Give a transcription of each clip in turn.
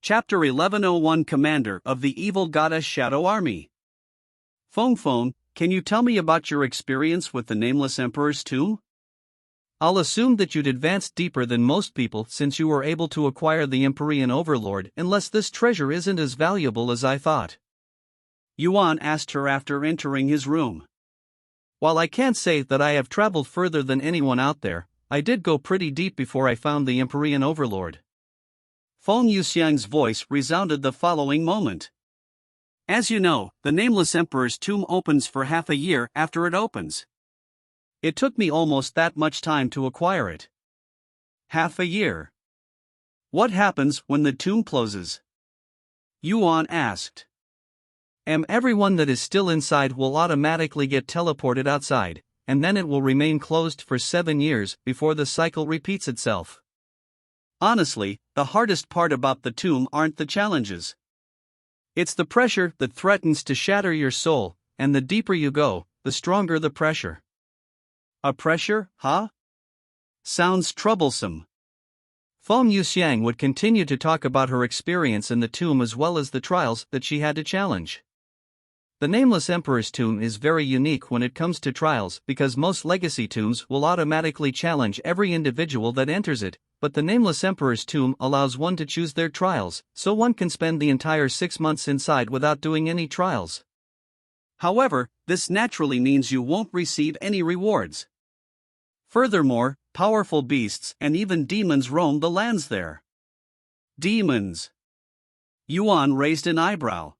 Chapter 1101 Commander of the Evil Goddess Shadow Army. Feng, can you tell me about your experience with the Nameless Emperor's tomb? I'll assume that you'd advanced deeper than most people since you were able to acquire the Empyrean Overlord, unless this treasure isn't as valuable as I thought. Yuan asked her after entering his room. While I can't say that I have traveled further than anyone out there, I did go pretty deep before I found the Empyrean Overlord. Feng Yuxiang's voice resounded the following moment. As you know, the Nameless Emperor's tomb opens for half a year after it opens. It took me almost that much time to acquire it. Half a year. What happens when the tomb closes? Yuan asked. Everyone that is still inside will automatically get teleported outside, and then it will remain closed for 7 years before the cycle repeats itself. Honestly, the hardest part about the tomb aren't the challenges. It's the pressure that threatens to shatter your soul, and the deeper you go, the stronger the pressure. A pressure, huh? Sounds troublesome. Feng Yuxiang would continue to talk about her experience in the tomb as well as the trials that she had to challenge. The Nameless Emperor's tomb is very unique when it comes to trials because most legacy tombs will automatically challenge every individual that enters it, but the Nameless Emperor's tomb allows one to choose their trials, so one can spend the entire 6 months inside without doing any trials. However, this naturally means you won't receive any rewards. Furthermore, powerful beasts and even demons roam the lands there. Demons. Yuan raised an eyebrow.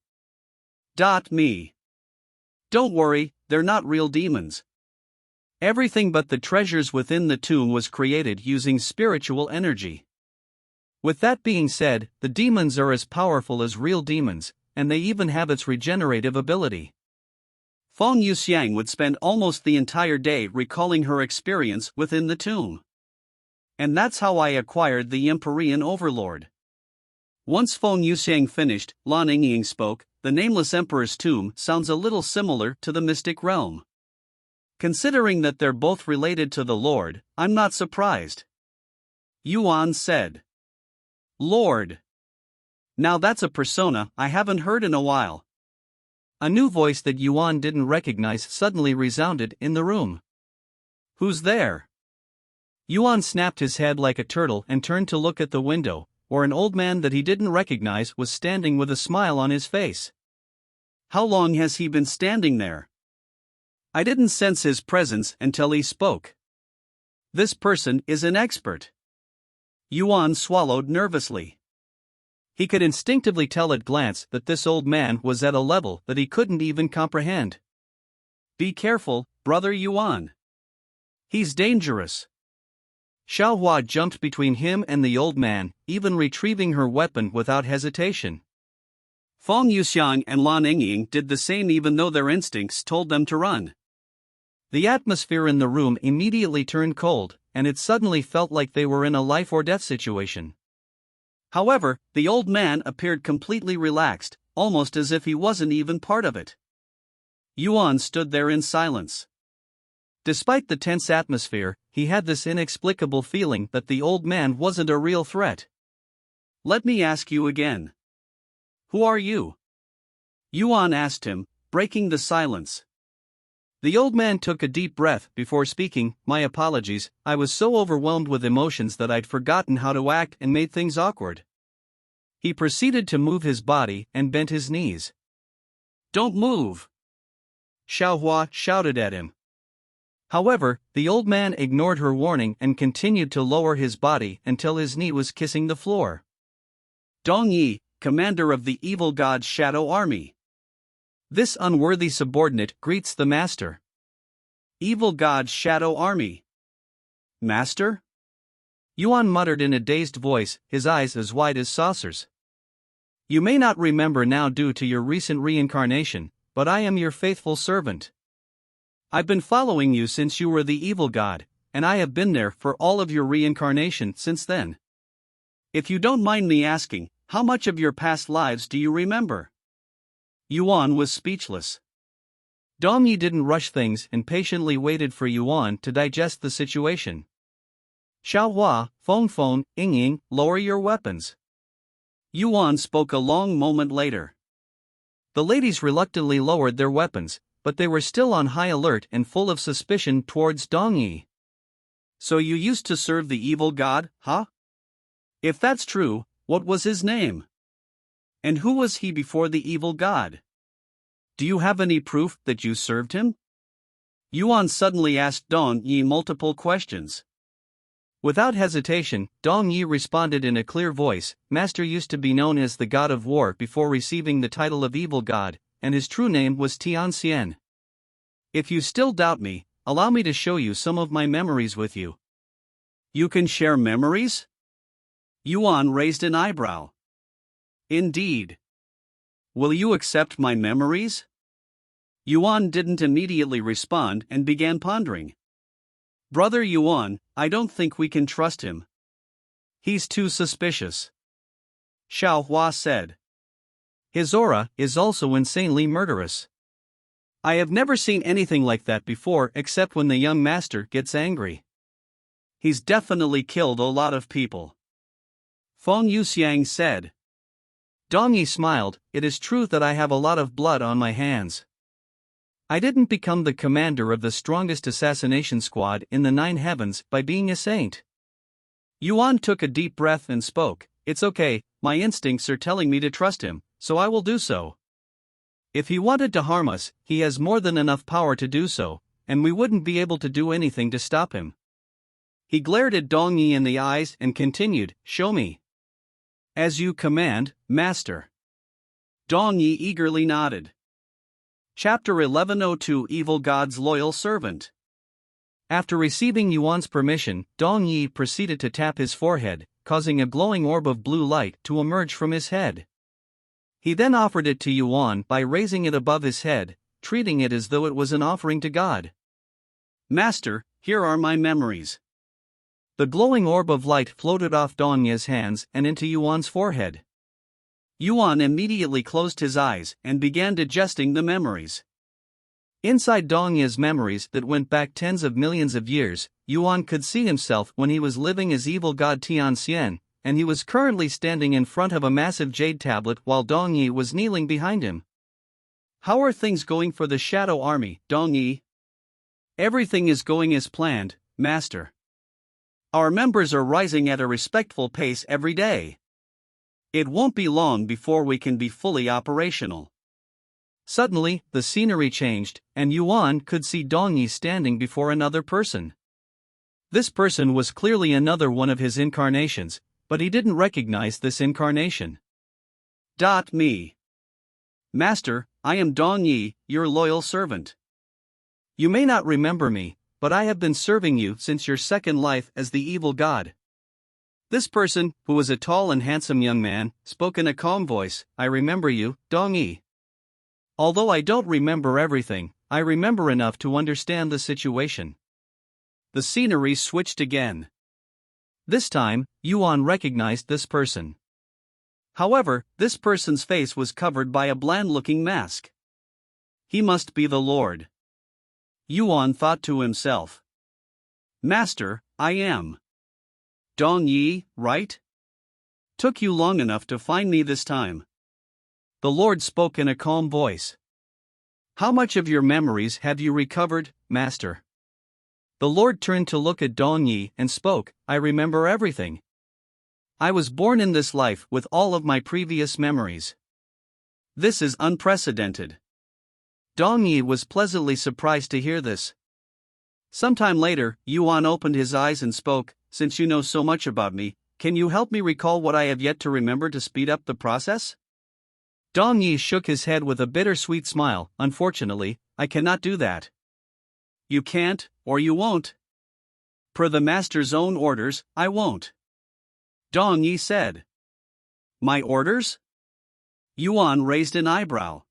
Me. Don't worry, they're not real demons. Everything but the treasures within the tomb was created using spiritual energy. With that being said, the demons are as powerful as real demons, and they even have its regenerative ability. Feng Yuxiang would spend almost the entire day recalling her experience within the tomb. And that's how I acquired the Empyrean Overlord. Once Feng Yuxiang finished, Lan Yingying spoke. The Nameless Emperor's tomb sounds a little similar to the mystic realm. Considering that they're both related to the Lord, I'm not surprised. Yuan said. Lord. Now that's a persona I haven't heard in a while. A new voice that Yuan didn't recognize suddenly resounded in the room. Who's there? Yuan snapped his head like a turtle and turned to look at the window, where an old man that he didn't recognize was standing with a smile on his face. How long has he been standing there? I didn't sense his presence until he spoke. This person is an expert. Yuan swallowed nervously. He could instinctively tell at glance that this old man was at a level that he couldn't even comprehend. Be careful, brother Yuan. He's dangerous. Xiaohua jumped between him and the old man, even retrieving her weapon without hesitation. Feng Yuxiang and Lan Yingying did the same even though their instincts told them to run. The atmosphere in the room immediately turned cold, and it suddenly felt like they were in a life-or-death situation. However, the old man appeared completely relaxed, almost as if he wasn't even part of it. Yuan stood there in silence. Despite the tense atmosphere, he had this inexplicable feeling that the old man wasn't a real threat. Let me ask you again. Who are you? Yuan asked him, breaking the silence. The old man took a deep breath before speaking. My apologies, I was so overwhelmed with emotions that I'd forgotten how to act and made things awkward. He proceeded to move his body and bent his knees. Don't move! Xiaohua shouted at him. However, the old man ignored her warning and continued to lower his body until his knee was kissing the floor. Dong Yi, commander of the evil god's shadow army. This unworthy subordinate greets the master. Evil god's shadow army. Master? Yuan muttered in a dazed voice, his eyes as wide as saucers. You may not remember now due to your recent reincarnation, but I am your faithful servant. I've been following you since you were the evil god, and I have been there for all of your reincarnation since then. If you don't mind me asking, how much of your past lives do you remember? Yuan was speechless. Dong Yi didn't rush things and patiently waited for Yuan to digest the situation. Xiaohua, Feng, Yingying, lower your weapons. Yuan spoke a long moment later. The ladies reluctantly lowered their weapons, but they were still on high alert and full of suspicion towards Dong Yi. So you used to serve the evil god, huh? If that's true, what was his name? And who was he before the evil god? Do you have any proof that you served him? Yuan suddenly asked Dong Yi multiple questions. Without hesitation, Dong Yi responded in a clear voice. Master used to be known as the god of war before receiving the title of evil god, and his true name was Tianxian. If you still doubt me, allow me to show you some of my memories with you. You can share memories? Yuan raised an eyebrow. Indeed. Will you accept my memories? Yuan didn't immediately respond and began pondering. Brother Yuan, I don't think we can trust him. He's too suspicious. Xiao Hua said. His aura is also insanely murderous. I have never seen anything like that before except when the young master gets angry. He's definitely killed a lot of people. Feng Yuxiang said. Dong Yi smiled. It is true that I have a lot of blood on my hands. I didn't become the commander of the strongest assassination squad in the 9 heavens by being a saint. Yuan took a deep breath and spoke. It's okay, my instincts are telling me to trust him, so I will do so. If he wanted to harm us, he has more than enough power to do so, and we wouldn't be able to do anything to stop him. He glared at Dong Yi in the eyes and continued, Show me. As you command, Master. Dong Yi eagerly nodded. Chapter 1102 Evil God's Loyal Servant. After receiving Yuan's permission, Dong Yi proceeded to tap his forehead, causing a glowing orb of blue light to emerge from his head. He then offered it to Yuan by raising it above his head, treating it as though it was an offering to God. Master, here are my memories. The glowing orb of light floated off Dong Yi's hands and into Yuan's forehead. Yuan immediately closed his eyes and began digesting the memories. Inside Dong Yi's memories that went back tens of millions of years, Yuan could see himself when he was living as evil god Tianxian, and he was currently standing in front of a massive jade tablet while Dong Yi was kneeling behind him. How are things going for the Shadow Army, Dong Yi? Everything is going as planned, Master. Our members are rising at a respectful pace every day. It won't be long before we can be fully operational. Suddenly, the scenery changed, and Yuan could see Dong Yi standing before another person. This person was clearly another one of his incarnations, but he didn't recognize this incarnation. Me. Master, I am Dong Yi, your loyal servant. You may not remember me, but I have been serving you since your second life as the evil god. This person, who was a tall and handsome young man, spoke in a calm voice. I remember you, Dong Yi. Although I don't remember everything, I remember enough to understand the situation. The scenery switched again. This time, Yuan recognized this person. However, this person's face was covered by a bland-looking mask. He must be the Lord. Yuan thought to himself. Master, I am. Dong Yi, right? Took you long enough to find me this time. The Lord spoke in a calm voice. How much of your memories have you recovered, Master? The Lord turned to look at Dong Yi and spoke. I remember everything. I was born in this life with all of my previous memories. This is unprecedented. Dong Yi was pleasantly surprised to hear this. Sometime later, Yuan opened his eyes and spoke. Since you know so much about me, can you help me recall what I have yet to remember to speed up the process? Dong Yi shook his head with a bittersweet smile. Unfortunately, I cannot do that. You can't, or you won't. Per the master's own orders, I won't. Dong Yi said. My orders? Yuan raised an eyebrow.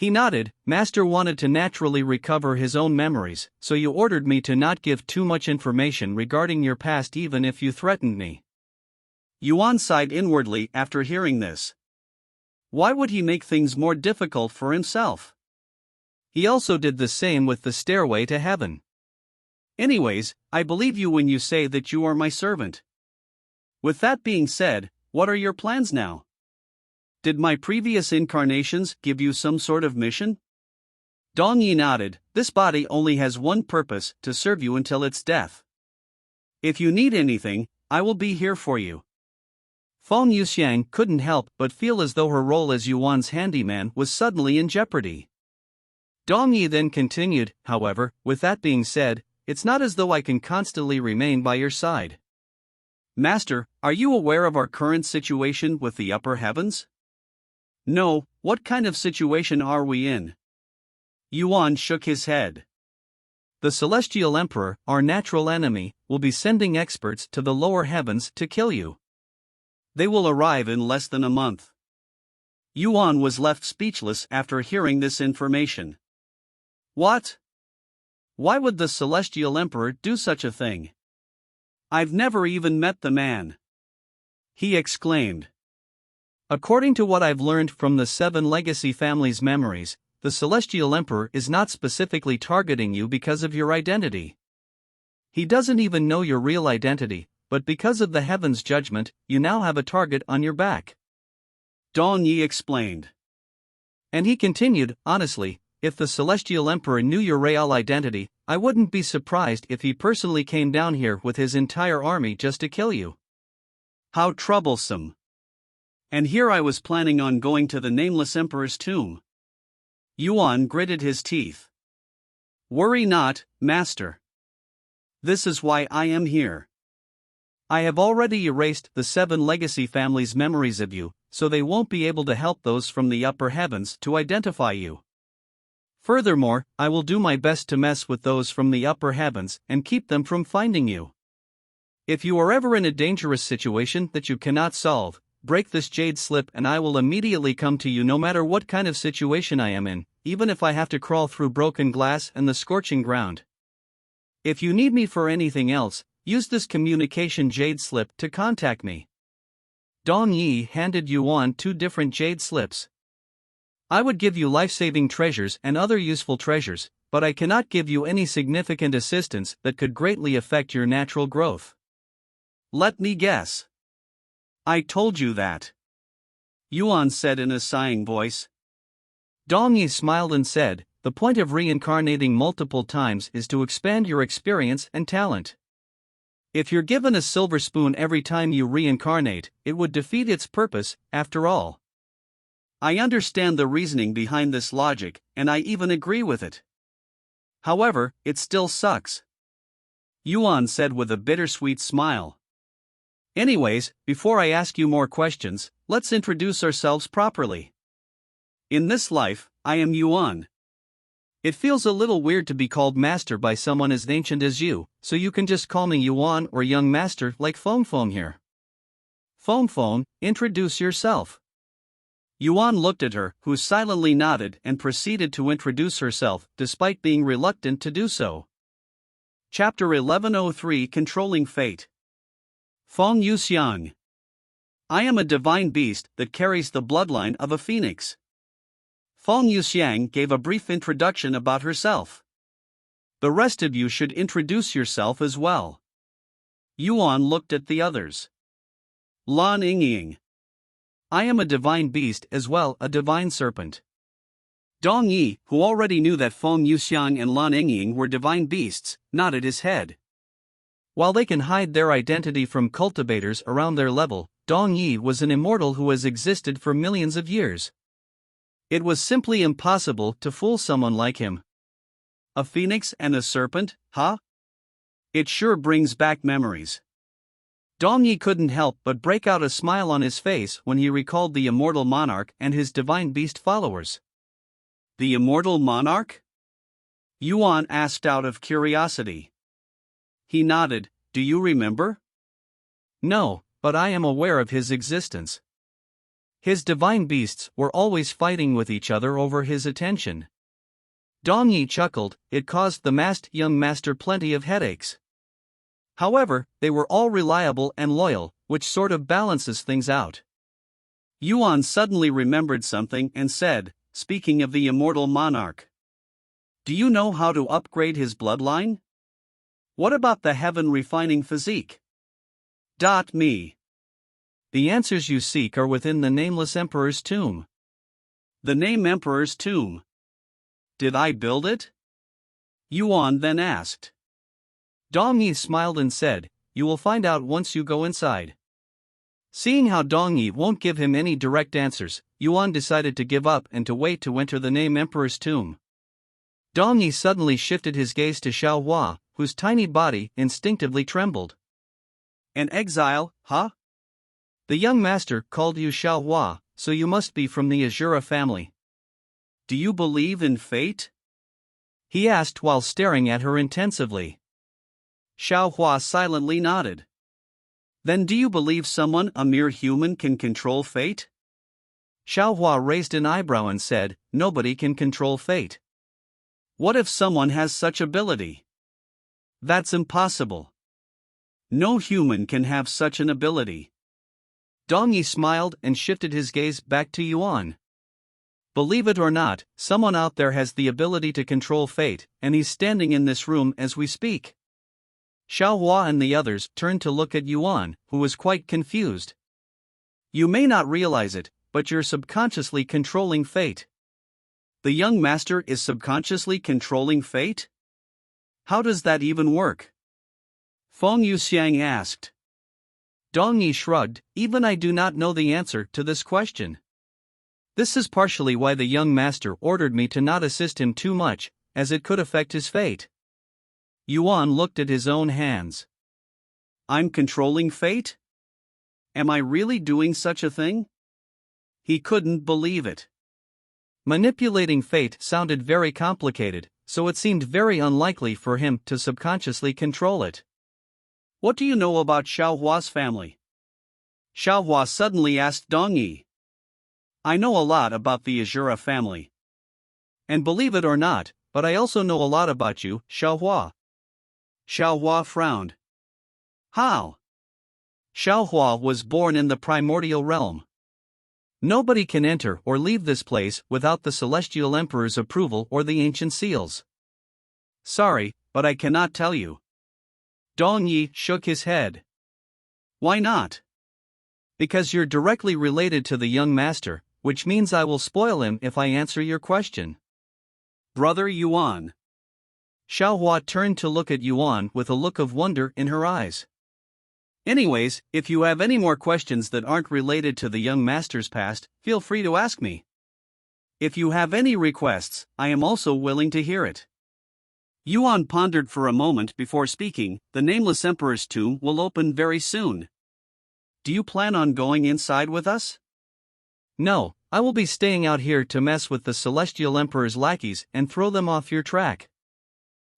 He nodded. Master wanted to naturally recover his own memories, so you ordered me to not give too much information regarding your past even if you threatened me. Yuan sighed inwardly after hearing this. Why would he make things more difficult for himself? He also did the same with the stairway to heaven. Anyways, I believe you when you say that you are my servant. With that being said, what are your plans now? Did my previous incarnations give you some sort of mission? Dong Yi nodded. This body only has one purpose, to serve you until its death. If you need anything, I will be here for you. Feng Yuxiang couldn't help but feel as though her role as Yuan's handyman was suddenly in jeopardy. Dong Yi then continued, however, with that being said, it's not as though I can constantly remain by your side. Master, are you aware of our current situation with the upper heavens? No, what kind of situation are we in? Yuan shook his head. The Celestial Emperor, our natural enemy, will be sending experts to the lower heavens to kill you. They will arrive in less than a month. Yuan was left speechless after hearing this information. What? Why would the Celestial Emperor do such a thing? I've never even met the man. He exclaimed. According to what I've learned from the 7 Legacy family's memories, the Celestial Emperor is not specifically targeting you because of your identity. He doesn't even know your real identity, but because of the heavens' judgment, you now have a target on your back. Dong Yi explained. And he continued, honestly, if the Celestial Emperor knew your real identity, I wouldn't be surprised if he personally came down here with his entire army just to kill you. How troublesome. And here I was planning on going to the nameless Emperor's tomb. Yuan gritted his teeth. Worry not, Master. This is why I am here. I have already erased the 7 Legacy family's memories of you, so they won't be able to help those from the upper heavens to identify you. Furthermore, I will do my best to mess with those from the upper heavens and keep them from finding you. If you are ever in a dangerous situation that you cannot solve, break this jade slip and I will immediately come to you no matter what kind of situation I am in, even if I have to crawl through broken glass and the scorching ground. If you need me for anything else, use this communication jade slip to contact me. Dong Yi handed Yuan 2 different jade slips. I would give you life-saving treasures and other useful treasures, but I cannot give you any significant assistance that could greatly affect your natural growth. Let me guess. I told you that. Yuan said in a sighing voice. Dong Yi smiled and said, the point of reincarnating multiple times is to expand your experience and talent. If you're given a silver spoon every time you reincarnate, it would defeat its purpose, after all. I understand the reasoning behind this logic, and I even agree with it. However, it still sucks. Yuan said with a bittersweet smile. Anyways, before I ask you more questions, let's introduce ourselves properly. In this life, I am Yuan. It feels a little weird to be called master by someone as ancient as you, so you can just call me Yuan or young master like Feng here. Feng, introduce yourself. Yuan looked at her, who silently nodded and proceeded to introduce herself, despite being reluctant to do so. Chapter 1103 Controlling Fate. Feng Yuxiang. I am a divine beast that carries the bloodline of a phoenix. Feng Yuxiang gave a brief introduction about herself. The rest of you should introduce yourself as well. Yuan looked at the others. Lan Yingying. I am a divine beast as well, a divine serpent. Dong Yi, who already knew that Feng Yuxiang and Lan Yingying were divine beasts, nodded his head. While they can hide their identity from cultivators around their level, Dong Yi was an immortal who has existed for millions of years. It was simply impossible to fool someone like him. A phoenix and a serpent, huh? It sure brings back memories. Dong Yi couldn't help but break out a smile on his face when he recalled the immortal monarch and his divine beast followers. The immortal monarch? Yuan asked out of curiosity. He nodded. Do you remember? No, but I am aware of his existence. His divine beasts were always fighting with each other over his attention. Dong Yi chuckled. It caused the masked young master plenty of headaches. However, they were all reliable and loyal, which sort of balances things out. Yuan suddenly remembered something and said, speaking of the immortal monarch. Do you know how to upgrade his bloodline? What about the heaven-refining physique? Me. The answers you seek are within the nameless emperor's tomb. The name Emperor's tomb. Did I build it? Yuan then asked. Dong Yi smiled and said, "You will find out once you go inside." Seeing how Dong Yi won't give him any direct answers, Yuan decided to give up and to wait to enter the name Emperor's tomb. Dong Yi suddenly shifted his gaze to Xiao Hua, whose tiny body instinctively trembled. An exile, huh? The young master called you Xiao Hua, so you must be from the Azura family. Do you believe in fate? He asked while staring at her intensively. Xiao Hua silently nodded. Then do you believe someone, a mere human, can control fate? Xiao Hua raised an eyebrow and said, "Nobody can control fate." What if someone has such ability? That's impossible. No human can have such an ability. Dong Yi smiled and shifted his gaze back to Yuan. Believe it or not, someone out there has the ability to control fate, and he's standing in this room as we speak. Xiao Hua and the others turned to look at Yuan, who was quite confused. You may not realize it, but you're subconsciously controlling fate. The young master is subconsciously controlling fate? How does that even work? Feng Yuxiang asked. Dong Yi shrugged, "Even I do not know the answer to this question. This is partially why the young master ordered me to not assist him too much, as it could affect his fate." Yuan looked at his own hands. I'm controlling fate? Am I really doing such a thing? He couldn't believe it. Manipulating fate sounded very complicated, so it seemed very unlikely for him to subconsciously control it. What do you know about Xiao Hua's family? Xiao Hua suddenly asked Dong Yi. I know a lot about the Azura family. And believe it or not, but I also know a lot about you, Xiao Hua. Xiao Hua frowned. How? Xiao Hua was born in the primordial realm. Nobody can enter or leave this place without the Celestial Emperor's approval or the ancient seals. Sorry, but I cannot tell you. Dong Yi shook his head. Why not? Because you're directly related to the young master, which means I will spoil him if I answer your question. Brother Yuan. Xiao Hua turned to look at Yuan with a look of wonder in her eyes. Anyways, if you have any more questions that aren't related to the young master's past, feel free to ask me. If you have any requests, I am also willing to hear it. Yuan pondered for a moment before speaking. The nameless emperor's tomb will open very soon. Do you plan on going inside with us? No, I will be staying out here to mess with the Celestial Emperor's lackeys and throw them off your track.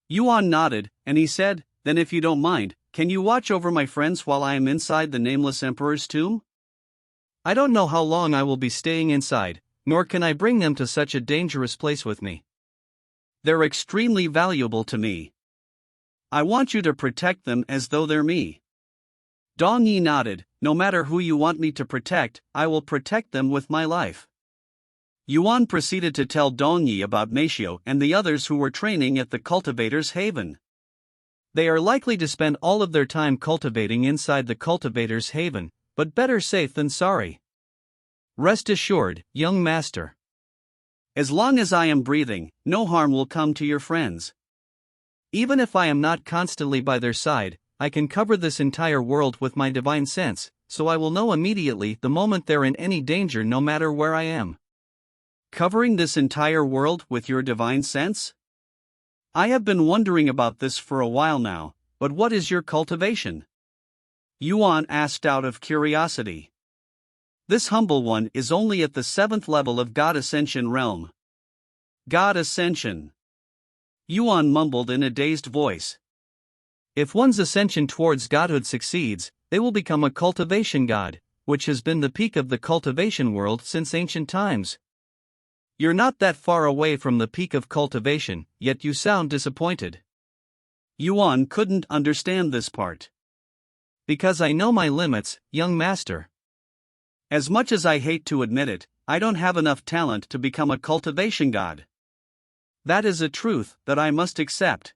Yuan nodded, and he said, Then if you don't mind, can you watch over my friends while I am inside the nameless emperor's tomb? I don't know how long I will be staying inside, nor can I bring them to such a dangerous place with me. They're extremely valuable to me. I want you to protect them as though they're me. Dong Yi nodded. No matter who you want me to protect, I will protect them with my life. Yuan proceeded to tell Dong Yi about Meishio and the others who were training at the cultivator's haven. They are likely to spend all of their time cultivating inside the cultivator's haven, but better safe than sorry. Rest assured, young master. As long as I am breathing, no harm will come to your friends. Even if I am not constantly by their side, I can cover this entire world with my divine sense, so I will know immediately the moment they're in any danger no matter where I am. Covering this entire world with your divine sense? I have been wondering about this for a while now, but what is your cultivation? Yuan asked out of curiosity. This humble one is only at the 7th level of God Ascension realm. God Ascension. Yuan mumbled in a dazed voice. If one's ascension towards godhood succeeds, they will become a cultivation god, which has been the peak of the cultivation world since ancient times. You're not that far away from the peak of cultivation, yet you sound disappointed. Yuan couldn't understand this part. Because I know my limits, young master. As much as I hate to admit it, I don't have enough talent to become a cultivation god. That is a truth that I must accept.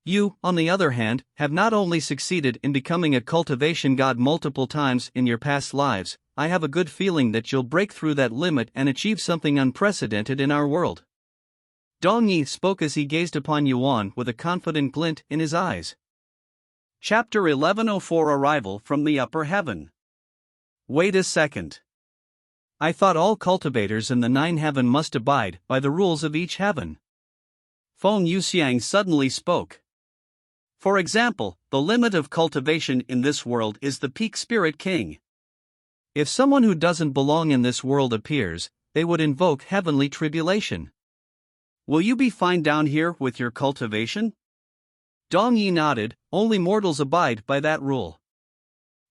You, on the other hand, have not only succeeded in becoming a cultivation god multiple times in your past lives, I have a good feeling that you'll break through that limit and achieve something unprecedented in our world. Dong Yi spoke as he gazed upon Yuan with a confident glint in his eyes. Chapter 1104 Arrival from the Upper Heaven. Wait a second. I thought all cultivators in the 9 heaven must abide by the rules of each heaven. Feng Yuxiang suddenly spoke. For example, the limit of cultivation in this world is the peak spirit king. If someone who doesn't belong in this world appears, they would invoke heavenly tribulation. Will you be fine down here with your cultivation? Dong Yi nodded. Only mortals abide by that rule.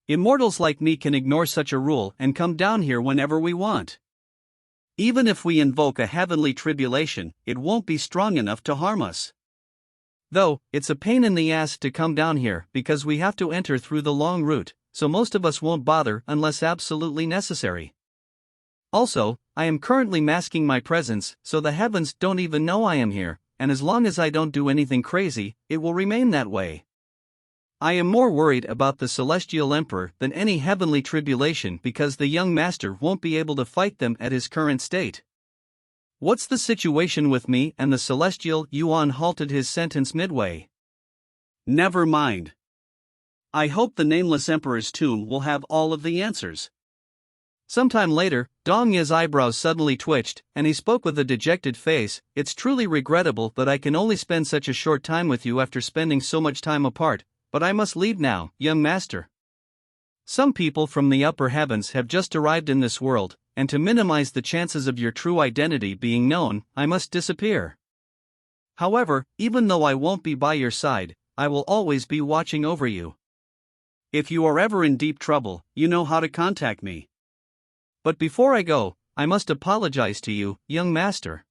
Immortals like me can ignore such a rule and come down here whenever we want. Even if we invoke a heavenly tribulation, it won't be strong enough to harm us. Though, it's a pain in the ass to come down here because we have to enter through the long route, so most of us won't bother unless absolutely necessary. Also, I am currently masking my presence so the heavens don't even know I am here, and as long as I don't do anything crazy, it will remain that way. I am more worried about the Celestial Emperor than any heavenly tribulation because the young master won't be able to fight them at his current state. What's the situation with me and the Celestial? Yuan halted his sentence midway. Never mind. I hope the Nameless Emperor's tomb will have all of the answers. Sometime later, Dong Yi's eyebrows suddenly twitched, and he spoke with a dejected face. It's truly regrettable that I can only spend such a short time with you after spending so much time apart, but I must leave now, young master. Some people from the upper heavens have just arrived in this world, and to minimize the chances of your true identity being known, I must disappear. However, even though I won't be by your side, I will always be watching over you. If you are ever in deep trouble, you know how to contact me. But before I go, I must apologize to you, young master.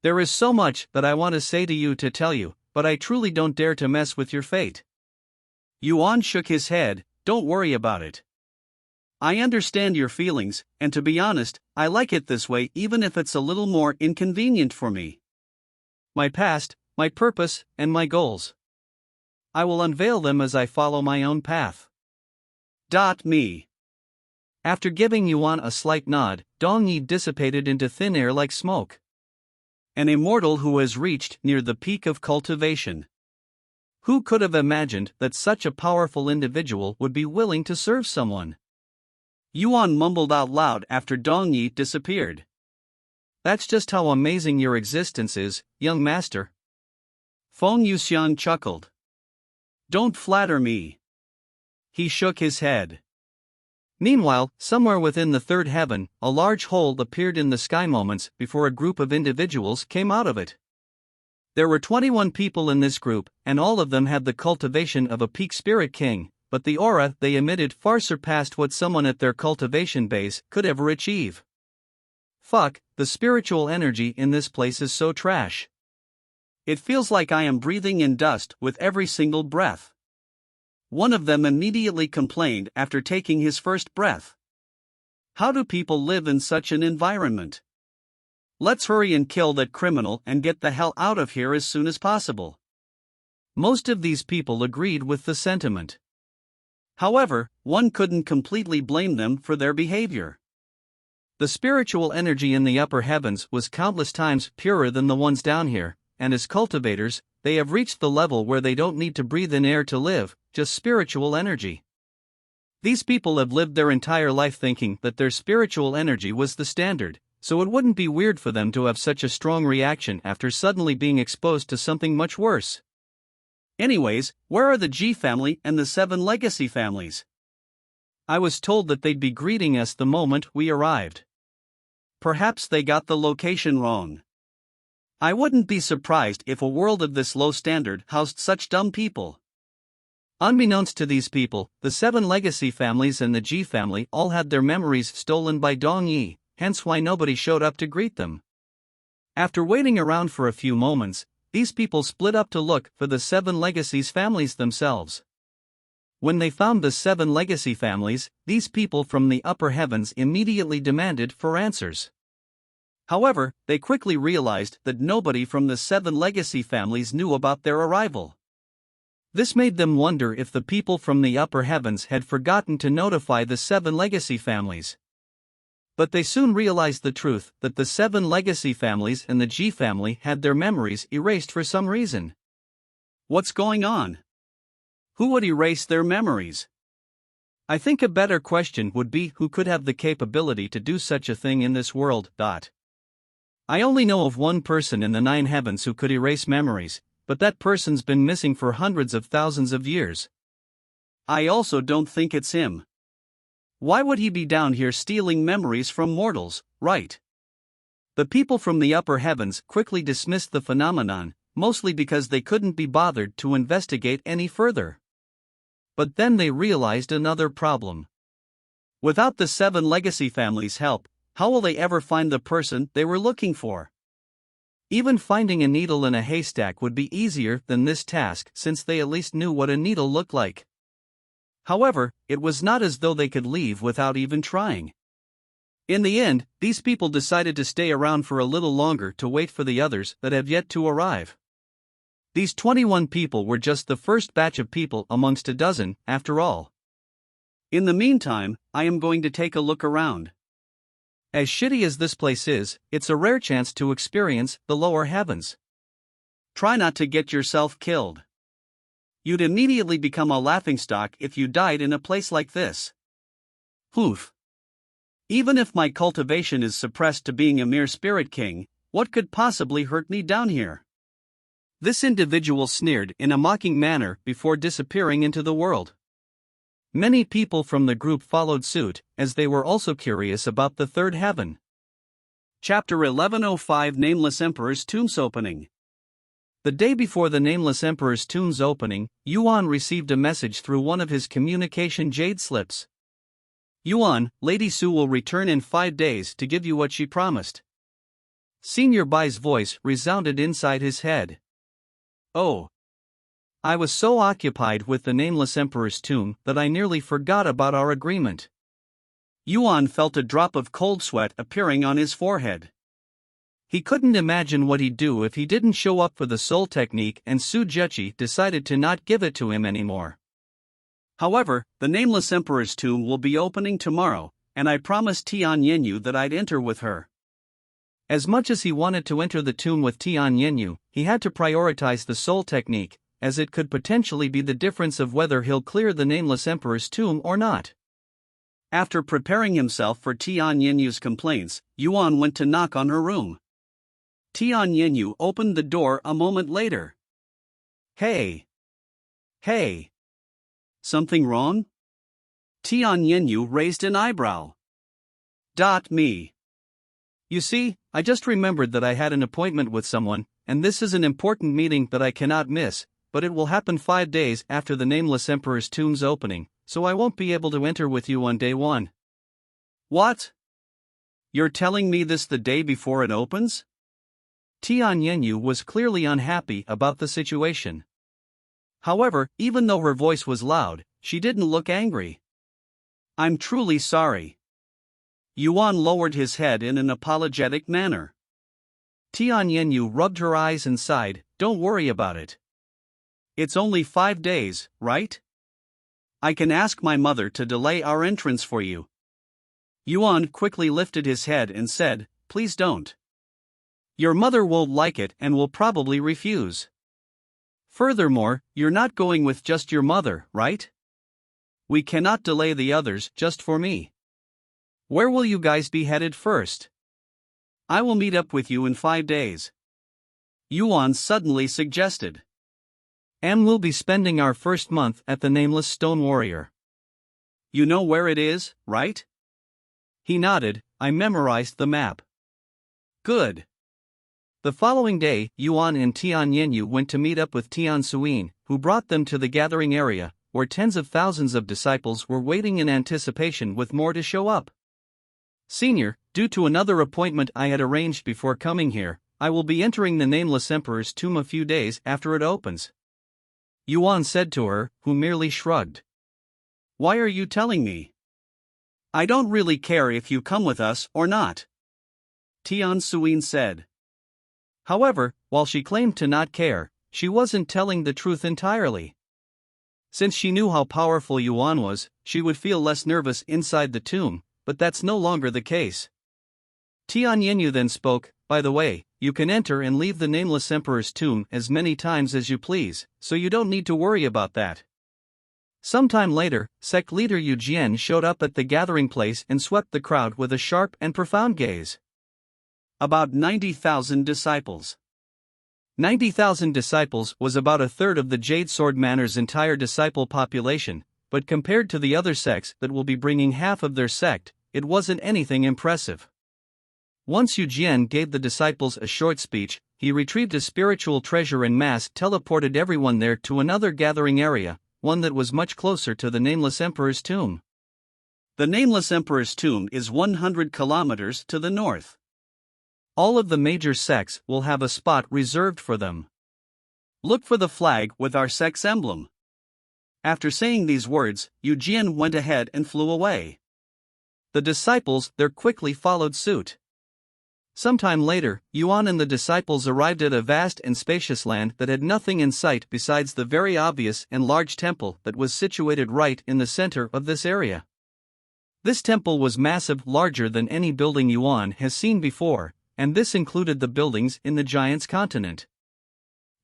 There is so much that I want to say to you to tell you, but I truly don't dare to mess with your fate. Yuan shook his head. Don't worry about it. I understand your feelings, and to be honest, I like it this way even if it's a little more inconvenient for me. My past, my purpose, and my goals. I will unveil them as I follow my own path. Me. After giving Yuan a slight nod, Dong Yi dissipated into thin air like smoke. An immortal who has reached near the peak of cultivation. Who could have imagined that such a powerful individual would be willing to serve someone? Yuan mumbled out loud after Dong Yi disappeared. That's just how amazing your existence is, young master. Feng Yuxiang chuckled. Don't flatter me. He shook his head. Meanwhile, somewhere within the 3rd heaven, a large hole appeared in the sky moments before a group of individuals came out of it. There were 21 people in this group, and all of them had the cultivation of a peak spirit king, but the aura they emitted far surpassed what someone at their cultivation base could ever achieve. Fuck, the spiritual energy in this place is so trash. It feels like I am breathing in dust with every single breath. One of them immediately complained after taking his first breath. How do people live in such an environment? Let's hurry and kill that criminal and get the hell out of here as soon as possible. Most of these people agreed with the sentiment. However, one couldn't completely blame them for their behavior. The spiritual energy in the upper heavens was countless times purer than the ones down here, and as cultivators, they have reached the level where they don't need to breathe in air to live, just spiritual energy. These people have lived their entire life thinking that their spiritual energy was the standard, so it wouldn't be weird for them to have such a strong reaction after suddenly being exposed to something much worse. Anyways, where are the G family and the 7 legacy families? I was told that they'd be greeting us the moment we arrived. Perhaps they got the location wrong. I wouldn't be surprised if a world of this low standard housed such dumb people. Unbeknownst to these people, the 7 legacy families and the G family all had their memories stolen by Dong Yi, hence why nobody showed up to greet them. After waiting around for a few moments, these people split up to look for the 7 legacies families themselves. When they found the 7 legacy families, these people from the upper heavens immediately demanded for answers. However, they quickly realized that nobody from the 7 legacy families knew about their arrival. This made them wonder if the people from the upper heavens had forgotten to notify the 7 legacy families. But they soon realized the truth that the 7 legacy families and the G family had their memories erased for some reason. What's going on? Who would erase their memories? I think a better question would be who could have the capability to do such a thing in this world. I only know of one person in the 9 heavens who could erase memories, but that person's been missing for hundreds of thousands of years. I also don't think it's him. Why would he be down here stealing memories from mortals, right? The people from the upper heavens quickly dismissed the phenomenon, mostly because they couldn't be bothered to investigate any further. But then they realized another problem. Without the 7 legacy families' help, how will they ever find the person they were looking for? Even finding a needle in a haystack would be easier than this task since they at least knew what a needle looked like. However, it was not as though they could leave without even trying. In the end, these people decided to stay around for a little longer to wait for the others that have yet to arrive. These 21 people were just the first batch of people amongst a dozen, after all. In the meantime, I am going to take a look around. As shitty as this place is, it's a rare chance to experience the lower heavens. Try not to get yourself killed. You'd immediately become a laughingstock if you died in a place like this. Poof. Even if my cultivation is suppressed to being a mere spirit king, what could possibly hurt me down here? This individual sneered in a mocking manner before disappearing into the world. Many people from the group followed suit, as they were also curious about the 3rd heaven. Chapter 1105 Nameless Emperor's Tomb's Opening. The day before the Nameless Emperor's tomb's opening, Yuan received a message through one of his communication jade slips. Yuan, Lady Su will return in 5 days to give you what she promised. Senior Bai's voice resounded inside his head. Oh. I was so occupied with the Nameless Emperor's tomb that I nearly forgot about our agreement. Yuan felt a drop of cold sweat appearing on his forehead. He couldn't imagine what he'd do if he didn't show up for the soul technique and Su Juchi decided to not give it to him anymore. However, the Nameless Emperor's tomb will be opening tomorrow, and I promised Tian Yenyu that I'd enter with her. As much as he wanted to enter the tomb with Tian Yenyu, he had to prioritize the soul technique, as it could potentially be the difference of whether he'll clear the Nameless Emperor's tomb or not. After preparing himself for Tian Yenyu's complaints, Yuan went to knock on her room. Tian Yenyu opened the door a moment later. Hey! Hey! Something wrong? Tian Yenyu raised an eyebrow. Me. You see, I just remembered that I had an appointment with someone, and this is an important meeting that I cannot miss, but it will happen 5 days after the Nameless Emperor's tomb's opening, so I won't be able to enter with you on day 1. What? You're telling me this the day before it opens? Tian Yenyu was clearly unhappy about the situation. However, even though her voice was loud, she didn't look angry. I'm truly sorry. Yuan lowered his head in an apologetic manner. Tian Yenyu rubbed her eyes and sighed, don't worry about it. It's only 5 days, right? I can ask my mother to delay our entrance for you. Yuan quickly lifted his head and said, please don't. Your mother won't like it and will probably refuse. Furthermore, you're not going with just your mother, right? We cannot delay the others just for me. Where will you guys be headed first? I will meet up with you in 5 days. Yuan suddenly suggested. We'll be spending our first month at the Nameless Stone Warrior. You know where it is, right? He nodded, I memorized the map. Good. The following day, Yuan and Tian Yenyu went to meet up with Tian Suyin, who brought them to the gathering area, where tens of thousands of disciples were waiting in anticipation with more to show up. Senior, due to another appointment I had arranged before coming here, I will be entering the Nameless Emperor's tomb a few days after it opens. Yuan said to her, who merely shrugged. Why are you telling me? I don't really care if you come with us or not. Tian Suyin said. However, while she claimed to not care, she wasn't telling the truth entirely. Since she knew how powerful Yuan was, she would feel less nervous inside the tomb, but that's no longer the case. Tianyanyu then spoke, "By the way, you can enter and leave the nameless emperor's tomb as many times as you please, so you don't need to worry about that." Sometime later, sect leader Yu Jian showed up at the gathering place and swept the crowd with a sharp and profound gaze. About 90,000 disciples. 90,000 disciples was about a third of the Jade Sword Manor's entire disciple population, but compared to the other sects that will be bringing half of their sect, it wasn't anything impressive. Once Yu Jian gave the disciples a short speech, he retrieved a spiritual treasure and mass teleported everyone there to another gathering area, one that was much closer to the Nameless Emperor's tomb. The Nameless Emperor's tomb is 100 kilometers to the north. All of the major sects will have a spot reserved for them. Look for the flag with our sect's emblem. After saying these words, Yu Jian went ahead and flew away. The disciples there quickly followed suit. Sometime later, Yuan and the disciples arrived at a vast and spacious land that had nothing in sight besides the very obvious and large temple that was situated right in the center of this area. This temple was massive, larger than any building Yuan has seen before, and this included the buildings in the Giant's continent.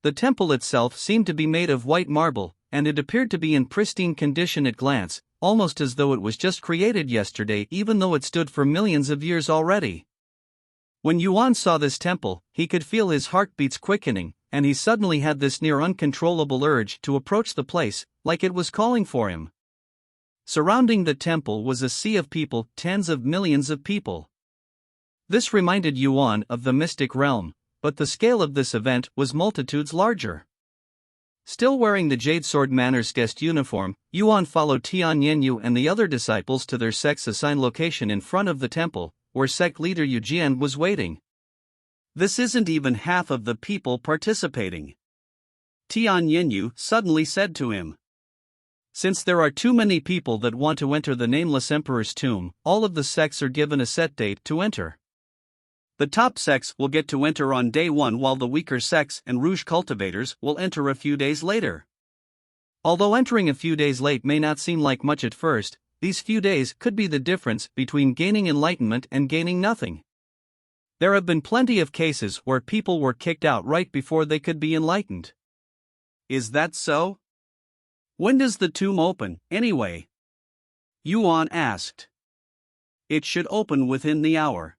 The temple itself seemed to be made of white marble, and it appeared to be in pristine condition at glance, almost as though it was just created yesterday, even though it stood for millions of years already. When Yuan saw this temple, he could feel his heartbeats quickening, and he suddenly had this near uncontrollable urge to approach the place, like it was calling for him. Surrounding the temple was a sea of people, tens of millions of people. This reminded Yuan of the mystic realm, but the scale of this event was multitudes larger. Still wearing the Jade Sword Manor's guest uniform, Yuan followed Tianyanyu and the other disciples to their sect's assigned location in front of the temple, where sect leader Yu Jian was waiting. This isn't even half of the people participating, Tianyanyu suddenly said to him. Since there are too many people that want to enter the Nameless Emperor's tomb, all of the sects are given a set date to enter. The top sects will get to enter on day 1 while the weaker sects and rouge cultivators will enter a few days later. Although entering a few days late may not seem like much at first, these few days could be the difference between gaining enlightenment and gaining nothing. There have been plenty of cases where people were kicked out right before they could be enlightened. Is that so? When does the tomb open, anyway? Yuan asked. It should open within the hour.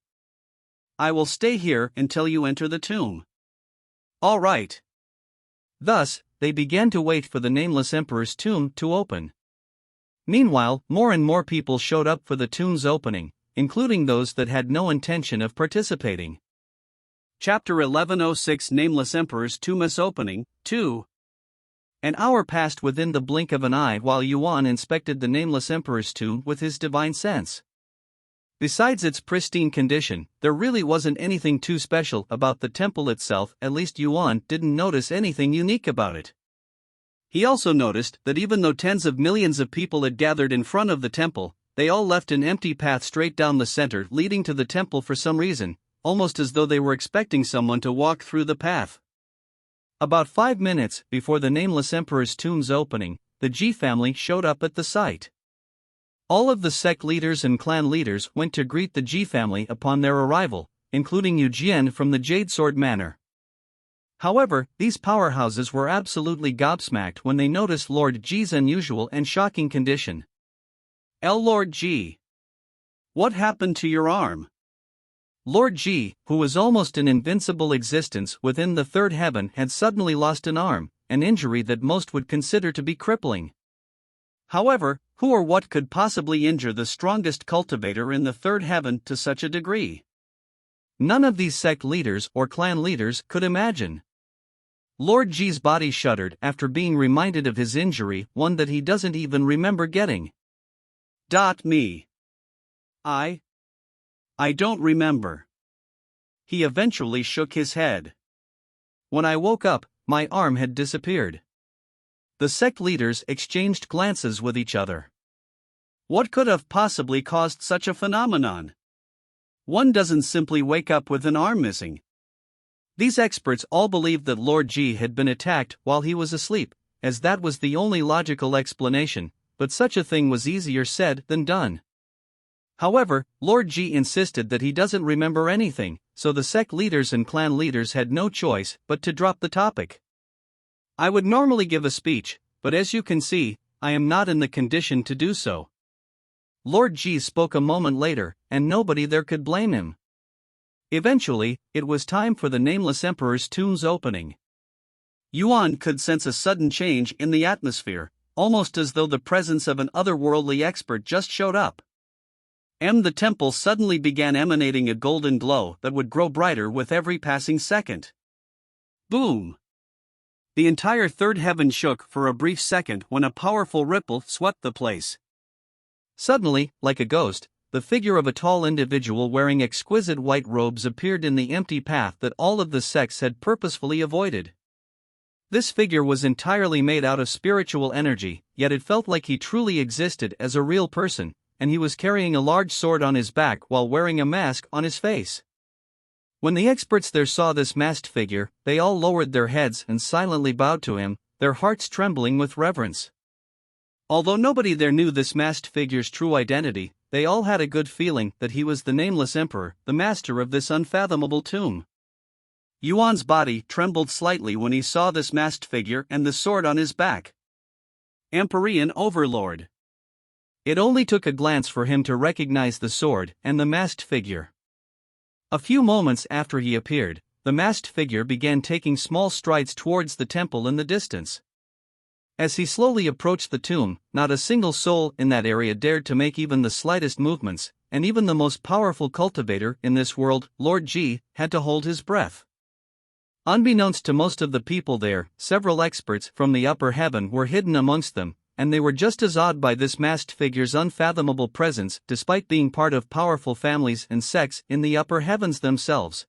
I will stay here until you enter the tomb. All right. Thus, they began to wait for the Nameless Emperor's tomb to open. Meanwhile, more and more people showed up for the tomb's opening, including those that had no intention of participating. Chapter 1106 Nameless Emperor's Tomb Opening, 2. An hour passed within the blink of an eye while Yuan inspected the Nameless Emperor's tomb with his divine sense. Besides its pristine condition, there really wasn't anything too special about the temple itself, at least Yuan didn't notice anything unique about it. He also noticed that even though tens of millions of people had gathered in front of the temple, they all left an empty path straight down the center leading to the temple for some reason, almost as though they were expecting someone to walk through the path. About 5 minutes before the Nameless Emperor's tomb's opening, the Ji family showed up at the site. All of the sect leaders and clan leaders went to greet the Ji family upon their arrival, including Yu Jian from the Jade Sword Manor. However, these powerhouses were absolutely gobsmacked when they noticed Lord Ji's unusual and shocking condition. Lord Ji. What happened to your arm? Lord Ji, who was almost an invincible existence within the third heaven, had suddenly lost an arm, an injury that most would consider to be crippling. However, who or what could possibly injure the strongest cultivator in the third heaven to such a degree? None of these sect leaders or clan leaders could imagine. Lord Ji's body shuddered after being reminded of his injury, one that he doesn't even remember getting. Me. I don't remember. He eventually shook his head. When I woke up, my arm had disappeared. The sect leaders exchanged glances with each other. What could have possibly caused such a phenomenon? One doesn't simply wake up with an arm missing. These experts all believed that Lord Ji had been attacked while he was asleep, as that was the only logical explanation, but such a thing was easier said than done. However, Lord G insisted that he doesn't remember anything, so the sect leaders and clan leaders had no choice but to drop the topic. I would normally give a speech, but as you can see, I am not in the condition to do so. Lord G spoke a moment later, and nobody there could blame him. Eventually, it was time for the Nameless Emperor's tomb's opening. Yuan could sense a sudden change in the atmosphere, almost as though the presence of an otherworldly expert just showed up. The temple suddenly began emanating a golden glow that would grow brighter with every passing second. Boom! The entire third heaven shook for a brief second when a powerful ripple swept the place. Suddenly, like a ghost, the figure of a tall individual wearing exquisite white robes appeared in the empty path that all of the sects had purposefully avoided. This figure was entirely made out of spiritual energy, yet it felt like he truly existed as a real person, and he was carrying a large sword on his back while wearing a mask on his face. When the experts there saw this masked figure, they all lowered their heads and silently bowed to him, their hearts trembling with reverence. Although nobody there knew this masked figure's true identity, they all had a good feeling that he was the Nameless Emperor, the master of this unfathomable tomb. Yuan's body trembled slightly when he saw this masked figure and the sword on his back. Empyrean Overlord. It only took a glance for him to recognize the sword and the masked figure. A few moments after he appeared, the masked figure began taking small strides towards the temple in the distance. As he slowly approached the tomb, not a single soul in that area dared to make even the slightest movements, and even the most powerful cultivator in this world, Lord G, had to hold his breath. Unbeknownst to most of the people there, several experts from the upper heaven were hidden amongst them, and they were just as awed by this masked figure's unfathomable presence despite being part of powerful families and sects in the upper heavens themselves.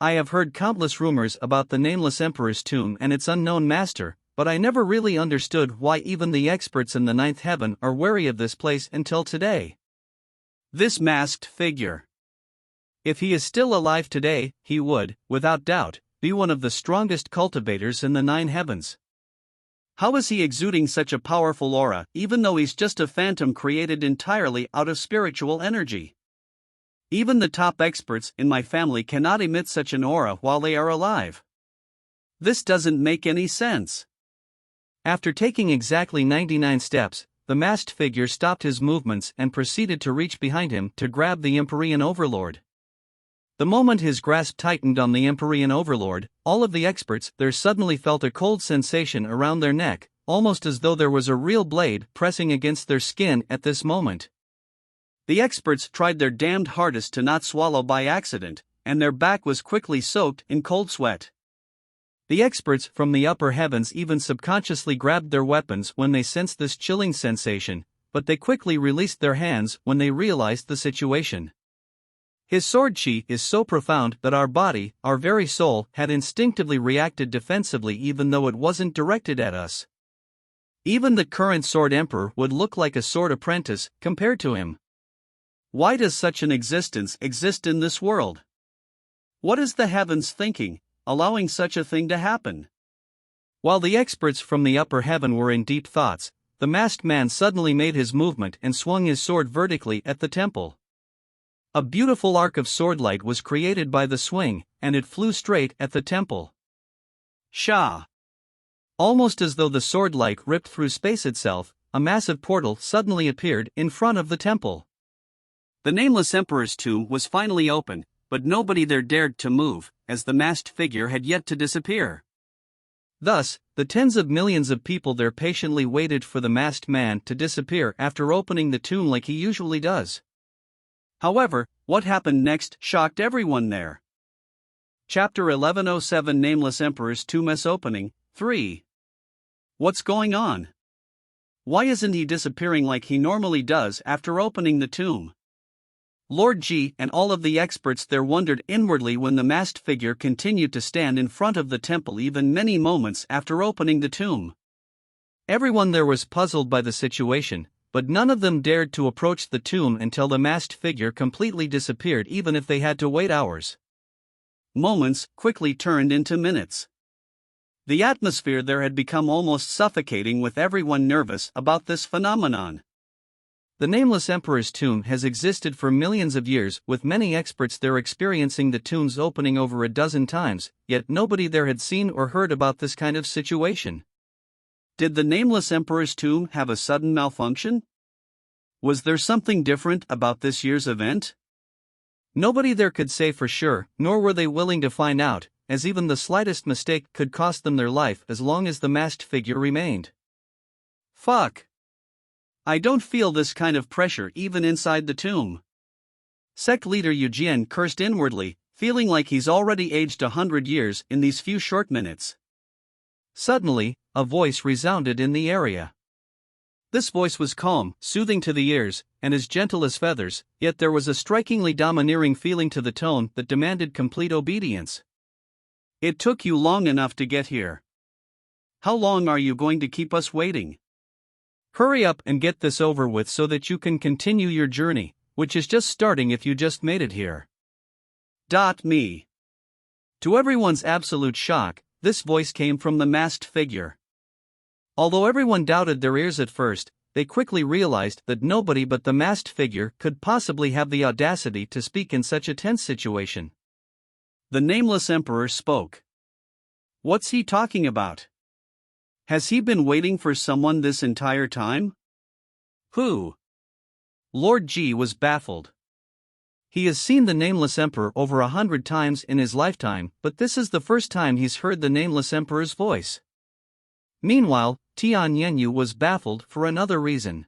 I have heard countless rumors about the Nameless Emperor's tomb and its unknown master, but I never really understood why even the experts in the ninth heaven are wary of this place until today. This masked figure. If he is still alive today, he would, without doubt, be one of the strongest cultivators in the nine heavens. How is he exuding such a powerful aura, even though he's just a phantom created entirely out of spiritual energy? Even the top experts in my family cannot emit such an aura while they are alive. This doesn't make any sense. After taking exactly 99 steps, the masked figure stopped his movements and proceeded to reach behind him to grab the Empyrean Overlord. The moment his grasp tightened on the Empyrean Overlord, all of the experts there suddenly felt a cold sensation around their neck, almost as though there was a real blade pressing against their skin at this moment. The experts tried their damned hardest to not swallow by accident, and their back was quickly soaked in cold sweat. The experts from the upper heavens even subconsciously grabbed their weapons when they sensed this chilling sensation, but they quickly released their hands when they realized the situation. His sword chi is so profound that our body, our very soul, had instinctively reacted defensively even though it wasn't directed at us. Even the current sword emperor would look like a sword apprentice compared to him. Why does such an existence exist in this world? What is the heavens thinking, allowing such a thing to happen? While the experts from the upper heaven were in deep thoughts, the masked man suddenly made his movement and swung his sword vertically at the temple. A beautiful arc of swordlight was created by the swing, and it flew straight at the temple. Shah! Almost as though the swordlight ripped through space itself, a massive portal suddenly appeared in front of the temple. The Nameless Emperor's tomb was finally open, but nobody there dared to move, as the masked figure had yet to disappear. Thus, the tens of millions of people there patiently waited for the masked man to disappear after opening the tomb like he usually does. However, what happened next shocked everyone there. Chapter 1107 Nameless Emperor's Tomb's Opening, 3. What's going on? Why isn't he disappearing like he normally does after opening the tomb? Lord G and all of the experts there wondered inwardly when the masked figure continued to stand in front of the temple even many moments after opening the tomb. Everyone there was puzzled by the situation, but none of them dared to approach the tomb until the masked figure completely disappeared, even if they had to wait hours. Moments quickly turned into minutes. The atmosphere there had become almost suffocating, with everyone nervous about this phenomenon. The nameless emperor's tomb has existed for millions of years, with many experts there experiencing the tomb's opening over a dozen times, yet nobody there had seen or heard about this kind of situation. Did the nameless emperor's tomb have a sudden malfunction? Was there something different about this year's event? Nobody there could say for sure, nor were they willing to find out, as even the slightest mistake could cost them their life as long as the masked figure remained. Fuck. I don't feel this kind of pressure even inside the tomb. Sect leader Eugene cursed inwardly, feeling like he's already aged 100 years in these few short minutes. Suddenly, a voice resounded in the area. This voice was calm, soothing to the ears, and as gentle as feathers, yet there was a strikingly domineering feeling to the tone that demanded complete obedience. It took you long enough to get here. How long are you going to keep us waiting? Hurry up and get this over with so that you can continue your journey, which is just starting if you just made it here. Me. To everyone's absolute shock, this voice came from the masked figure. Although everyone doubted their ears at first, they quickly realized that nobody but the masked figure could possibly have the audacity to speak in such a tense situation. The nameless emperor spoke. What's he talking about? Has he been waiting for someone this entire time? Who? Lord G was baffled. He has seen the nameless emperor over 100 times in his lifetime, but this is the first time he's heard the nameless emperor's voice. Meanwhile, Tian Yenyu was baffled for another reason.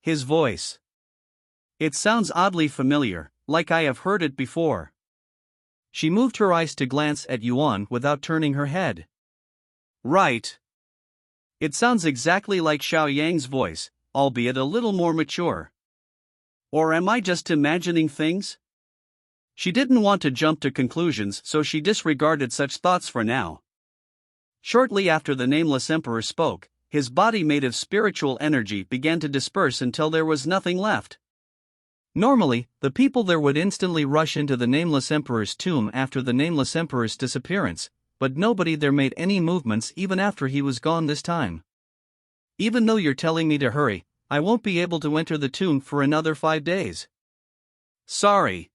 His voice. It sounds oddly familiar, like I have heard it before. She moved her eyes to glance at Yuan without turning her head. Right. It sounds exactly like Xiao Yang's voice, albeit a little more mature. Or am I just imagining things? She didn't want to jump to conclusions, so she disregarded such thoughts for now. Shortly after the nameless emperor spoke, his body made of spiritual energy began to disperse until there was nothing left. Normally, the people there would instantly rush into the nameless emperor's tomb after the nameless emperor's disappearance, but nobody there made any movements even after he was gone this time. Even though you're telling me to hurry, I won't be able to enter the tomb for another 5 days. Sorry.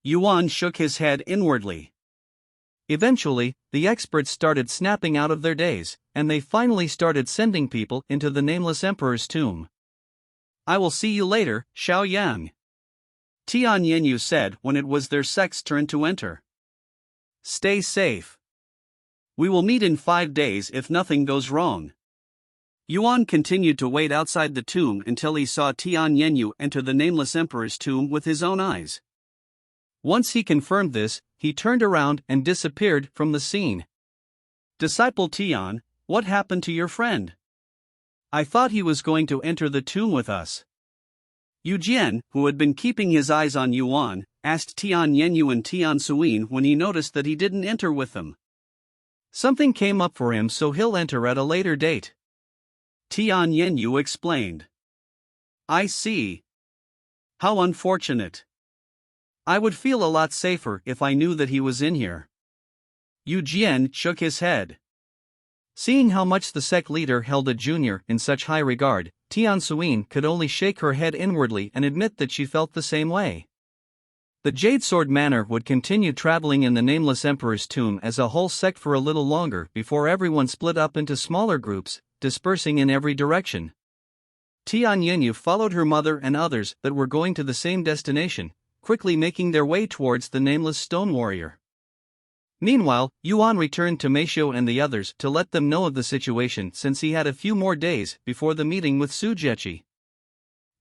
Yuan shook his head inwardly. Eventually, the experts started snapping out of their days, and they finally started sending people into the nameless emperor's tomb. I will see you later, Xiao Yang. Tian Yenyu said when it was their sect's turn to enter. Stay safe. We will meet in 5 days if nothing goes wrong. Yuan continued to wait outside the tomb until he saw Tian Yenyu enter the nameless emperor's tomb with his own eyes. Once he confirmed this, he turned around and disappeared from the scene. Disciple Tian, what happened to your friend? I thought he was going to enter the tomb with us. Yu Jian, who had been keeping his eyes on Yuan, asked Tian Yenyu and Tian Suyin when he noticed that he didn't enter with them. Something came up for him, so he'll enter at a later date. Tian Yenyu explained. I see. How unfortunate. I would feel a lot safer if I knew that he was in here. Yu Jian shook his head. Seeing how much the sect leader held a junior in such high regard, Tian Suyin could only shake her head inwardly and admit that she felt the same way. The Jade Sword Manor would continue traveling in the nameless emperor's tomb as a whole sect for a little longer before everyone split up into smaller groups, dispersing in every direction. Tian Yenyu followed her mother and others that were going to the same destination, quickly making their way towards the nameless stone warrior. Meanwhile, Yuan returned to Meisho and the others to let them know of the situation since he had a few more days before the meeting with Sujechi.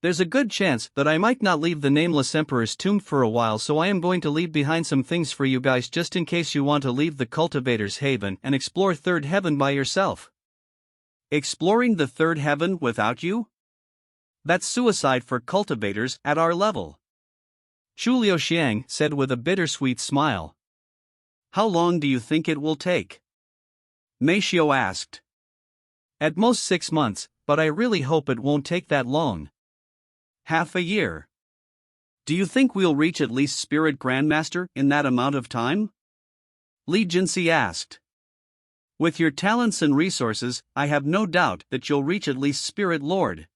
There's a good chance that I might not leave the nameless emperor's tomb for a while, so I am going to leave behind some things for you guys just in case you want to leave the cultivator's haven and explore third heaven by yourself. Exploring the third heaven without you? That's suicide for cultivators at our level. Xu Liuxiang said with a bittersweet smile. How long do you think it will take? Meisho asked. At most 6 months, but I really hope it won't take that long. Half a year. Do you think we'll reach at least Spirit Grandmaster in that amount of time? Li Jinsi asked. With your talents and resources, I have no doubt that you'll reach at least Spirit Lord.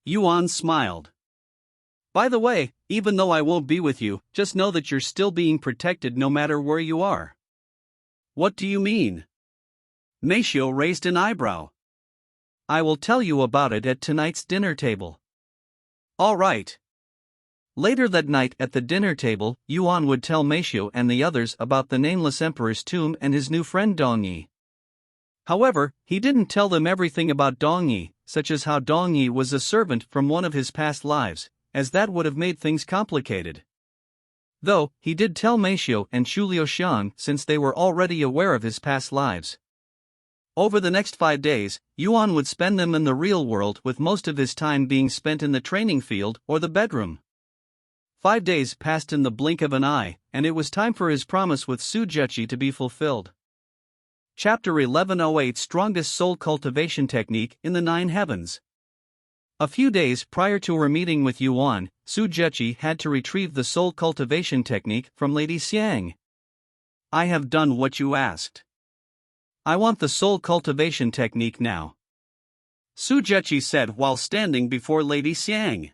Yuan smiled. By the way, even though I won't be with you, just know that you're still being protected no matter where you are. What do you mean? Meisho raised an eyebrow. I will tell you about it at tonight's dinner table. All right. Later that night at the dinner table, Yuan would tell Meisho and the others about the nameless emperor's tomb and his new friend Dongyi. However, he didn't tell them everything about Dongyi, such as how Dongyi was a servant from one of his past lives, as that would have made things complicated. Though, he did tell Meisho and Xu Liuxian since they were already aware of his past lives. Over the next 5 days, Yuan would spend them in the real world, with most of his time being spent in the training field or the bedroom. 5 days passed in the blink of an eye, and it was time for his promise with Su Zheqi to be fulfilled. Chapter 1108: Strongest Soul Cultivation Technique in the Nine Heavens. A few days prior to her meeting with Yuan, Su Zheqi had to retrieve the soul cultivation technique from Lady Xiang. I have done what you asked. I want the soul cultivation technique now, Su Zheqi said while standing before Lady Xiang.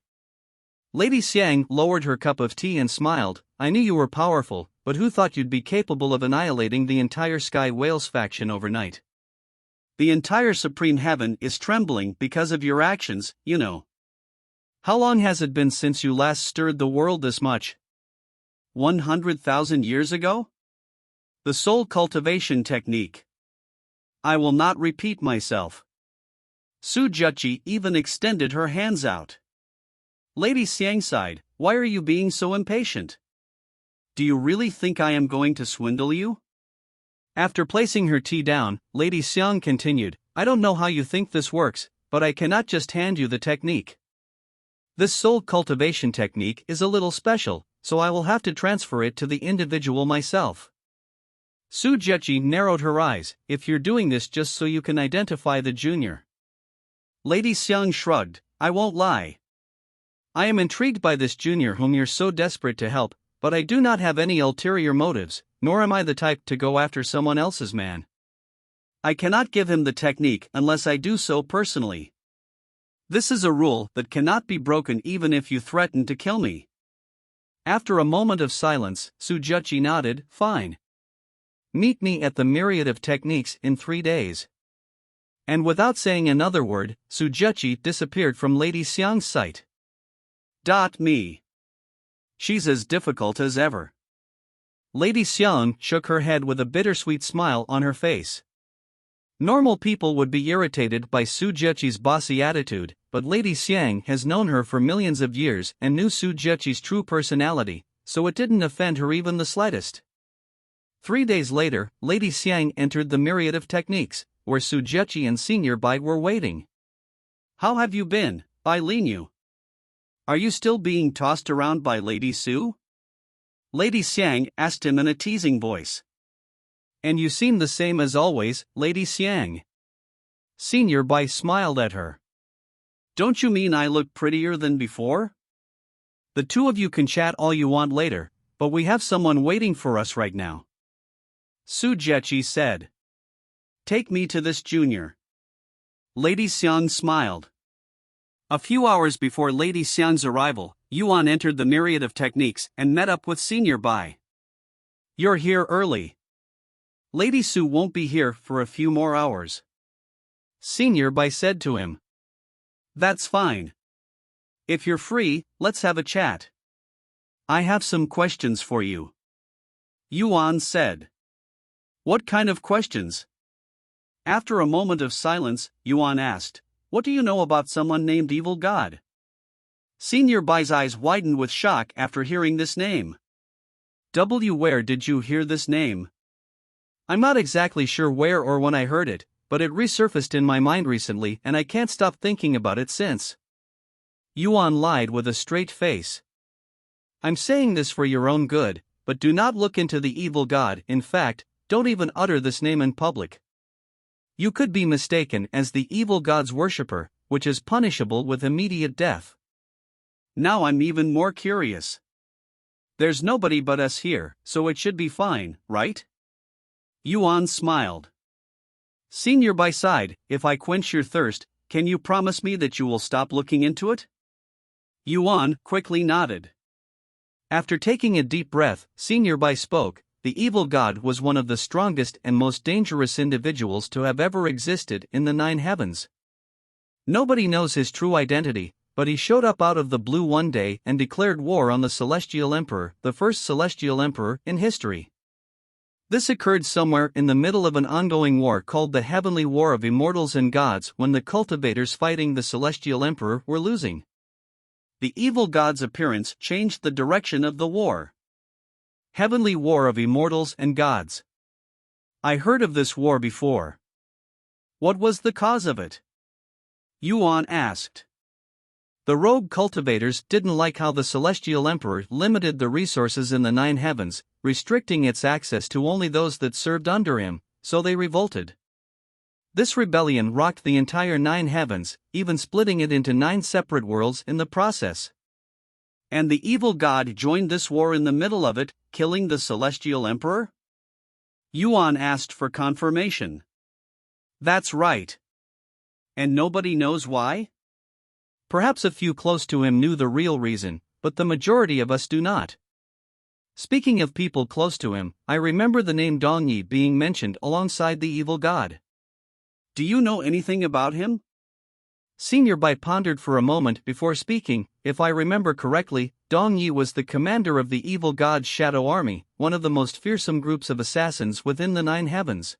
Lady Xiang lowered her cup of tea and smiled. I knew you were powerful, but who thought you'd be capable of annihilating the entire Sky Whales faction overnight? The entire Supreme Heaven is trembling because of your actions, you know. How long has it been since you last stirred the world this much? 100,000 years ago? The soul cultivation technique. I will not repeat myself. Su Zheqi even extended her hands out. Lady Xiang sighed. Why are you being so impatient? Do you really think I am going to swindle you? After placing her tea down, Lady Xiang continued, I don't know how you think this works, but I cannot just hand you the technique. This soul cultivation technique is a little special, so I will have to transfer it to the individual myself. Su Zheqi narrowed her eyes. If you're doing this just so you can identify the junior. Lady Xiang shrugged. I won't lie. I am intrigued by this junior whom you're so desperate to help, but I do not have any ulterior motives, nor am I the type to go after someone else's man. I cannot give him the technique unless I do so personally. This is a rule that cannot be broken even if you threaten to kill me. After a moment of silence, Su Zheqi nodded, fine. Meet me at the myriad of techniques in 3 days. And without saying another word, Su Zheqi disappeared from Lady Xiang's sight. Me. She's as difficult as ever. Lady Xiang shook her head with a bittersweet smile on her face. Normal people would be irritated by Su Zheqi's bossy attitude, but Lady Xiang has known her for millions of years and knew Su Zheqi's true personality, so it didn't offend her even the slightest. 3 days later, Lady Xiang entered the myriad of techniques, where Su Zheqi and Senior Bai were waiting. How have you been, Bai Linyu? Are you still being tossed around by Lady Su? Lady Xiang asked him in a teasing voice. And you seem the same as always, Lady Xiang. Senior Bai smiled at her. Don't you mean I look prettier than before? The two of you can chat all you want later, but we have someone waiting for us right now, Su Zheqi said. Take me to this junior. Lady Xiang smiled. A few hours before Lady Xiang's arrival, Yuan entered the myriad of techniques and met up with Senior Bai. You're here early. Lady Su won't be here for a few more hours, Senior Bai said to him. That's fine. If you're free, let's have a chat. I have some questions for you, Yuan said. What kind of questions? After a moment of silence, Yuan asked, what do you know about someone named Evil God? Senior Bai's eyes widened with shock after hearing this name. Where did you hear this name? I'm not exactly sure where or when I heard it, but it resurfaced in my mind recently and I can't stop thinking about it since. Yuan lied with a straight face. I'm saying this for your own good, but do not look into the evil god. In fact, don't even utter this name in public. You could be mistaken as the evil god's worshipper, which is punishable with immediate death. Now I'm even more curious. There's nobody but us here, so it should be fine, right? Yuan smiled. Senior Bai sighed, if I quench your thirst, can you promise me that you will stop looking into it? Yuan quickly nodded. After taking a deep breath, Senior Bai spoke. The evil god was one of the strongest and most dangerous individuals to have ever existed in the 9 heavens. Nobody knows his true identity, but he showed up out of the blue one day and declared war on the Celestial Emperor, the first Celestial Emperor in history. This occurred somewhere in the middle of an ongoing war called the Heavenly War of Immortals and Gods, when the cultivators fighting the Celestial Emperor were losing. The evil god's appearance changed the direction of the war. Heavenly War of Immortals and Gods. I heard of this war before. What was the cause of it? Yuan asked. The rogue cultivators didn't like how the Celestial Emperor limited the resources in the 9 heavens, restricting its access to only those that served under him, so they revolted. This rebellion rocked the entire 9 heavens, even splitting it into 9 separate worlds in the process. And the evil god joined this war in the middle of it, killing the Celestial Emperor? Yuan asked for confirmation. That's right. And nobody knows why? Perhaps a few close to him knew the real reason, but the majority of us do not. Speaking of people close to him, I remember the name Dongyi being mentioned alongside the evil god. Do you know anything about him? Senior Bai pondered for a moment before speaking. If I remember correctly, Dongyi was the commander of the evil god's shadow army, one of the most fearsome groups of assassins within the 9 heavens.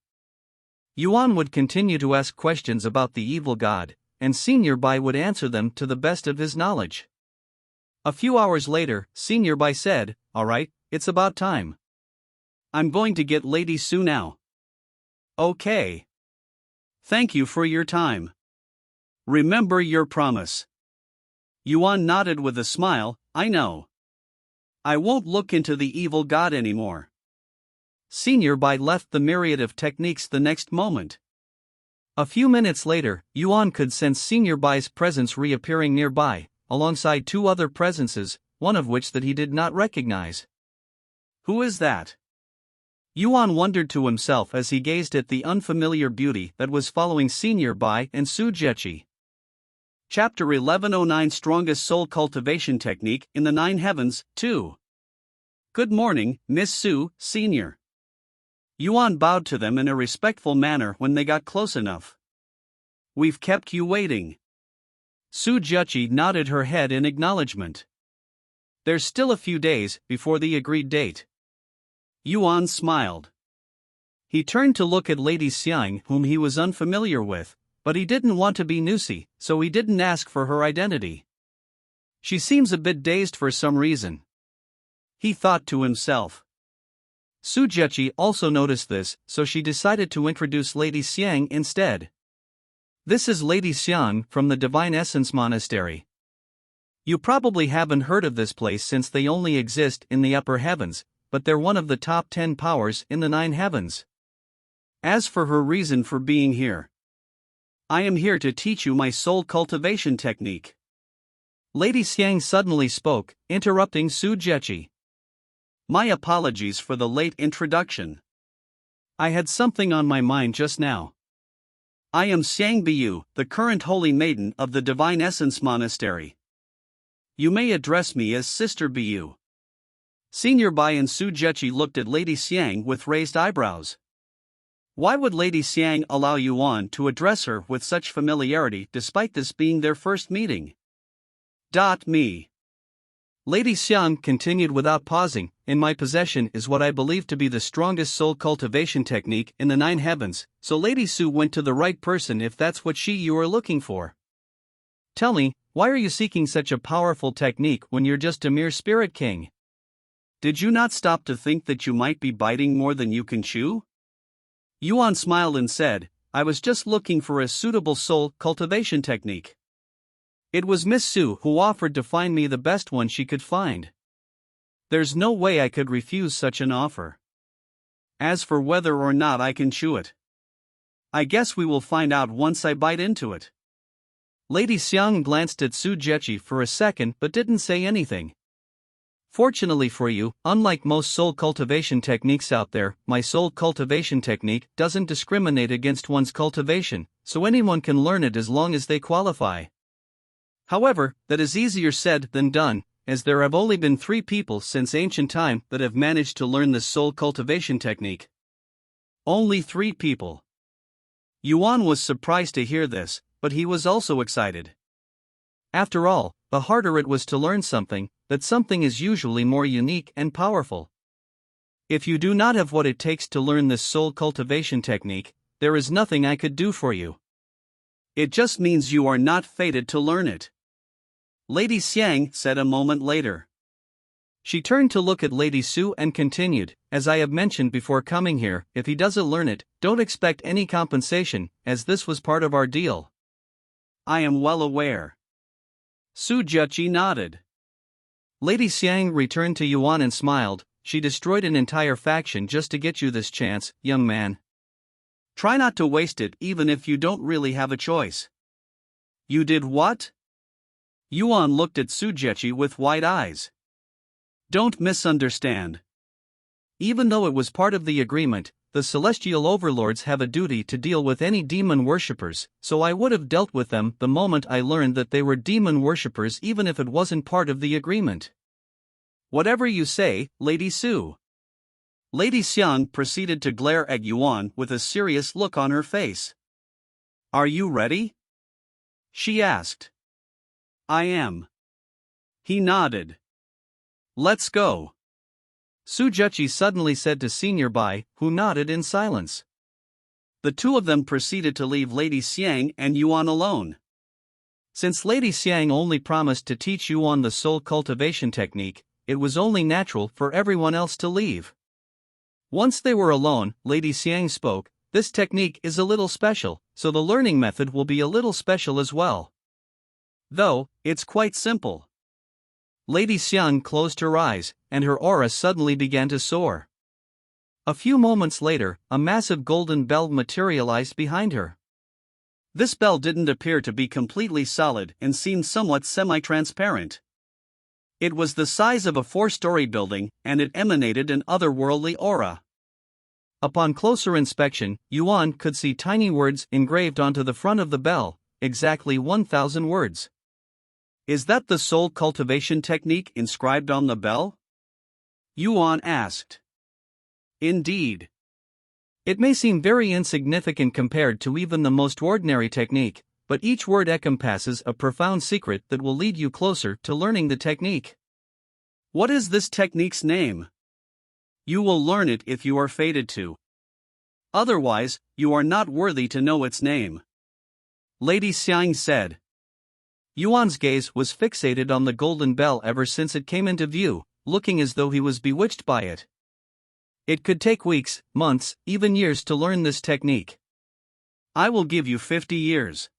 Yuan would continue to ask questions about the evil god, and Senior Bai would answer them to the best of his knowledge. A few hours later, Senior Bai said, "All right, it's about time. I'm going to get Lady Su now." Okay. Thank you for your time. Remember your promise. Yuan nodded with a smile, I know. I won't look into the evil god anymore. Senior Bai left the myriad of techniques the next moment. A few minutes later, Yuan could sense Senior Bai's presence reappearing nearby, alongside 2 other presences, one of which that he did not recognize. Who is that? Yuan wondered to himself as he gazed at the unfamiliar beauty that was following Senior Bai and Su Jechi. Chapter 1109 Strongest Soul Cultivation Technique in the 9 Heavens, 2. Good morning, Miss Su, Senior. Yuan bowed to them in a respectful manner when they got close enough. We've kept you waiting. Su Jechi nodded her head in acknowledgement. There's still a few days before the agreed date. Yuan smiled. He turned to look at Lady Xiang, whom he was unfamiliar with, but he didn't want to be nosy, so he didn't ask for her identity. She seems a bit dazed for some reason, he thought to himself. Su Jechi also noticed this, so she decided to introduce Lady Xiang instead. This is Lady Xiang from the Divine Essence Monastery. You probably haven't heard of this place since they only exist in the upper heavens, but they're one of the top 10 powers in the 9 heavens. As for her reason for being here, I am here to teach you my soul cultivation technique. Lady Xiang suddenly spoke, interrupting Su Jechi. My apologies for the late introduction. I had something on my mind just now. I am Xiang Biyu, the current holy maiden of the Divine Essence Monastery. You may address me as Sister Biyu. Senior Bai and Su Jechi looked at Lady Xiang with raised eyebrows. Why would Lady Xiang allow Yuan to address her with such familiarity despite this being their first meeting? Me. Lady Xiang continued without pausing, in my possession is what I believe to be the strongest soul cultivation technique in the 9 heavens, so Lady Su went to the right person if that's what you are looking for. Tell me, why are you seeking such a powerful technique when you're just a mere spirit king? Did you not stop to think that you might be biting more than you can chew? Yuan smiled and said, I was just looking for a suitable soul cultivation technique. It was Miss Su who offered to find me the best one she could find. There's no way I could refuse such an offer. As for whether or not I can chew it, I guess we will find out once I bite into it. Lady Xiang glanced at Su Jechi for a second but didn't say anything. Fortunately for you, unlike most soul cultivation techniques out there, my soul cultivation technique doesn't discriminate against one's cultivation, so anyone can learn it as long as they qualify. However, that is easier said than done, as there have only been 3 people since ancient time that have managed to learn this soul cultivation technique. Only 3 people. Yuan was surprised to hear this, but he was also excited. After all, the harder it was to learn something, that something is usually more unique and powerful. If you do not have what it takes to learn this soul cultivation technique, there is nothing I could do for you. It just means you are not fated to learn it, Lady Xiang said a moment later. She turned to look at Lady Su and continued, as I have mentioned before coming here, if he doesn't learn it, don't expect any compensation, as this was part of our deal. I am well aware. Su Juqi nodded. Lady Xiang returned to Yuan and smiled. She destroyed an entire faction just to get you this chance, young man. Try not to waste it even if you don't really have a choice. You did what? Yuan looked at Su Juqi with wide eyes. Don't misunderstand. Even though it was part of the agreement, the celestial overlords have a duty to deal with any demon worshippers, so I would have dealt with them the moment I learned that they were demon worshippers even if it wasn't part of the agreement. Whatever you say, Lady Su. Lady Xiang proceeded to glare at Yuan with a serious look on her face. Are you ready? She asked. I am. He nodded. Let's go. Su Juqi suddenly said to Senior Bai, who nodded in silence. The 2 of them proceeded to leave Lady Xiang and Yuan alone. Since Lady Xiang only promised to teach Yuan the soul cultivation technique, it was only natural for everyone else to leave. Once they were alone, Lady Xiang spoke, this technique is a little special, so the learning method will be a little special as well. Though, it's quite simple. Lady Xiang closed her eyes, and her aura suddenly began to soar. A few moments later, a massive golden bell materialized behind her. This bell didn't appear to be completely solid and seemed somewhat semi-transparent. It was the size of a 4-story building, and it emanated an otherworldly aura. Upon closer inspection, Yuan could see tiny words engraved onto the front of the bell, exactly 1,000 words. Is that the soul cultivation technique inscribed on the bell? Yuan asked. Indeed. It may seem very insignificant compared to even the most ordinary technique, but each word encompasses a profound secret that will lead you closer to learning the technique. What is this technique's name? You will learn it if you are fated to. Otherwise, you are not worthy to know its name. Lady Xiang said. Yuan's gaze was fixated on the golden bell ever since it came into view, looking as though he was bewitched by it. It could take weeks, months, even years to learn this technique. I will give you 50 years.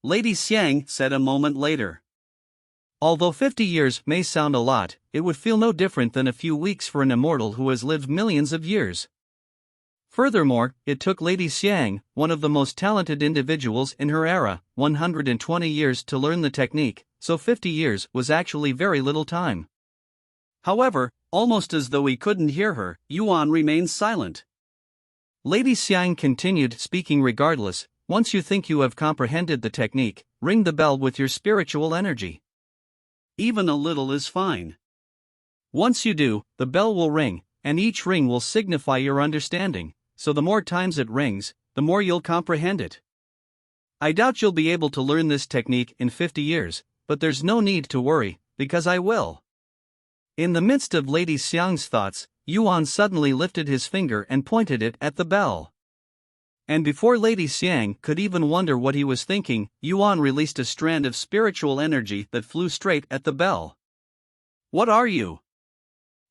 Lady Xiang said a moment later. Although 50 years may sound a lot, it would feel no different than a few weeks for an immortal who has lived millions of years. Furthermore, it took Lady Xiang, one of the most talented individuals in her era, 120 years to learn the technique, so 50 years was actually very little time. However, almost as though he couldn't hear her, Yuan remained silent. Lady Xiang continued speaking regardless, once you think you have comprehended the technique, ring the bell with your spiritual energy. Even a little is fine. Once you do, the bell will ring, and each ring will signify your understanding. So the more times it rings, the more you'll comprehend it. I doubt you'll be able to learn this technique in 50 years, but there's no need to worry, because I will. In the midst of Lady Xiang's thoughts, Yuan suddenly lifted his finger and pointed it at the bell. And before Lady Xiang could even wonder what he was thinking, Yuan released a strand of spiritual energy that flew straight at the bell. What are you?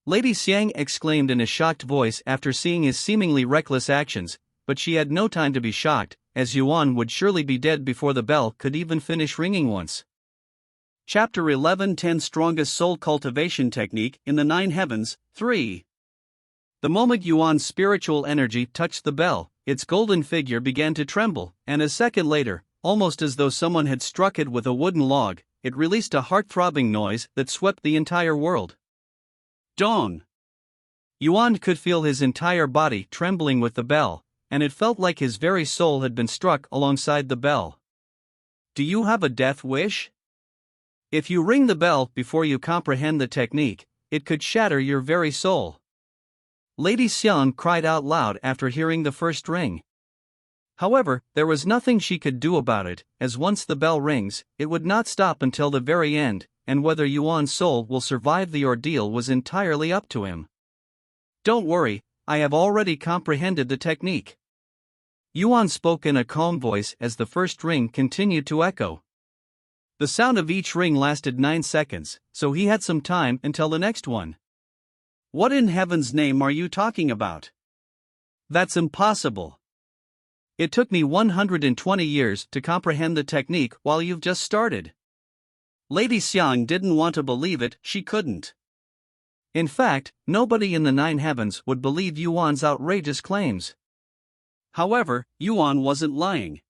Lady Xiang exclaimed in a shocked voice after seeing his seemingly reckless actions, but she had no time to be shocked, as Yuan would surely be dead before the bell could even finish ringing once. Chapter 11 10 Strongest Soul Cultivation Technique in the 9 Heavens, 3. The moment Yuan's spiritual energy touched the bell, its golden figure began to tremble, and a second later, almost as though someone had struck it with a wooden log, it released a heart-throbbing noise that swept the entire world. Dawn. Yuan could feel his entire body trembling with the bell, and it felt like his very soul had been struck alongside the bell. Do you have a death wish? If you ring the bell before you comprehend the technique, it could shatter your very soul. Lady Xiang cried out loud after hearing the first ring. However, there was nothing she could do about it, as once the bell rings, it would not stop until the very end, and whether Yuan's soul will survive the ordeal was entirely up to him. Don't worry, I have already comprehended the technique. Yuan spoke in a calm voice as the first ring continued to echo. The sound of each ring lasted 9 seconds, so he had some time until the next one. What in heaven's name are you talking about? That's impossible. It took me 120 years to comprehend the technique while you've just started. Lady Xiang didn't want to believe it, she couldn't. In fact, nobody in the 9 heavens would believe Yuan's outrageous claims. However, Yuan wasn't lying.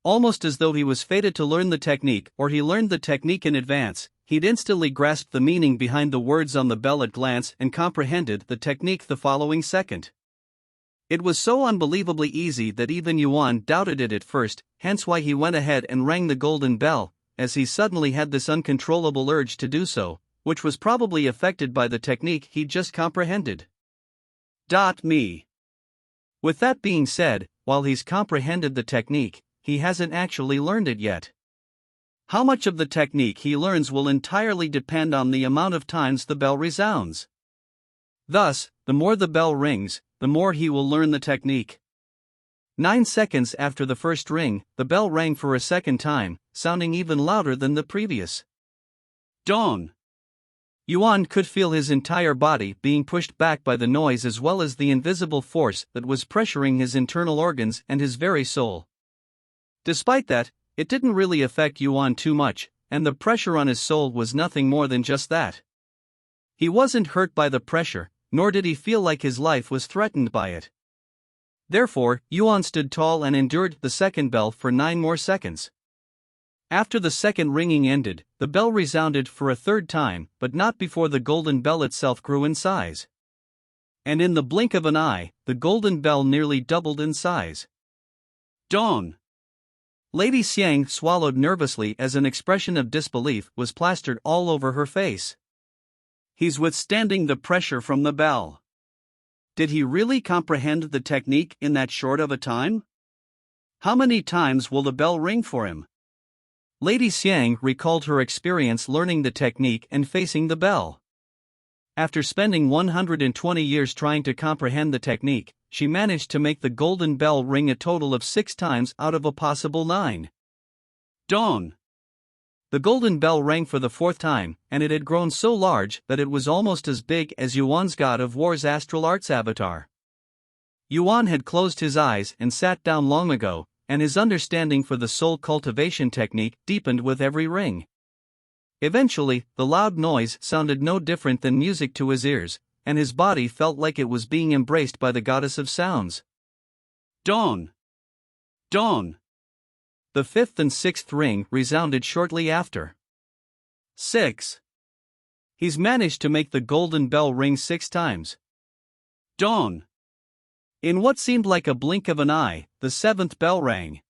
Almost as though he was fated to learn the technique or he learned the technique in advance, he'd instantly grasped the meaning behind the words on the bell at glance and comprehended the technique the following second. It was so unbelievably easy that even Yuan doubted it at first, hence why he went ahead and rang the golden bell, as he suddenly had this uncontrollable urge to do so, which was probably affected by the technique he'd just comprehended. Me. With that being said, while he's comprehended the technique, he hasn't actually learned it yet. How much of the technique he learns will entirely depend on the amount of times the bell resounds. Thus, the more the bell rings, the more he will learn the technique. 9 seconds after the first ring, the bell rang for a second time, sounding even louder than the previous. Dawn. Yuan could feel his entire body being pushed back by the noise as well as the invisible force that was pressuring his internal organs and his very soul. Despite that, it didn't really affect Yuan too much, and the pressure on his soul was nothing more than just that. He wasn't hurt by the pressure, nor did he feel like his life was threatened by it. Therefore, Yuan stood tall and endured the second bell for 9 more seconds. After the second ringing ended, the bell resounded for a third time, but not before the golden bell itself grew in size. And in the blink of an eye, the golden bell nearly doubled in size. Dawn. Lady Xiang swallowed nervously as an expression of disbelief was plastered all over her face. He's withstanding the pressure from the bell. Did he really comprehend the technique in that short of a time? How many times will the bell ring for him? Lady Xiang recalled her experience learning the technique and facing the bell. After spending 120 years trying to comprehend the technique, she managed to make the golden bell ring a total of 6 times out of a possible 9. Dawn. The golden bell rang for the 4th time, and it had grown so large that it was almost as big as Yuan's God of War's astral arts avatar. Yuan had closed his eyes and sat down long ago, and his understanding for the soul cultivation technique deepened with every ring. Eventually, the loud noise sounded no different than music to his ears, and his body felt like it was being embraced by the goddess of sounds. Dawn. Dawn. The 5th and 6th ring resounded shortly after. 6. He's managed to make the golden bell ring 6 times. Dawn. In what seemed like a blink of an eye, the 7th bell rang.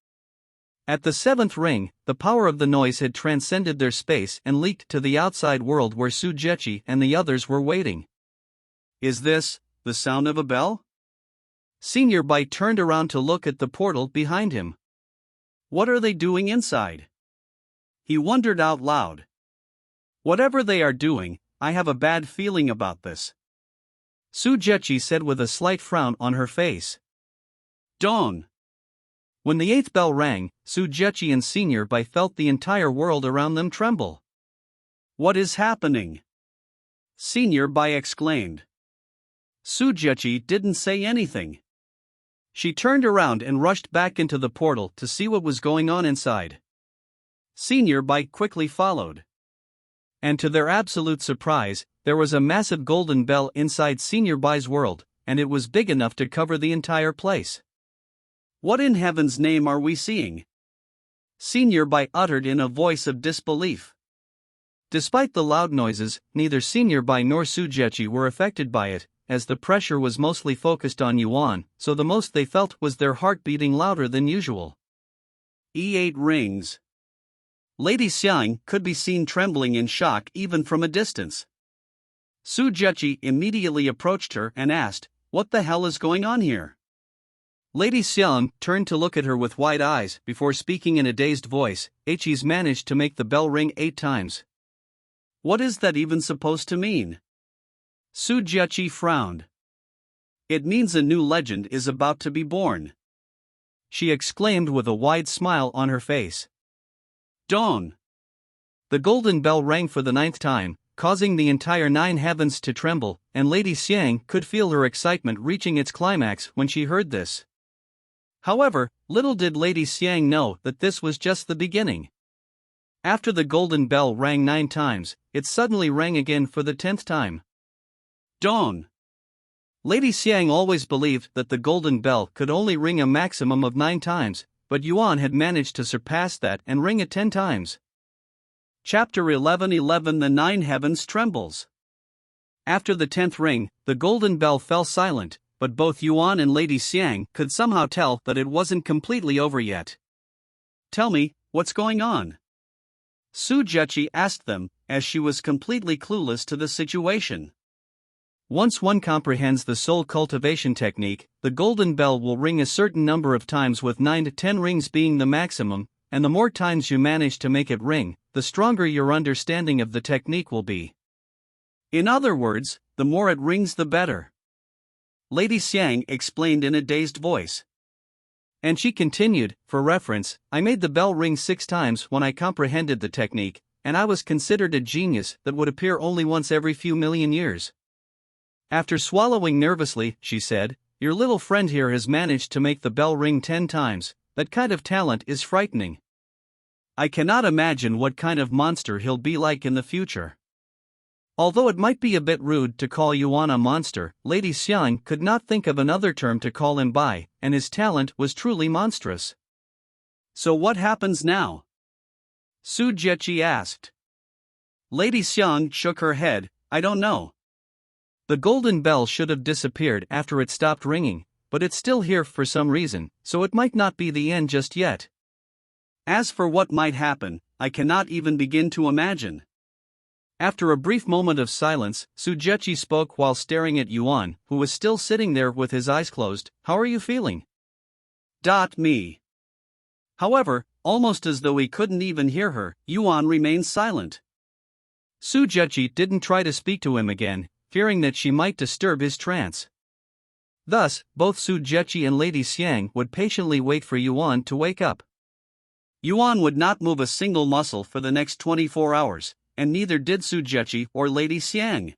At the 7th ring, the power of the noise had transcended their space and leaked to the outside world where Su Jechi and the others were waiting. Is this the sound of a bell? Senior Bai turned around to look at the portal behind him. What are they doing inside? He wondered out loud. Whatever they are doing, I have a bad feeling about this. Su Jechi said with a slight frown on her face. Dawn. When the 8th bell rang, Su Jechi and Senior Bai felt the entire world around them tremble. What is happening? Senior Bai exclaimed. Su Jechi didn't say anything. She turned around and rushed back into the portal to see what was going on inside. Senior Bai quickly followed. And to their absolute surprise, there was a massive golden bell inside Senior Bai's world, and it was big enough to cover the entire place. What in heaven's name are we seeing? Senior Bai uttered in a voice of disbelief. Despite the loud noises, neither Senior Bai nor Sujechi were affected by it, as the pressure was mostly focused on Yuan, so the most they felt was their heart beating louder than usual. E8 rings. Lady Xiang could be seen trembling in shock even from a distance. Sujechi immediately approached her and asked, "What the hell is going on here?" Lady Xiang turned to look at her with wide eyes before speaking in a dazed voice. "He's managed to make the bell ring 8 times. What is that even supposed to mean?" Sujechi frowned. "It means a new legend is about to be born," she exclaimed with a wide smile on her face. Dawn. The golden bell rang for the 9th time, causing the entire 9 heavens to tremble, and Lady Xiang could feel her excitement reaching its climax when she heard this. However, little did Lady Xiang know that this was just the beginning. After the golden bell rang 9 times, it suddenly rang again for the 10th time. Dawn. Lady Xiang always believed that the golden bell could only ring a maximum of 9 times, but Yuan had managed to surpass that and ring it 10 times. Chapter 11:11 The 9 heavens trembles. After the 10th ring, the golden bell fell silent, but both Yuan and Lady Xiang could somehow tell that it wasn't completely over yet. "Tell me, what's going on?" Sujechi asked them, as she was completely clueless to the situation. Once one comprehends the soul cultivation technique, the golden bell will ring a certain number of times, with 9 to 10 rings being the maximum, and the more times you manage to make it ring, the stronger your understanding of the technique will be. In other words, the more it rings the better, Lady Xiang explained in a dazed voice. And she continued, "For reference, I made the bell ring 6 times when I comprehended the technique, and I was considered a genius that would appear only once every few million years." After swallowing nervously, she said, "Your little friend here has managed to make the bell ring 10 times, that kind of talent is frightening. I cannot imagine what kind of monster he'll be like in the future." Although it might be a bit rude to call Yuan a monster, Lady Xiang could not think of another term to call him by, and his talent was truly monstrous. "So what happens now?" Sujechi asked. Lady Xiang shook her head, "I don't know." The golden bell should have disappeared after it stopped ringing, but it's still here for some reason, so it might not be the end just yet. As for what might happen, I cannot even begin to imagine. After a brief moment of silence, Sujechi spoke while staring at Yuan, who was still sitting there with his eyes closed. "How are you feeling?" Me. However, almost as though he couldn't even hear her, Yuan remained silent. Sujechi didn't try to speak to him again, fearing that she might disturb his trance. Thus, both Sujechi and Lady Xiang would patiently wait for Yuan to wake up. Yuan would not move a single muscle for the next 24 hours, and neither did Sujechi or Lady Xiang.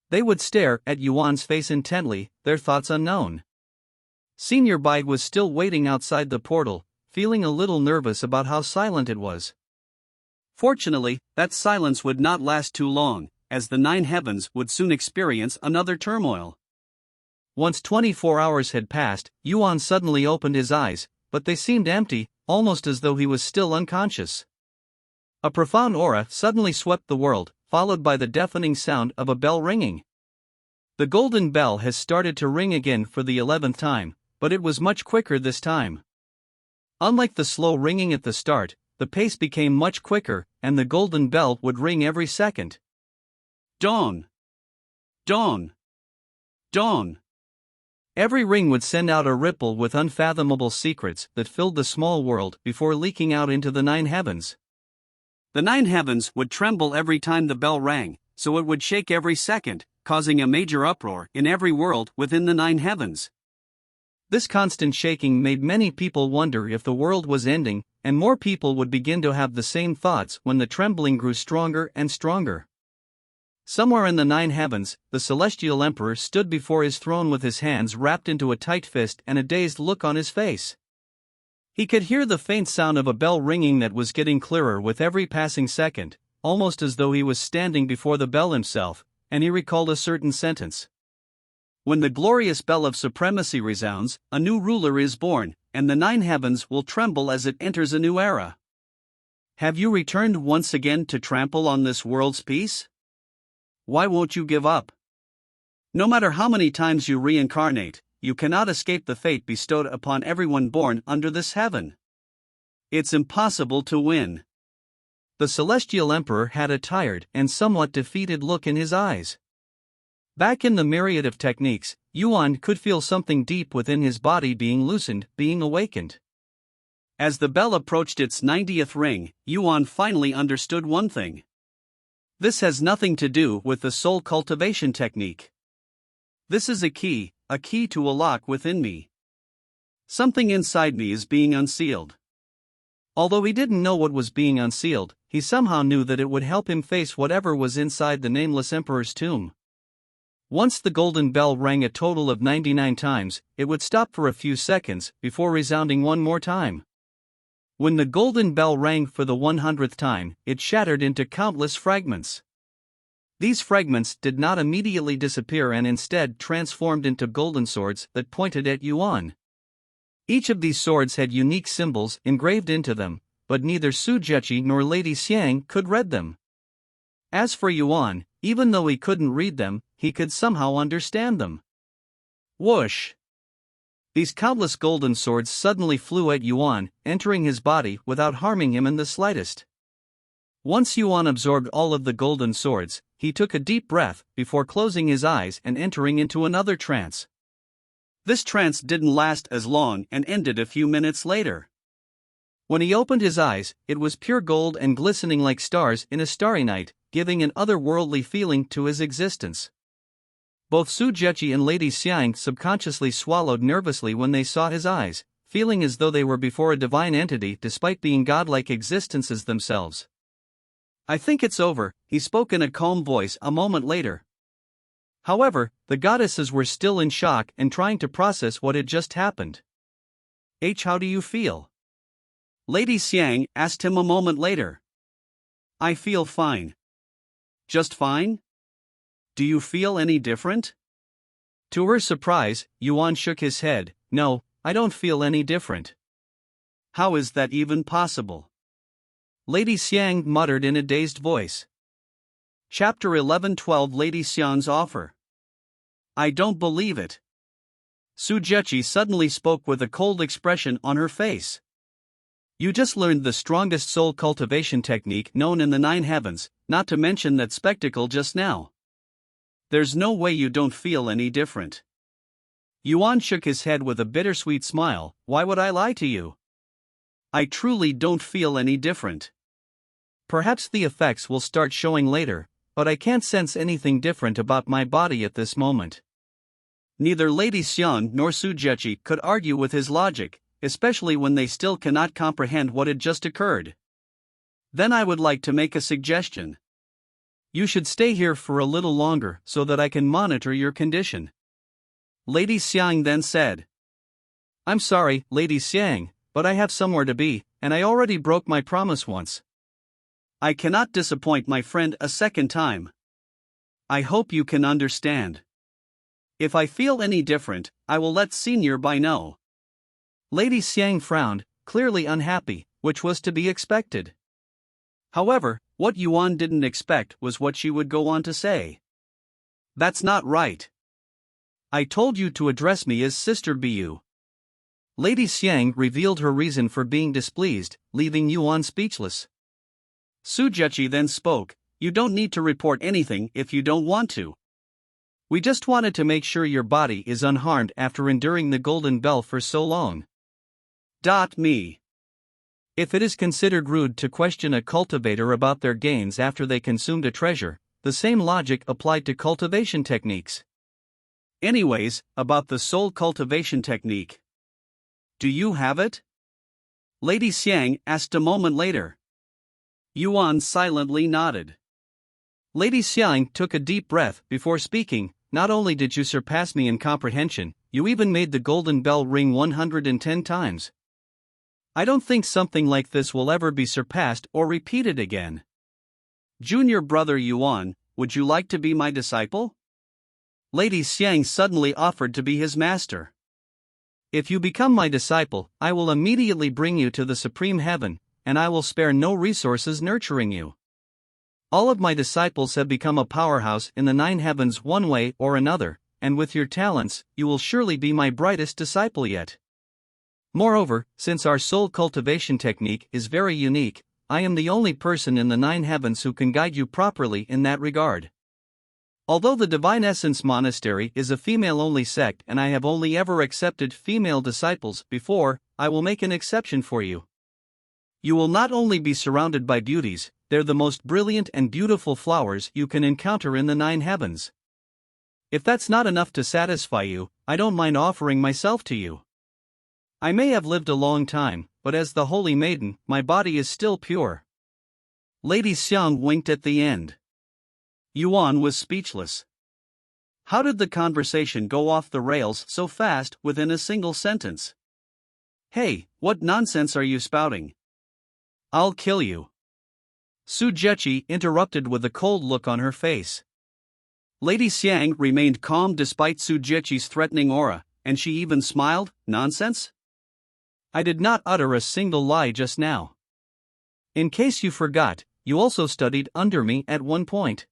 They would stare at Yuan's face intently, their thoughts unknown. Senior Bai was still waiting outside the portal, feeling a little nervous about how silent it was. Fortunately, that silence would not last too long, as the 9 heavens would soon experience another turmoil. Once 24 hours had passed, Yuan suddenly opened his eyes, but they seemed empty, almost as though he was still unconscious. A profound aura suddenly swept the world, followed by the deafening sound of a bell ringing. The golden bell has started to ring again for the 11th time, but it was much quicker this time. Unlike the slow ringing at the start, the pace became much quicker, and the golden bell would ring every second. Dawn! Dawn! Dawn! Every ring would send out a ripple with unfathomable secrets that filled the small world before leaking out into the 9 heavens. The 9 heavens would tremble every time the bell rang, so it would shake every second, causing a major uproar in every world within the 9 heavens. This constant shaking made many people wonder if the world was ending, and more people would begin to have the same thoughts when the trembling grew stronger and stronger. Somewhere in the 9 heavens, the celestial emperor stood before his throne with his hands wrapped into a tight fist and a dazed look on his face. He could hear the faint sound of a bell ringing that was getting clearer with every passing second, almost as though he was standing before the bell himself, and he recalled a certain sentence. "When the glorious bell of supremacy resounds, a new ruler is born, and the 9 heavens will tremble as it enters a new era." Have you returned once again to trample on this world's peace? Why won't you give up? No matter how many times you reincarnate, you cannot escape the fate bestowed upon everyone born under this heaven. It's impossible to win. The Celestial Emperor had a tired and somewhat defeated look in his eyes. Back in the myriad of techniques, Yuan could feel something deep within his body being loosened, being awakened. As the bell approached its 90th ring, Yuan finally understood one thing. This has nothing to do with the soul cultivation technique. This is a key to a lock within me. Something inside me is being unsealed. Although he didn't know what was being unsealed, he somehow knew that it would help him face whatever was inside the nameless emperor's tomb. Once the golden bell rang a total of 99 times, it would stop for a few seconds before resounding one more time. When the golden bell rang for the 100th time, it shattered into countless fragments. These fragments did not immediately disappear and instead transformed into golden swords that pointed at Yuan. Each of these swords had unique symbols engraved into them, but neither Su Zheqi nor Lady Xiang could read them. As for Yuan, even though he couldn't read them, he could somehow understand them. Whoosh! These countless golden swords suddenly flew at Yuan, entering his body without harming him in the slightest. Once Yuan absorbed all of the golden swords, he took a deep breath before closing his eyes and entering into another trance. This trance didn't last as long and ended a few minutes later. When he opened his eyes, it was pure gold and glistening like stars in a starry night, giving an otherworldly feeling to his existence. Both Su Zheqi and Lady Xiang subconsciously swallowed nervously when they saw his eyes, feeling as though they were before a divine entity despite being godlike existences themselves. I think it's over, he spoke in a calm voice a moment later. However, the goddesses were still in shock and trying to process what had just happened. How do you feel? Lady Xiang asked him a moment later. I feel fine. Just fine? Do you feel any different? To her surprise, Yuan shook his head. No, I don't feel any different. How is that even possible? Lady Xiang muttered in a dazed voice. Chapter 11:12 Lady Xiang's Offer. I don't believe it. Su Zheqi suddenly spoke with a cold expression on her face. You just learned the strongest soul cultivation technique known in the 9 heavens, not to mention that spectacle just now. There's no way you don't feel any different. Yuan shook his head with a bittersweet smile. Why would I lie to you? I truly don't feel any different. Perhaps the effects will start showing later, but I can't sense anything different about my body at this moment. Neither Lady Xiang nor Su Zheqi could argue with his logic, especially when they still cannot comprehend what had just occurred. Then I would like to make a suggestion. You should stay here for a little longer so that I can monitor your condition. Lady Xiang then said. I'm sorry, Lady Xiang, but I have somewhere to be, and I already broke my promise once. I cannot disappoint my friend a second time. I hope you can understand. If I feel any different, I will let Senior Bai know. Lady Xiang frowned, clearly unhappy, which was to be expected. However, what Yuan didn't expect was what she would go on to say. That's not right. I told you to address me as Sister Bu. Lady Xiang revealed her reason for being displeased, leaving Yuan speechless. Su Zheqi then spoke. You don't need to report anything if you don't want to. We just wanted to make sure your body is unharmed after enduring the golden bell for so long. Me. If it is considered rude to question a cultivator about their gains after they consumed a treasure, the same logic applied to cultivation techniques. Anyways, about the soul cultivation technique. Do you have it? Lady Xiang asked a moment later. Yuan silently nodded. Lady Xiang took a deep breath before speaking. Not only did you surpass me in comprehension, you even made the golden bell ring 110 times. I don't think something like this will ever be surpassed or repeated again. Junior brother Yuan, would you like to be my disciple? Lady Xiang suddenly offered to be his master. If you become my disciple, I will immediately bring you to the supreme heaven, and I will spare no resources nurturing you. All of my disciples have become a powerhouse in the 9 heavens one way or another, and with your talents, you will surely be my brightest disciple yet. Moreover, since our soul cultivation technique is very unique, I am the only person in the 9 heavens who can guide you properly in that regard. Although the Divine Essence Monastery is a female-only sect and I have only ever accepted female disciples before, I will make an exception for you. You will not only be surrounded by beauties, they're the most brilliant and beautiful flowers you can encounter in the 9 heavens. If that's not enough to satisfy you, I don't mind offering myself to you. I may have lived a long time, but as the Holy Maiden, my body is still pure. Lady Xiang winked at the end. Yuan was speechless. How did the conversation go off the rails so fast within a single sentence? Hey, what nonsense are you spouting? I'll kill you. Su Zheqi interrupted with a cold look on her face. Lady Xiang remained calm despite Su Zheqi's threatening aura, and she even smiled. Nonsense? I did not utter a single lie just now. In case you forgot, you also studied under me at one point.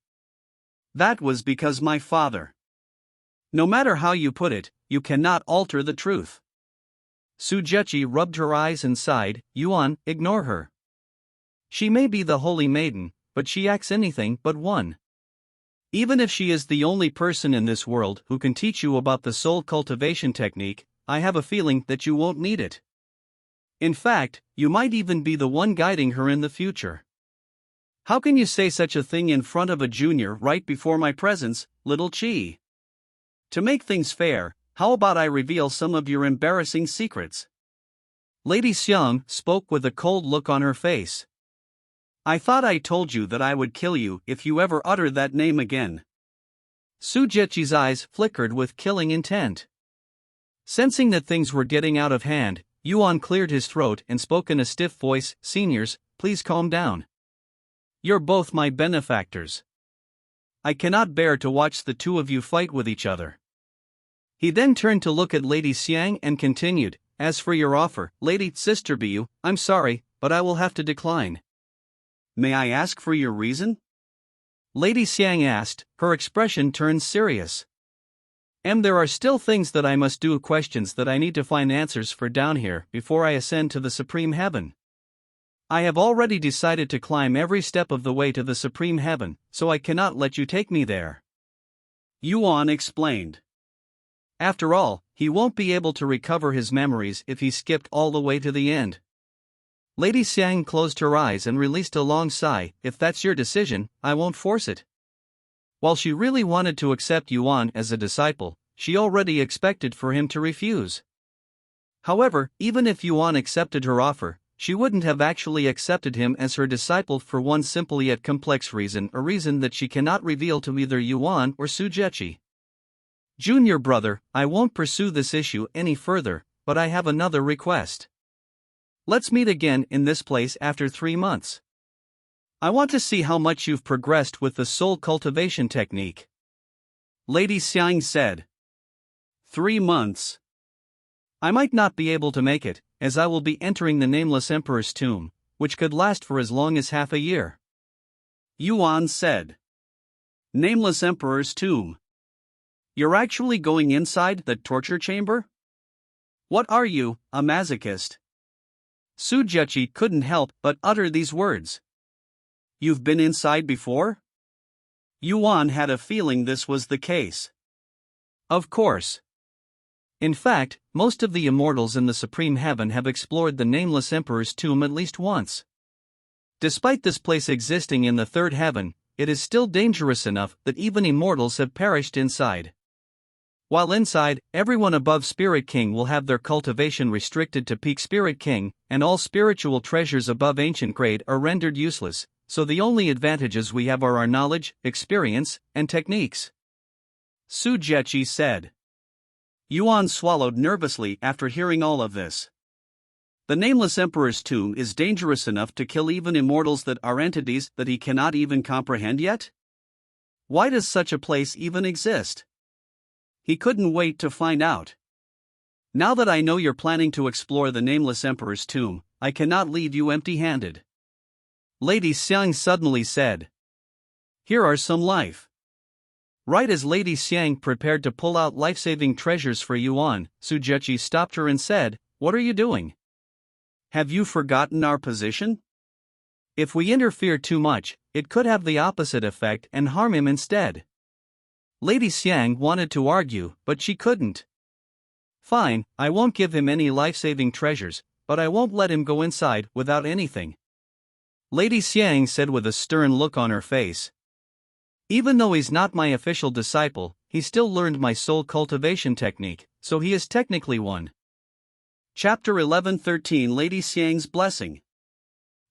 That was because my father. No matter how you put it, you cannot alter the truth. Su Zheqi rubbed her eyes and sighed. Yuan, ignore her. She may be the Holy Maiden, but she acts anything but one. Even if she is the only person in this world who can teach you about the soul cultivation technique, I have a feeling that you won't need it. In fact, you might even be the one guiding her in the future. How can you say such a thing in front of a junior right before my presence, little Chi? To make things fair, how about I reveal some of your embarrassing secrets? Lady Xiang spoke with a cold look on her face. I thought I told you that I would kill you if you ever utter that name again. Su Zheqi's eyes flickered with killing intent. Sensing that things were getting out of hand, Yuan cleared his throat and spoke in a stiff voice. Seniors, please calm down. You're both my benefactors. I cannot bear to watch the two of you fight with each other. He then turned to look at Lady Xiang and continued, as for your offer, Lady Sister Bu, I'm sorry, but I will have to decline. May I ask for your reason? Lady Xiang asked, her expression turned serious. There are still things that I must do, questions that I need to find answers for down here before I ascend to the Supreme Heaven. I have already decided to climb every step of the way to the Supreme Heaven, so I cannot let you take me there. Yuan explained. After all, he won't be able to recover his memories if he skipped all the way to the end. Lady Xiang closed her eyes and released a long sigh. If that's your decision, I won't force it. While she really wanted to accept Yuan as a disciple, she already expected for him to refuse. However, even if Yuan accepted her offer, she wouldn't have actually accepted him as her disciple for one simple yet complex reason, a reason that she cannot reveal to either Yuan or Su Zheqi. Junior brother, I won't pursue this issue any further, but I have another request. Let's meet again in this place after 3 months. I want to see how much you've progressed with the soul cultivation technique. Lady Xiang said. 3 months. I might not be able to make it, as I will be entering the Nameless Emperor's tomb, which could last for as long as half a year. Yuan said. Nameless Emperor's tomb. You're actually going inside the torture chamber? What are you, a masochist? Su Zheqi couldn't help but utter these words. You've been inside before? Yuan had a feeling this was the case. Of course. In fact, most of the immortals in the Supreme Heaven have explored the Nameless Emperor's tomb at least once. Despite this place existing in the third heaven, it is still dangerous enough that even immortals have perished inside. While inside, everyone above Spirit King will have their cultivation restricted to peak Spirit King, and all spiritual treasures above Ancient Grade are rendered useless, so the only advantages we have are our knowledge, experience, and techniques. Su Zheqi said. Yuan swallowed nervously after hearing all of this. The Nameless Emperor's tomb is dangerous enough to kill even immortals that are entities that he cannot even comprehend yet? Why does such a place even exist? He couldn't wait to find out. Now that I know you're planning to explore the nameless emperor's tomb, I cannot leave you empty-handed. Lady Xiang suddenly said. Here are some life. Right as Lady Xiang prepared to pull out life-saving treasures for Yuan, Su Zheqi stopped her and said, What are you doing? Have you forgotten our position? If we interfere too much, it could have the opposite effect and harm him instead. Lady Xiang wanted to argue, but she couldn't. Fine, I won't give him any life-saving treasures, but I won't let him go inside without anything. Lady Xiang said with a stern look on her face. Even though he's not my official disciple, he still learned my soul cultivation technique, so he is technically one. Chapter 11:13 Lady Xiang's Blessing.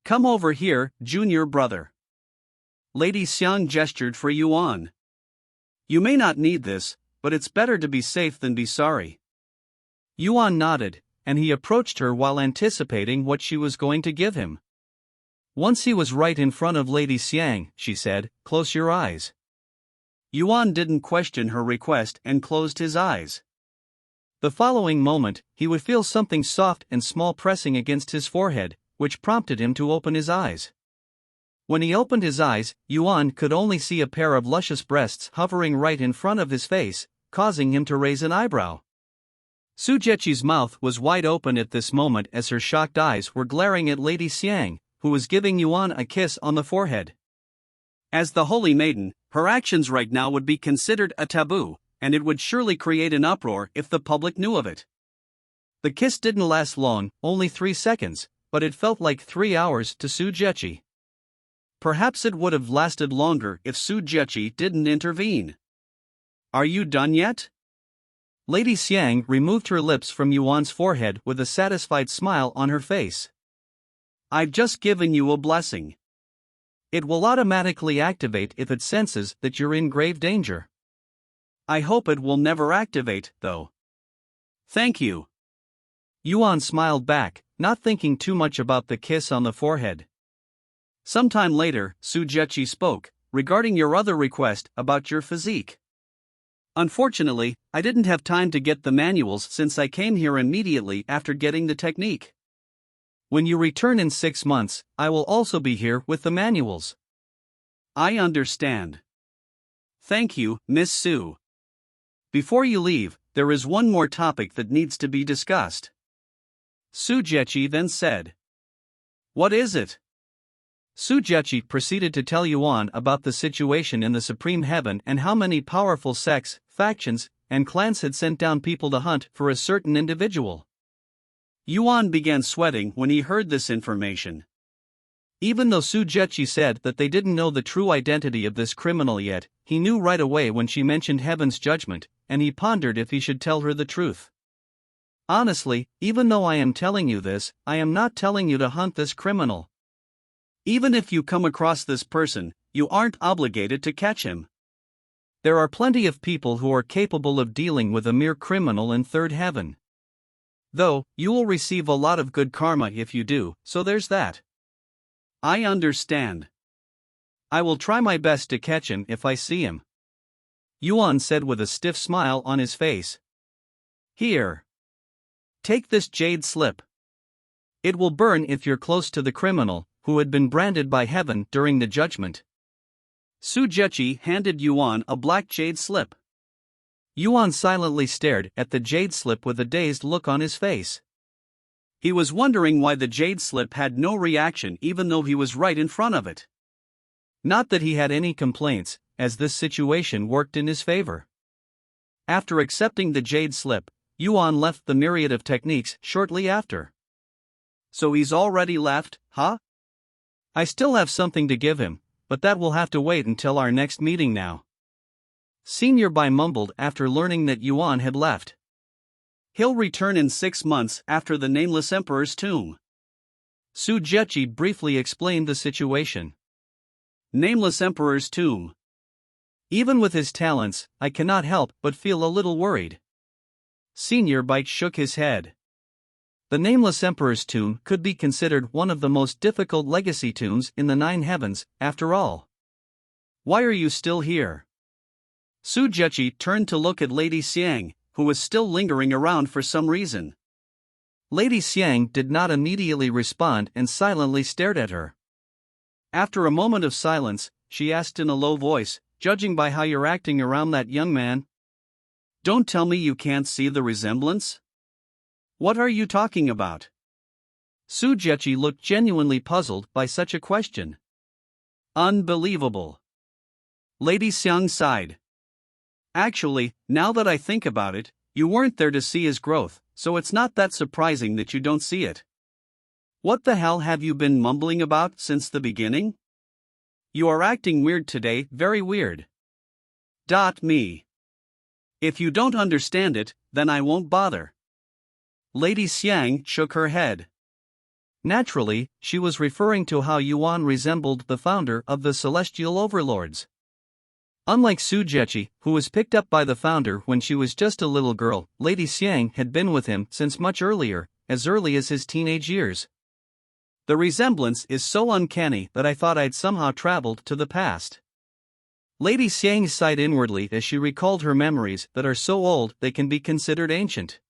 Come over here, junior brother. Lady Xiang gestured for Yuan. You may not need this, but it's better to be safe than be sorry. Yuan nodded, and he approached her while anticipating what she was going to give him. Once he was right in front of Lady Xiang, she said, Close your eyes. Yuan didn't question her request and closed his eyes. The following moment, he would feel something soft and small pressing against his forehead, which prompted him to open his eyes. When he opened his eyes, Yuan could only see a pair of luscious breasts hovering right in front of his face, causing him to raise an eyebrow. Su Zheqi's mouth was wide open at this moment as her shocked eyes were glaring at Lady Xiang, who was giving Yuan a kiss on the forehead. As the holy maiden, her actions right now would be considered a taboo, and it would surely create an uproar if the public knew of it. The kiss didn't last long, only 3 seconds, but it felt like 3 hours to Su Zheqi. Perhaps it would have lasted longer if Su Zheqi didn't intervene. Are you done yet? Lady Xiang removed her lips from Yuan's forehead with a satisfied smile on her face. I've just given you a blessing. It will automatically activate if it senses that you're in grave danger. I hope it will never activate, though. Thank you. Yuan smiled back, not thinking too much about the kiss on the forehead. Sometime later, Su Zheqi spoke, regarding your other request about your physique. Unfortunately, I didn't have time to get the manuals since I came here immediately after getting the technique. When you return in 6 months, I will also be here with the manuals. I understand. Thank you, Miss Su. Before you leave, there is one more topic that needs to be discussed. Su Zheqi then said. What is it? Su Zheqi proceeded to tell Yuan about the situation in the Supreme Heaven and how many powerful sects, factions, and clans had sent down people to hunt for a certain individual. Yuan began sweating when he heard this information. Even though Su Zheqi said that they didn't know the true identity of this criminal yet, he knew right away when she mentioned heaven's judgment, and he pondered if he should tell her the truth. Honestly, even though I am telling you this, I am not telling you to hunt this criminal. Even if you come across this person, you aren't obligated to catch him. There are plenty of people who are capable of dealing with a mere criminal in third heaven. Though, you will receive a lot of good karma if you do, so there's that. I understand. I will try my best to catch him if I see him. Yuan said with a stiff smile on his face. Here. Take this jade slip. It will burn if you're close to the criminal, who had been branded by heaven during the judgment. Su Zheqi handed Yuan a black jade slip. Yuan silently stared at the jade slip with a dazed look on his face. He was wondering why the jade slip had no reaction even though he was right in front of it. Not that he had any complaints, as this situation worked in his favor. After accepting the jade slip, Yuan left the myriad of techniques shortly after. So he's already left, huh? I still have something to give him, but that will have to wait until our next meeting now. Senior Bai mumbled after learning that Yuan had left. He'll return in 6 months after the nameless emperor's tomb. Su Zheqi briefly explained the situation. Nameless emperor's tomb. Even with his talents, I cannot help but feel a little worried. Senior Bai shook his head. The Nameless Emperor's tomb could be considered one of the most difficult legacy tombs in the 9 heavens, after all. Why are you still here? Su Zheqi turned to look at Lady Xiang, who was still lingering around for some reason. Lady Xiang did not immediately respond and silently stared at her. After a moment of silence, she asked in a low voice, "Judging by how you're acting around that young man, don't tell me you can't see the resemblance? What are you talking about?" Su Jiechi looked genuinely puzzled by such a question. Unbelievable. Lady Xiang sighed. Actually, now that I think about it, you weren't there to see his growth, so it's not that surprising that you don't see it. What the hell have you been mumbling about since the beginning? You are acting weird today, very weird. Me. If you don't understand it, then I won't bother. Lady Xiang shook her head. Naturally, she was referring to how Yuan resembled the founder of the Celestial Overlords. Unlike Su Jiechi, who was picked up by the founder when she was just a little girl, Lady Xiang had been with him since much earlier, as early as his teenage years. The resemblance is so uncanny that I thought I'd somehow traveled to the past. Lady Xiang sighed inwardly as she recalled her memories that are so old they can be considered ancient.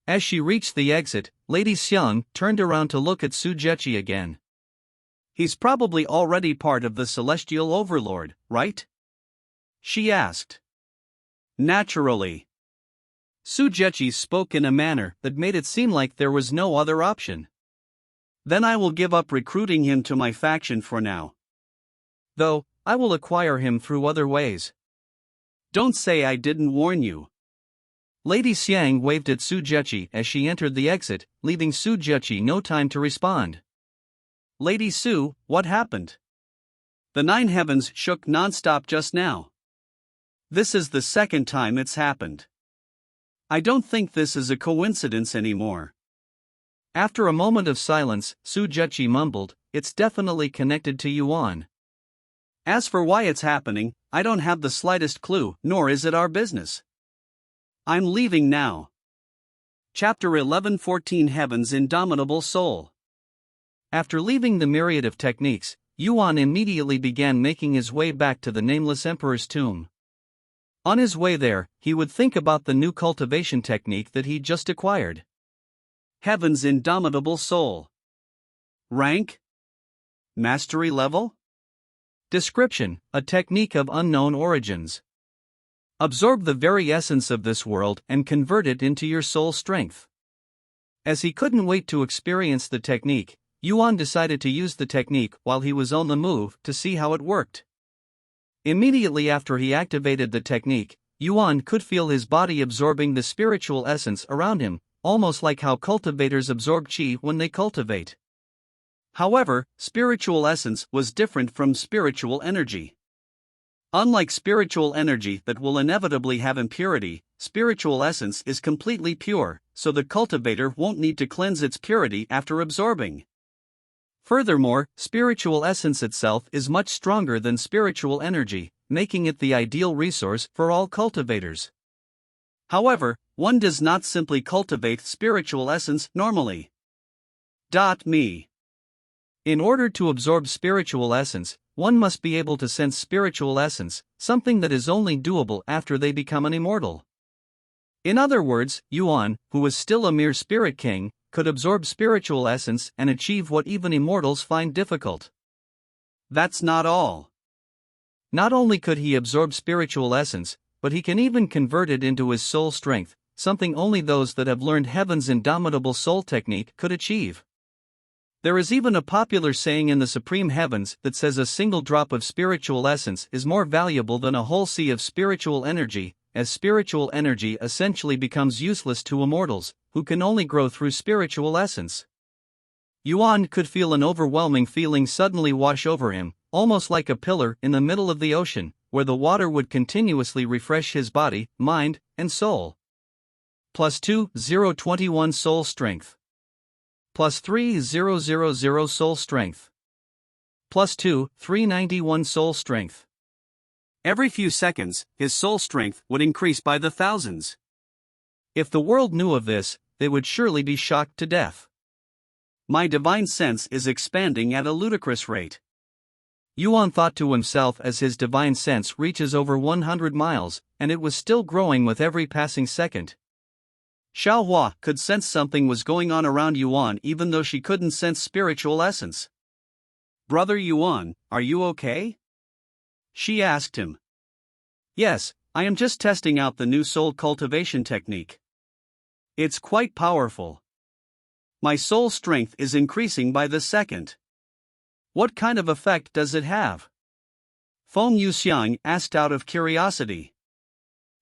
As she reached the exit, Lady Xiang turned around to look at Su Jiechi again. He's probably already part of the Celestial Overlord, right? She asked. Naturally. Su Jiechi spoke in a manner that made it seem like there was no other option. Then I will give up recruiting him to my faction for now. Though, I will acquire him through other ways. Don't say I didn't warn you. Lady Xiang waved at Su Jiechi as she entered the exit, leaving Su Jiechi no time to respond. Lady Su, what happened? The nine heavens shook non-stop just now. This is the second time it's happened. I don't think this is a coincidence anymore. After a moment of silence, Su Jiechi mumbled, "It's definitely connected to Yuan." As for why it's happening, I don't have the slightest clue, nor is it our business. I'm leaving now. Chapter 11-14 Heaven's Indomitable Soul. After leaving the myriad of techniques, Yuan immediately began making his way back to the Nameless Emperor's tomb. On his way there, he would think about the new cultivation technique that he'd just acquired. Heaven's Indomitable Soul. Rank? Mastery level? Description: a technique of unknown origins. Absorb the very essence of this world and convert it into your soul strength. As he couldn't wait to experience the technique, Yuan decided to use the technique while he was on the move to see how it worked. Immediately after he activated the technique, Yuan could feel his body absorbing the spiritual essence around him, almost like how cultivators absorb qi when they cultivate. However, spiritual essence was different from spiritual energy. Unlike spiritual energy that will inevitably have impurity, spiritual essence is completely pure, so the cultivator won't need to cleanse its purity after absorbing. Furthermore, spiritual essence itself is much stronger than spiritual energy, making it the ideal resource for all cultivators. However, one does not simply cultivate spiritual essence normally. Me. In order to absorb spiritual essence, one must be able to sense spiritual essence, something that is only doable after they become an immortal. In other words, Yuan, who was still a mere spirit king, could absorb spiritual essence and achieve what even immortals find difficult. That's not all. Not only could he absorb spiritual essence, but he can even convert it into his soul strength, something only those that have learned Heaven's Indomitable Soul technique could achieve. There is even a popular saying in the Supreme Heavens that says a single drop of spiritual essence is more valuable than a whole sea of spiritual energy, as spiritual energy essentially becomes useless to immortals, who can only grow through spiritual essence. Yuan could feel an overwhelming feeling suddenly wash over him, almost like a pillar in the middle of the ocean, where the water would continuously refresh his body, mind, and soul. +2, 021 soul strength. +3, 000 soul strength. +2, 391 soul strength. Every few seconds, his soul strength would increase by the thousands. If the world knew of this, they would surely be shocked to death. My divine sense is expanding at a ludicrous rate. Yuan thought to himself as his divine sense reaches over 100 miles, and it was still growing with every passing second. Xiaohua could sense something was going on around Yuan even though she couldn't sense spiritual essence. "Brother Yuan, are you okay?" she asked him. "Yes, I am just testing out the new soul cultivation technique. It's quite powerful. My soul strength is increasing by the second." "What kind of effect does it have?" Feng Yuxiang asked out of curiosity.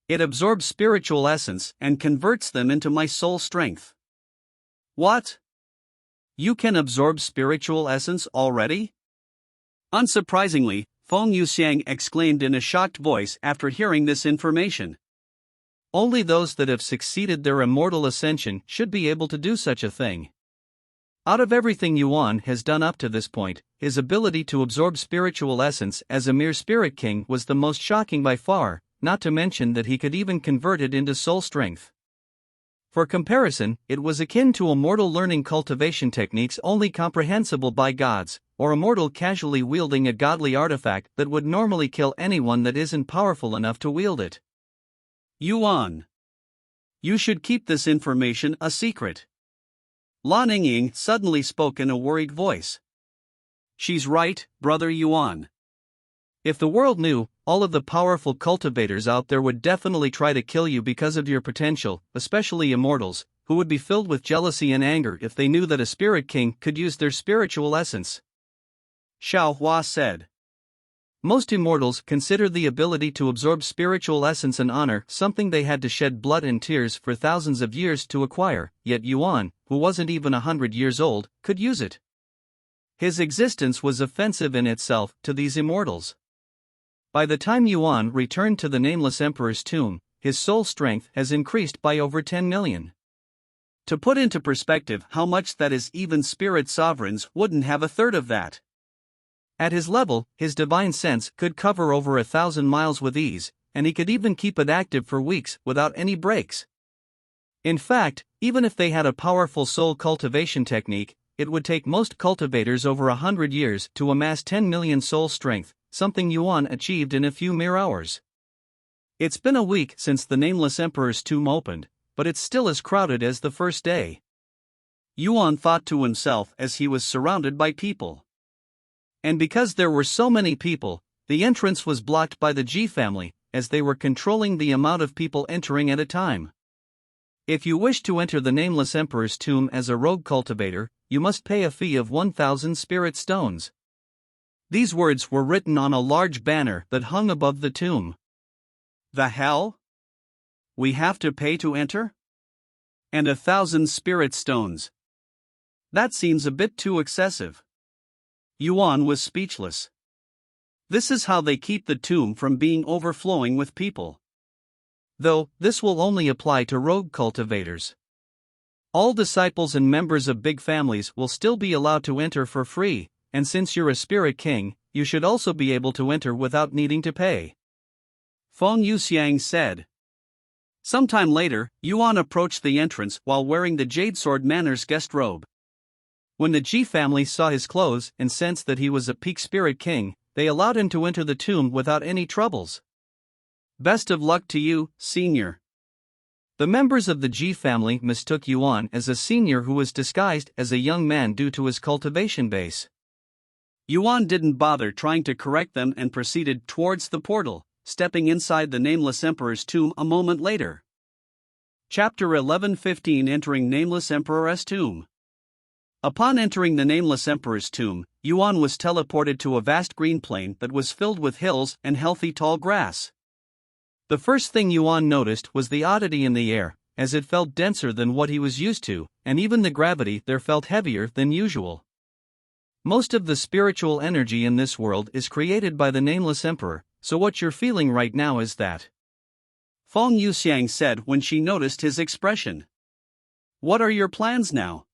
"It absorbs spiritual essence and converts them into my soul strength." "What? You can absorb spiritual essence already?" Unsurprisingly, Feng Yuxiang exclaimed in a shocked voice after hearing this information. Only those that have succeeded their immortal ascension should be able to do such a thing. Out of everything Yuan has done up to this point, his ability to absorb spiritual essence as a mere spirit king was the most shocking by far, not to mention that he could even convert it into soul strength. For comparison, it was akin to a mortal learning cultivation techniques only comprehensible by gods, or a mortal casually wielding a godly artifact that would normally kill anyone that isn't powerful enough to wield it. "Yuan, you should keep this information a secret." Lan Yingying suddenly spoke in a worried voice. "She's right, Brother Yuan. If the world knew, all of the powerful cultivators out there would definitely try to kill you because of your potential, especially immortals, who would be filled with jealousy and anger if they knew that a spirit king could use their spiritual essence," Xiaohua said. Most immortals consider the ability to absorb spiritual essence and honor something they had to shed blood and tears for thousands of years to acquire, yet Yuan, who wasn't even 100 years old, could use it. His existence was offensive in itself to these immortals. By the time Yuan returned to the Nameless Emperor's tomb, his soul strength has increased by over 10 million. To put into perspective how much that is, even spirit sovereigns wouldn't have a third of that. At his level, his divine sense could cover over 1,000 miles with ease, and he could even keep it active for weeks without any breaks. In fact, even if they had a powerful soul cultivation technique, it would take most cultivators over 100 years to amass 10 million soul strength, something Yuan achieved in a few mere hours. It's been a week since the Nameless Emperor's tomb opened, but it's still as crowded as the first day. Yuan thought to himself as he was surrounded by people. And because there were so many people, the entrance was blocked by the Ji family, as they were controlling the amount of people entering at a time. If you wish to enter the Nameless Emperor's tomb as a rogue cultivator, you must pay a fee of 1,000 spirit stones. These words were written on a large banner that hung above the tomb. The hell? We have to pay to enter? And 1,000 spirit stones. That seems a bit too excessive. Yuan was speechless. This is how they keep the tomb from being overflowing with people. Though, this will only apply to rogue cultivators. All disciples and members of big families will still be allowed to enter for free, and since you're a spirit king, you should also be able to enter without needing to pay," Feng Yuxiang said. Sometime later, Yuan approached the entrance while wearing the Jade Sword Manor's guest robe. When the Ji family saw his clothes and sensed that he was a peak spirit king, they allowed him to enter the tomb without any troubles. "Best of luck to you, senior." The members of the Ji family mistook Yuan as a senior who was disguised as a young man due to his cultivation base. Yuan didn't bother trying to correct them and proceeded towards the portal, stepping inside the Nameless Emperor's tomb a moment later. Chapter 11:15 Entering Nameless Emperor's Tomb. Upon entering the Nameless Emperor's tomb, Yuan was teleported to a vast green plain that was filled with hills and healthy tall grass. The first thing Yuan noticed was the oddity in the air, as it felt denser than what he was used to, and even the gravity there felt heavier than usual. Most of the spiritual energy in this world is created by the Nameless Emperor, so what you're feeling right now is that," Feng Yuxiang said when she noticed his expression. "What are your plans now?"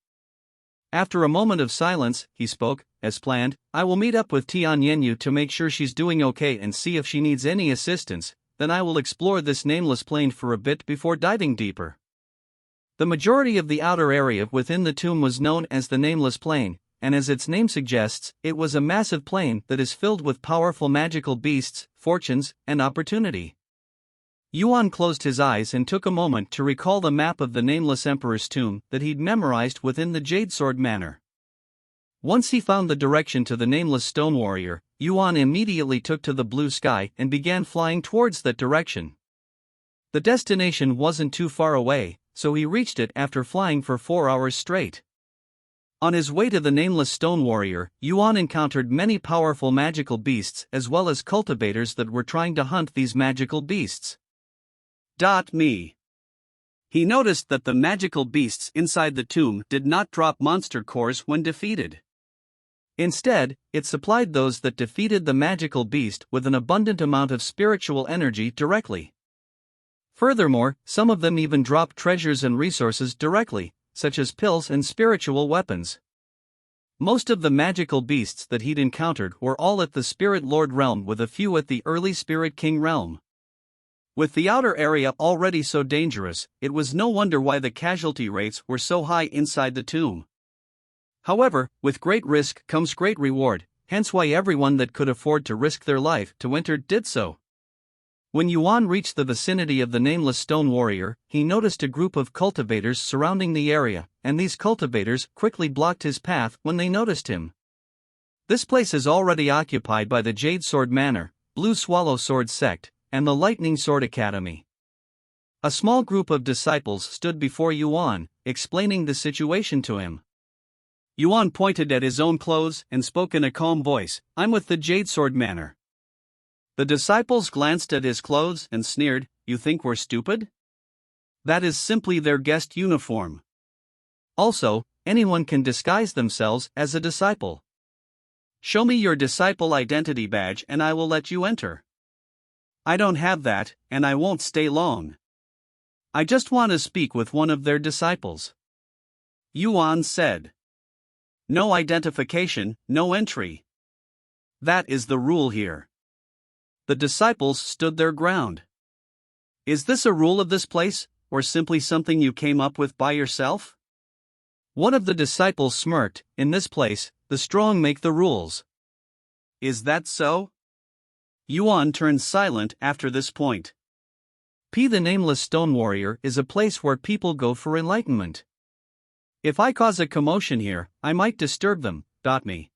After a moment of silence, he spoke. "As planned, I will meet up with Tian Yenyu to make sure she's doing okay and see if she needs any assistance, then I will explore this nameless plain for a bit before diving deeper." The majority of the outer area within the tomb was known as the Nameless Plain, and as its name suggests, it was a massive plain that is filled with powerful magical beasts, fortunes, and opportunity. Yuan closed his eyes and took a moment to recall the map of the nameless emperor's tomb that he'd memorized within the Jade Sword Manor. Once he found the direction to the nameless stone warrior, Yuan immediately took to the blue sky and began flying towards that direction. The destination wasn't too far away, so he reached it after flying for 4 hours straight. On his way to the nameless stone warrior, Yuan encountered many powerful magical beasts as well as cultivators that were trying to hunt these magical beasts. Me. He noticed that the magical beasts inside the tomb did not drop monster cores when defeated. Instead, it supplied those that defeated the magical beast with an abundant amount of spiritual energy directly. Furthermore, some of them even dropped treasures and resources directly, such as pills and spiritual weapons. Most of the magical beasts that he'd encountered were all at the Spirit Lord realm, with a few at the early Spirit King realm. With the outer area already so dangerous, it was no wonder why the casualty rates were so high inside the tomb. However, with great risk comes great reward, hence why everyone that could afford to risk their life to enter did so. When Yuan reached the vicinity of the nameless stone warrior, he noticed a group of cultivators surrounding the area, and these cultivators quickly blocked his path when they noticed him. This place is already occupied by the Jade Sword Manor, Blue Swallow Sword Sect, and the Lightning Sword Academy. A small group of disciples stood before Yuan, explaining the situation to him. Yuan pointed at his own clothes and spoke in a calm voice, "I'm with the Jade Sword Manor." The disciples glanced at his clothes and sneered, "You think we're stupid? That is simply their guest uniform. Also, anyone can disguise themselves as a disciple. Show me your disciple identity badge and I will let you enter." "I don't have that, and I won't stay long. I just want to speak with one of their disciples," Yuan said. "No identification, no entry. That is the rule here." The disciples stood their ground. "Is this a rule of this place, or simply something you came up with by yourself?" One of the disciples smirked, "In this place, the strong make the rules." "Is that so?" Yuan turned silent after this point. The nameless stone warrior is a place where people go for enlightenment. If I cause a commotion here, I might disturb them. Me.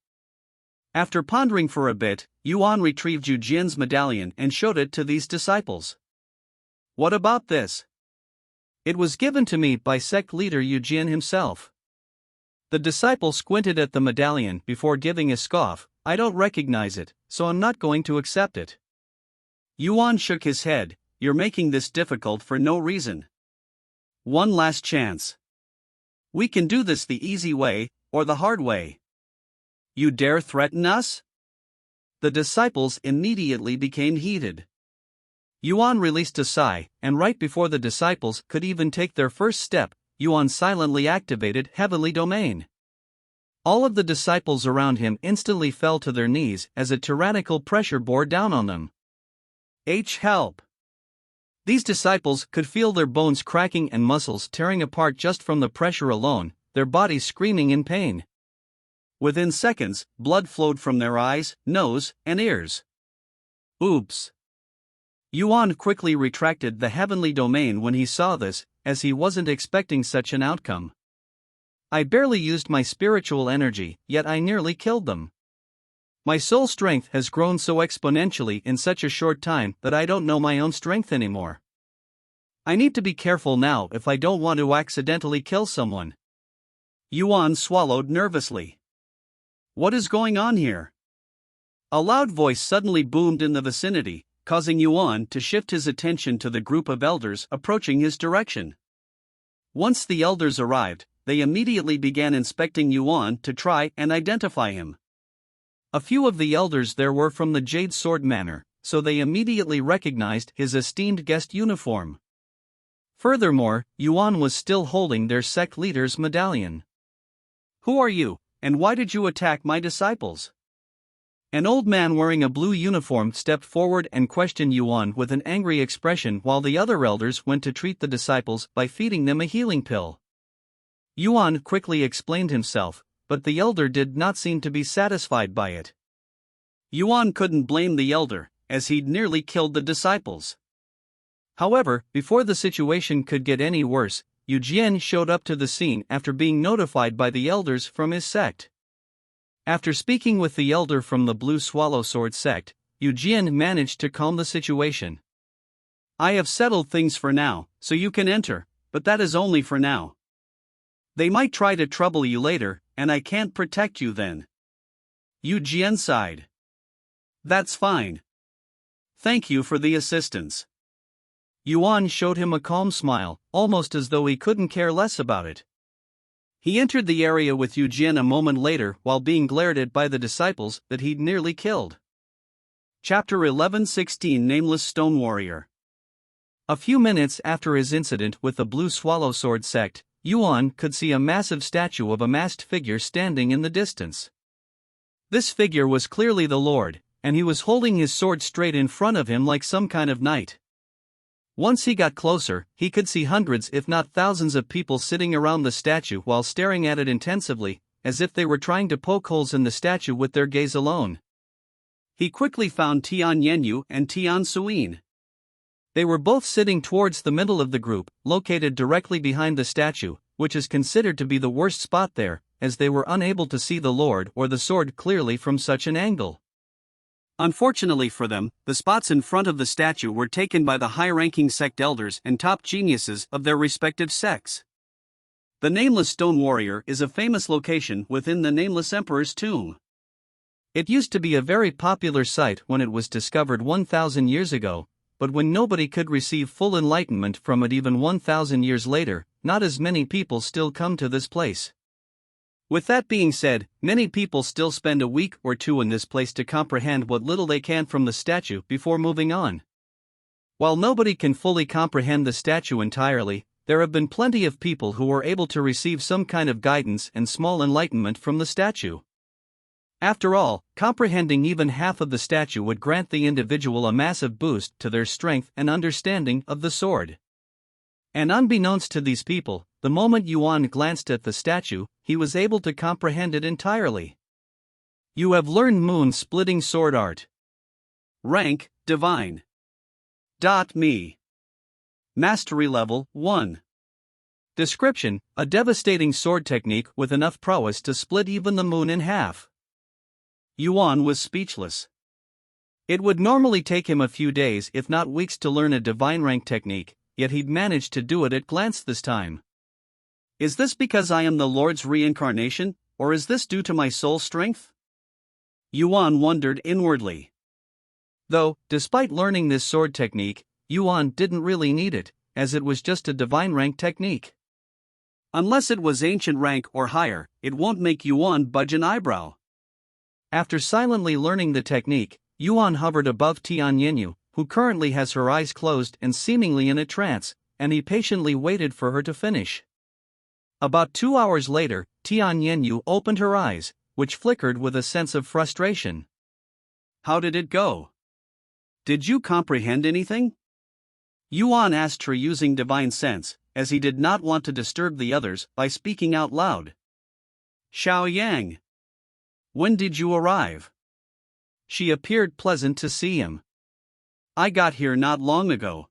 After pondering for a bit, Yuan retrieved Yu Jian's medallion and showed it to these disciples. "What about this?" "It was given to me by sect leader Yu Jian himself." The disciple squinted at the medallion before giving a scoff, "I don't recognize it, so I'm not going to accept it." Yuan shook his head, "You're making this difficult for no reason. One last chance. We can do this the easy way, or the hard way. You dare threaten us?" The disciples immediately became heated. Yuan released a sigh, and right before the disciples could even take their first step, Yuan silently activated Heavenly Domain. All of the disciples around him instantly fell to their knees as a tyrannical pressure bore down on them. Help! These disciples could feel their bones cracking and muscles tearing apart just from the pressure alone, their bodies screaming in pain. Within seconds, blood flowed from their eyes, nose, and ears. Oops! Yuan quickly retracted the Heavenly Domain when he saw this, as he wasn't expecting such an outcome. "I barely used my spiritual energy, yet I nearly killed them. My soul strength has grown so exponentially in such a short time that I don't know my own strength anymore. I need to be careful now if I don't want to accidentally kill someone." Yuan swallowed nervously. What is going on here? A loud voice suddenly boomed in the vicinity, causing Yuan to shift his attention to the group of elders approaching his direction. Once the elders arrived, they immediately began inspecting Yuan to try and identify him. A few of the elders there were from the Jade Sword Manor, so they immediately recognized his esteemed guest uniform. Furthermore, Yuan was still holding their sect leader's medallion. "Who are you, and why did you attack my disciples?" An old man wearing a blue uniform stepped forward and questioned Yuan with an angry expression while the other elders went to treat the disciples by feeding them a healing pill. Yuan quickly explained himself, but the elder did not seem to be satisfied by it. Yuan couldn't blame the elder, as he'd nearly killed the disciples. However, before the situation could get any worse, Yu Jian showed up to the scene after being notified by the elders from his sect. After speaking with the elder from the Blue Swallow Sword sect, Yu Jian managed to calm the situation. I have settled things for now, so you can enter, but that is only for now. They might try to trouble you later, and I can't protect you then. Yu Jian sighed. That's fine. Thank you for the assistance. Yuan showed him a calm smile, almost as though he couldn't care less about it. He entered the area with Yu Jian a moment later while being glared at by the disciples that he'd nearly killed. Chapter 11:16 Nameless Stone Warrior. A few minutes after his incident with the Blue Swallow Sword sect, Yuan could see a massive statue of a masked figure standing in the distance. This figure was clearly the Lord, and he was holding his sword straight in front of him like some kind of knight. Once he got closer, he could see hundreds if not thousands of people sitting around the statue while staring at it intensively, as if they were trying to poke holes in the statue with their gaze alone. He quickly found Tian Yenyu and Tian Suyin. They were both sitting towards the middle of the group, located directly behind the statue, which is considered to be the worst spot there, as they were unable to see the Lord or the sword clearly from such an angle. Unfortunately for them, the spots in front of the statue were taken by the high-ranking sect elders and top geniuses of their respective sects. The Nameless Stone Warrior is a famous location within the Nameless Emperor's tomb. It used to be a very popular site when it was discovered 1,000 years ago, but when nobody could receive full enlightenment from it even 1,000 years later, not as many people still come to this place. With that being said, many people still spend a week or two in this place to comprehend what little they can from the statue before moving on. While nobody can fully comprehend the statue entirely, there have been plenty of people who were able to receive some kind of guidance and small enlightenment from the statue. After all, comprehending even half of the statue would grant the individual a massive boost to their strength and understanding of the sword. And unbeknownst to these people, the moment Yuan glanced at the statue, he was able to comprehend it entirely. You have learned moon-splitting sword art. Rank, Divine. Me. Mastery level, 1. Description: a devastating sword technique with enough prowess to split even the moon in half. Yuan was speechless. It would normally take him a few days if not weeks to learn a divine rank technique, yet he'd managed to do it at glance this time. Is this because I am the Lord's reincarnation, or is this due to my soul strength? Yuan wondered inwardly. Though, despite learning this sword technique, Yuan didn't really need it, as it was just a divine rank technique. Unless it was ancient rank or higher, it won't make Yuan budge an eyebrow. After silently learning the technique, Yuan hovered above Tian Yenyu, who currently has her eyes closed and seemingly in a trance, and he patiently waited for her to finish. About 2 hours later, Tian Yenyu opened her eyes, which flickered with a sense of frustration. How did it go? Did you comprehend anything? Yuan asked her using divine sense, as he did not want to disturb the others by speaking out loud. Xiao Yang. When did you arrive? She appeared pleasant to see him. I got here not long ago.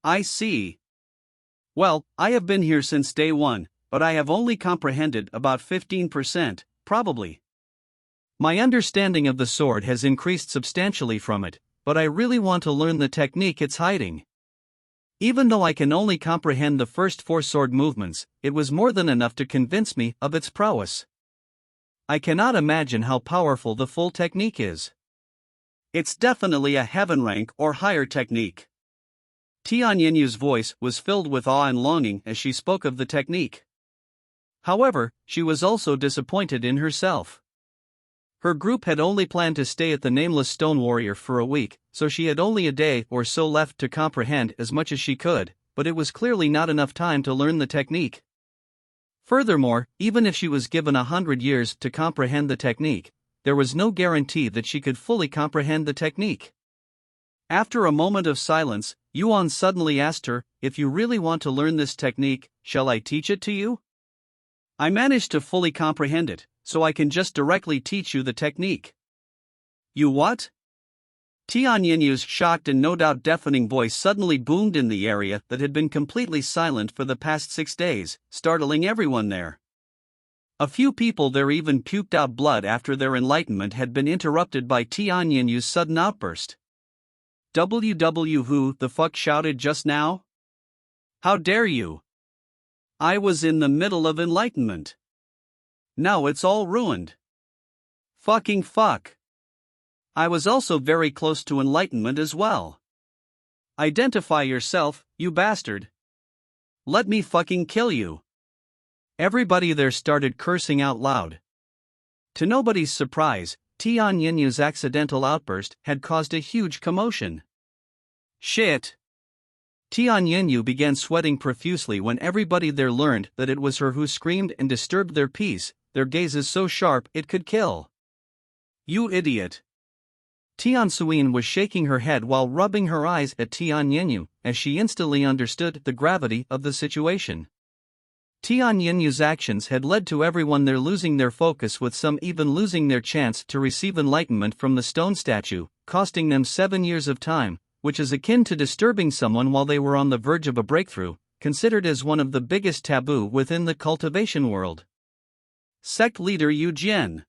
I see. Well, I have been here since day one, but I have only comprehended about 15%, probably. My understanding of the sword has increased substantially from it, but I really want to learn the technique it's hiding. Even though I can only comprehend the first 4 sword movements, it was more than enough to convince me of its prowess. I cannot imagine how powerful the full technique is. It's definitely a heaven rank or higher technique. Tian Yenyu's voice was filled with awe and longing as she spoke of the technique. However, she was also disappointed in herself. Her group had only planned to stay at the Nameless Stone Warrior for a week, so she had only a day or so left to comprehend as much as she could, but it was clearly not enough time to learn the technique. Furthermore, even if she was given 100 years to comprehend the technique, there was no guarantee that she could fully comprehend the technique. After a moment of silence, Yuan suddenly asked her, "If you really want to learn this technique, shall I teach it to you?" I managed to fully comprehend it, so I can just directly teach you the technique. You what? Tianyin's shocked and no doubt deafening voice suddenly boomed in the area that had been completely silent for the past 6 days, startling everyone there. A few people there even puked out blood after their enlightenment had been interrupted by Tianyin's sudden outburst. Who the fuck shouted just now? How dare you? I was in the middle of enlightenment. Now it's all ruined. Fucking fuck. I was also very close to enlightenment as well. Identify yourself, you bastard. Let me fucking kill you. Everybody there started cursing out loud. To nobody's surprise, Tianyin's accidental outburst had caused a huge commotion. Shit. Tianyinu began sweating profusely when everybody there learned that it was her who screamed and disturbed their peace, their gazes so sharp it could kill. You idiot. Tiansuin was shaking her head while rubbing her eyes at Tianyinu, as she instantly understood the gravity of the situation. Tianyinu's actions had led to everyone there losing their focus, with some even losing their chance to receive enlightenment from the stone statue, costing them 7 years of time, which is akin to disturbing someone while they were on the verge of a breakthrough, considered as one of the biggest taboo within the cultivation world. Sect leader Yu Jian.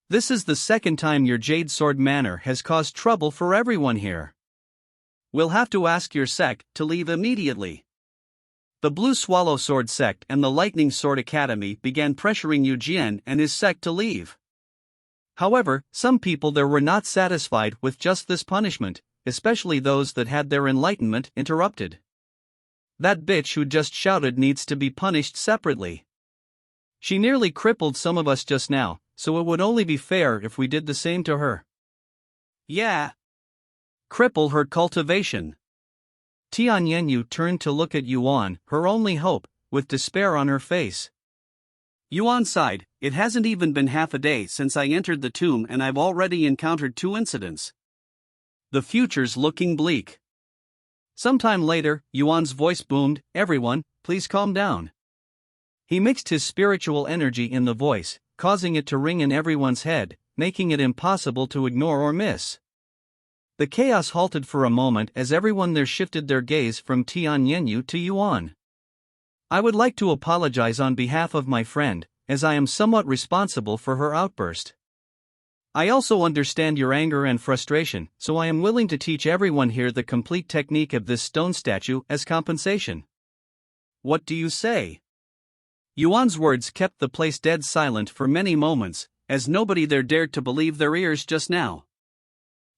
This is the second time your Jade Sword manner has caused trouble for everyone here. We'll have to ask your sect to leave immediately. The Blue Swallow Sword sect and the Lightning Sword Academy began pressuring Yu Jian and his sect to leave. However, some people there were not satisfied with just this punishment, especially those that had their enlightenment interrupted. That bitch who just shouted needs to be punished separately. She nearly crippled some of us just now, so it would only be fair if we did the same to her. Yeah. Cripple her cultivation. Tianyinyu turned to look at Yuan, her only hope, with despair on her face. Yuan sighed, it hasn't even been half a day since I entered the tomb and I've already encountered 2 incidents. The future's looking bleak. Sometime later, Yuan's voice boomed, everyone, please calm down. He mixed his spiritual energy in the voice, causing it to ring in everyone's head, making it impossible to ignore or miss. The chaos halted for a moment as everyone there shifted their gaze from Tianyinyu to Yuan. I would like to apologize on behalf of my friend, as I am somewhat responsible for her outburst. I also understand your anger and frustration, so I am willing to teach everyone here the complete technique of this stone statue as compensation. What do you say? Yuan's words kept the place dead silent for many moments, as nobody there dared to believe their ears just now.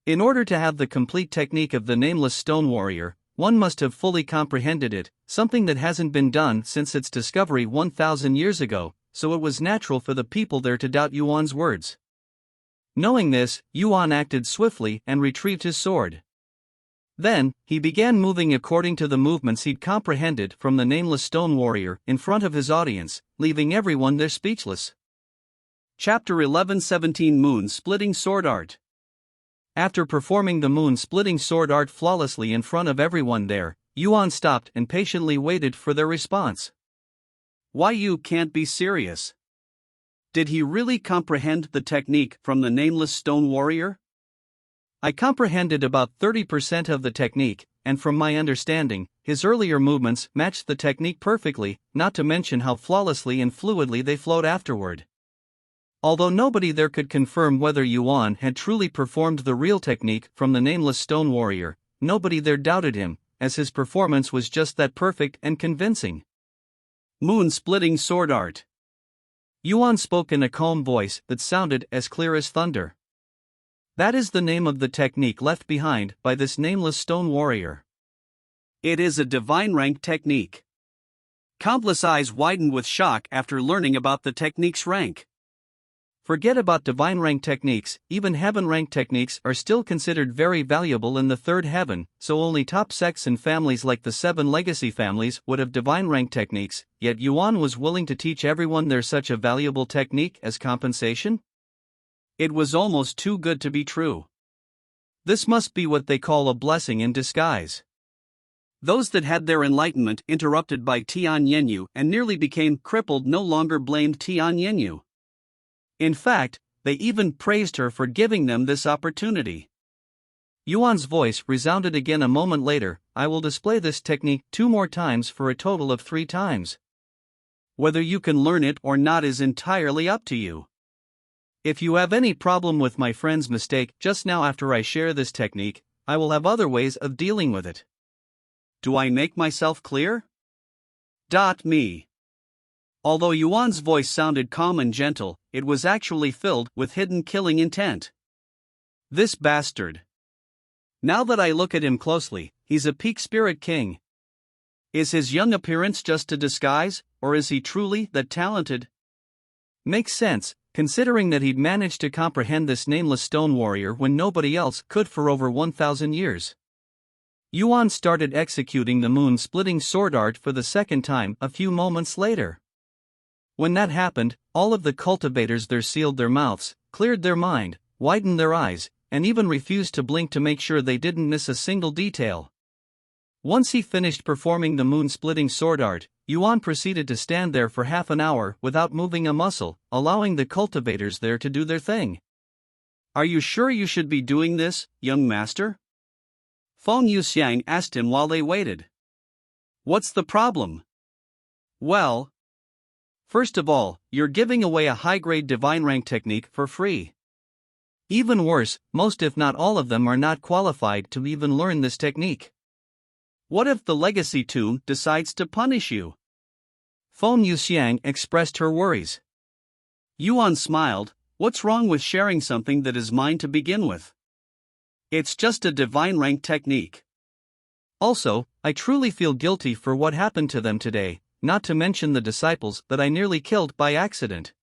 In order to have the complete technique of the nameless stone warrior, one must have fully comprehended it, something that hasn't been done since its discovery 1,000 years ago, so it was natural for the people there to doubt Yuan's words. Knowing this, Yuan acted swiftly and retrieved his sword. Then, he began moving according to the movements he'd comprehended from the nameless stone warrior in front of his audience, leaving everyone there speechless. Chapter 11:17 Moon-Splitting Sword Art. After performing the moon-splitting sword art flawlessly in front of everyone there, Yuan stopped and patiently waited for their response. Why, you can't be serious. Did he really comprehend the technique from the nameless stone warrior? I comprehended about 30% of the technique, and from my understanding, his earlier movements matched the technique perfectly, not to mention how flawlessly and fluidly they flowed afterward. Although nobody there could confirm whether Yuan had truly performed the real technique from the nameless stone warrior, nobody there doubted him, as his performance was just that perfect and convincing. Moon-splitting sword art. Yuan spoke in a calm voice that sounded as clear as thunder. That is the name of the technique left behind by this nameless stone warrior. It is a divine rank technique. Countless eyes widened with shock after learning about the technique's rank. Forget about divine rank techniques, even heaven rank techniques are still considered very valuable in the third heaven, so only top sects and families like the 7 legacy families would have divine rank techniques, yet Yuan was willing to teach everyone there such a valuable technique as compensation? It was almost too good to be true. This must be what they call a blessing in disguise. Those that had their enlightenment interrupted by Tian Yenyu and nearly became crippled no longer blamed Tian Yenyu. In fact, they even praised her for giving them this opportunity. Yuan's voice resounded again a moment later. I will display this technique 2 more times for a total of 3 times. Whether you can learn it or not is entirely up to you. If you have any problem with my friend's mistake just now after I share this technique, I will have other ways of dealing with it. Do I make myself clear? Me. Although Yuan's voice sounded calm and gentle, it was actually filled with hidden killing intent. This bastard. Now that I look at him closely, he's a peak spirit king. Is his young appearance just a disguise, or is he truly that talented? Makes sense, considering that he'd managed to comprehend this nameless stone warrior when nobody else could for over 1,000 years. Yuan started executing the moon-splitting sword art for the second time a few moments later. When that happened, all of the cultivators there sealed their mouths, cleared their mind, widened their eyes, and even refused to blink to make sure they didn't miss a single detail. Once he finished performing the moon-splitting sword art, Yuan proceeded to stand there for half an hour without moving a muscle, allowing the cultivators there to do their thing. Are you sure you should be doing this, young master? Feng Yuxiang asked him while they waited. What's the problem? Well, first of all, you're giving away a high-grade divine rank technique for free. Even worse, most if not all of them are not qualified to even learn this technique. What if the legacy tomb decides to punish you? Feng Yuxiang expressed her worries. Yuan smiled. What's wrong with sharing something that is mine to begin with? It's just a divine rank technique. Also, I truly feel guilty for what happened to them today, not to mention the disciples that I nearly killed by accident.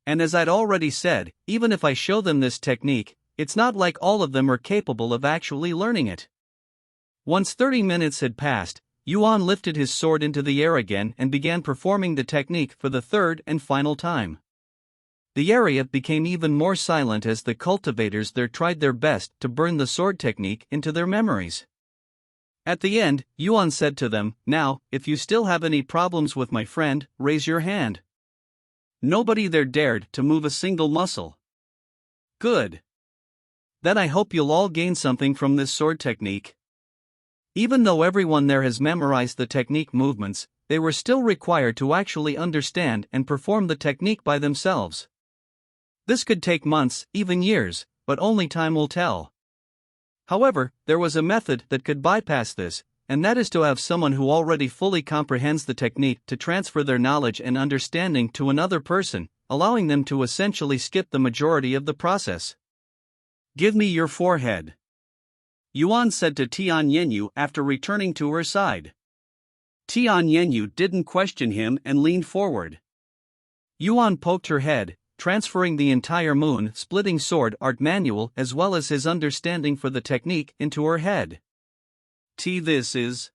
And as I'd already said, even if I show them this technique, it's not like all of them are capable of actually learning it. Once 30 minutes had passed, Yuan lifted his sword into the air again and began performing the technique for the third and final time. The area became even more silent as the cultivators there tried their best to burn the sword technique into their memories. At the end, Yuan said to them, "Now, if you still have any problems with my friend, raise your hand." Nobody there dared to move a single muscle. Good. Then I hope you'll all gain something from this sword technique. Even though everyone there has memorized the technique movements, they were still required to actually understand and perform the technique by themselves. This could take months, even years, but only time will tell. However, there was a method that could bypass this, and that is to have someone who already fully comprehends the technique to transfer their knowledge and understanding to another person, allowing them to essentially skip the majority of the process. Give me your forehead, Yuan said to Tian Yenyu after returning to her side. Tian Yenyu didn't question him and leaned forward. Yuan poked her head, transferring the entire moon-splitting sword art manual as well as his understanding for the technique into her head. This is...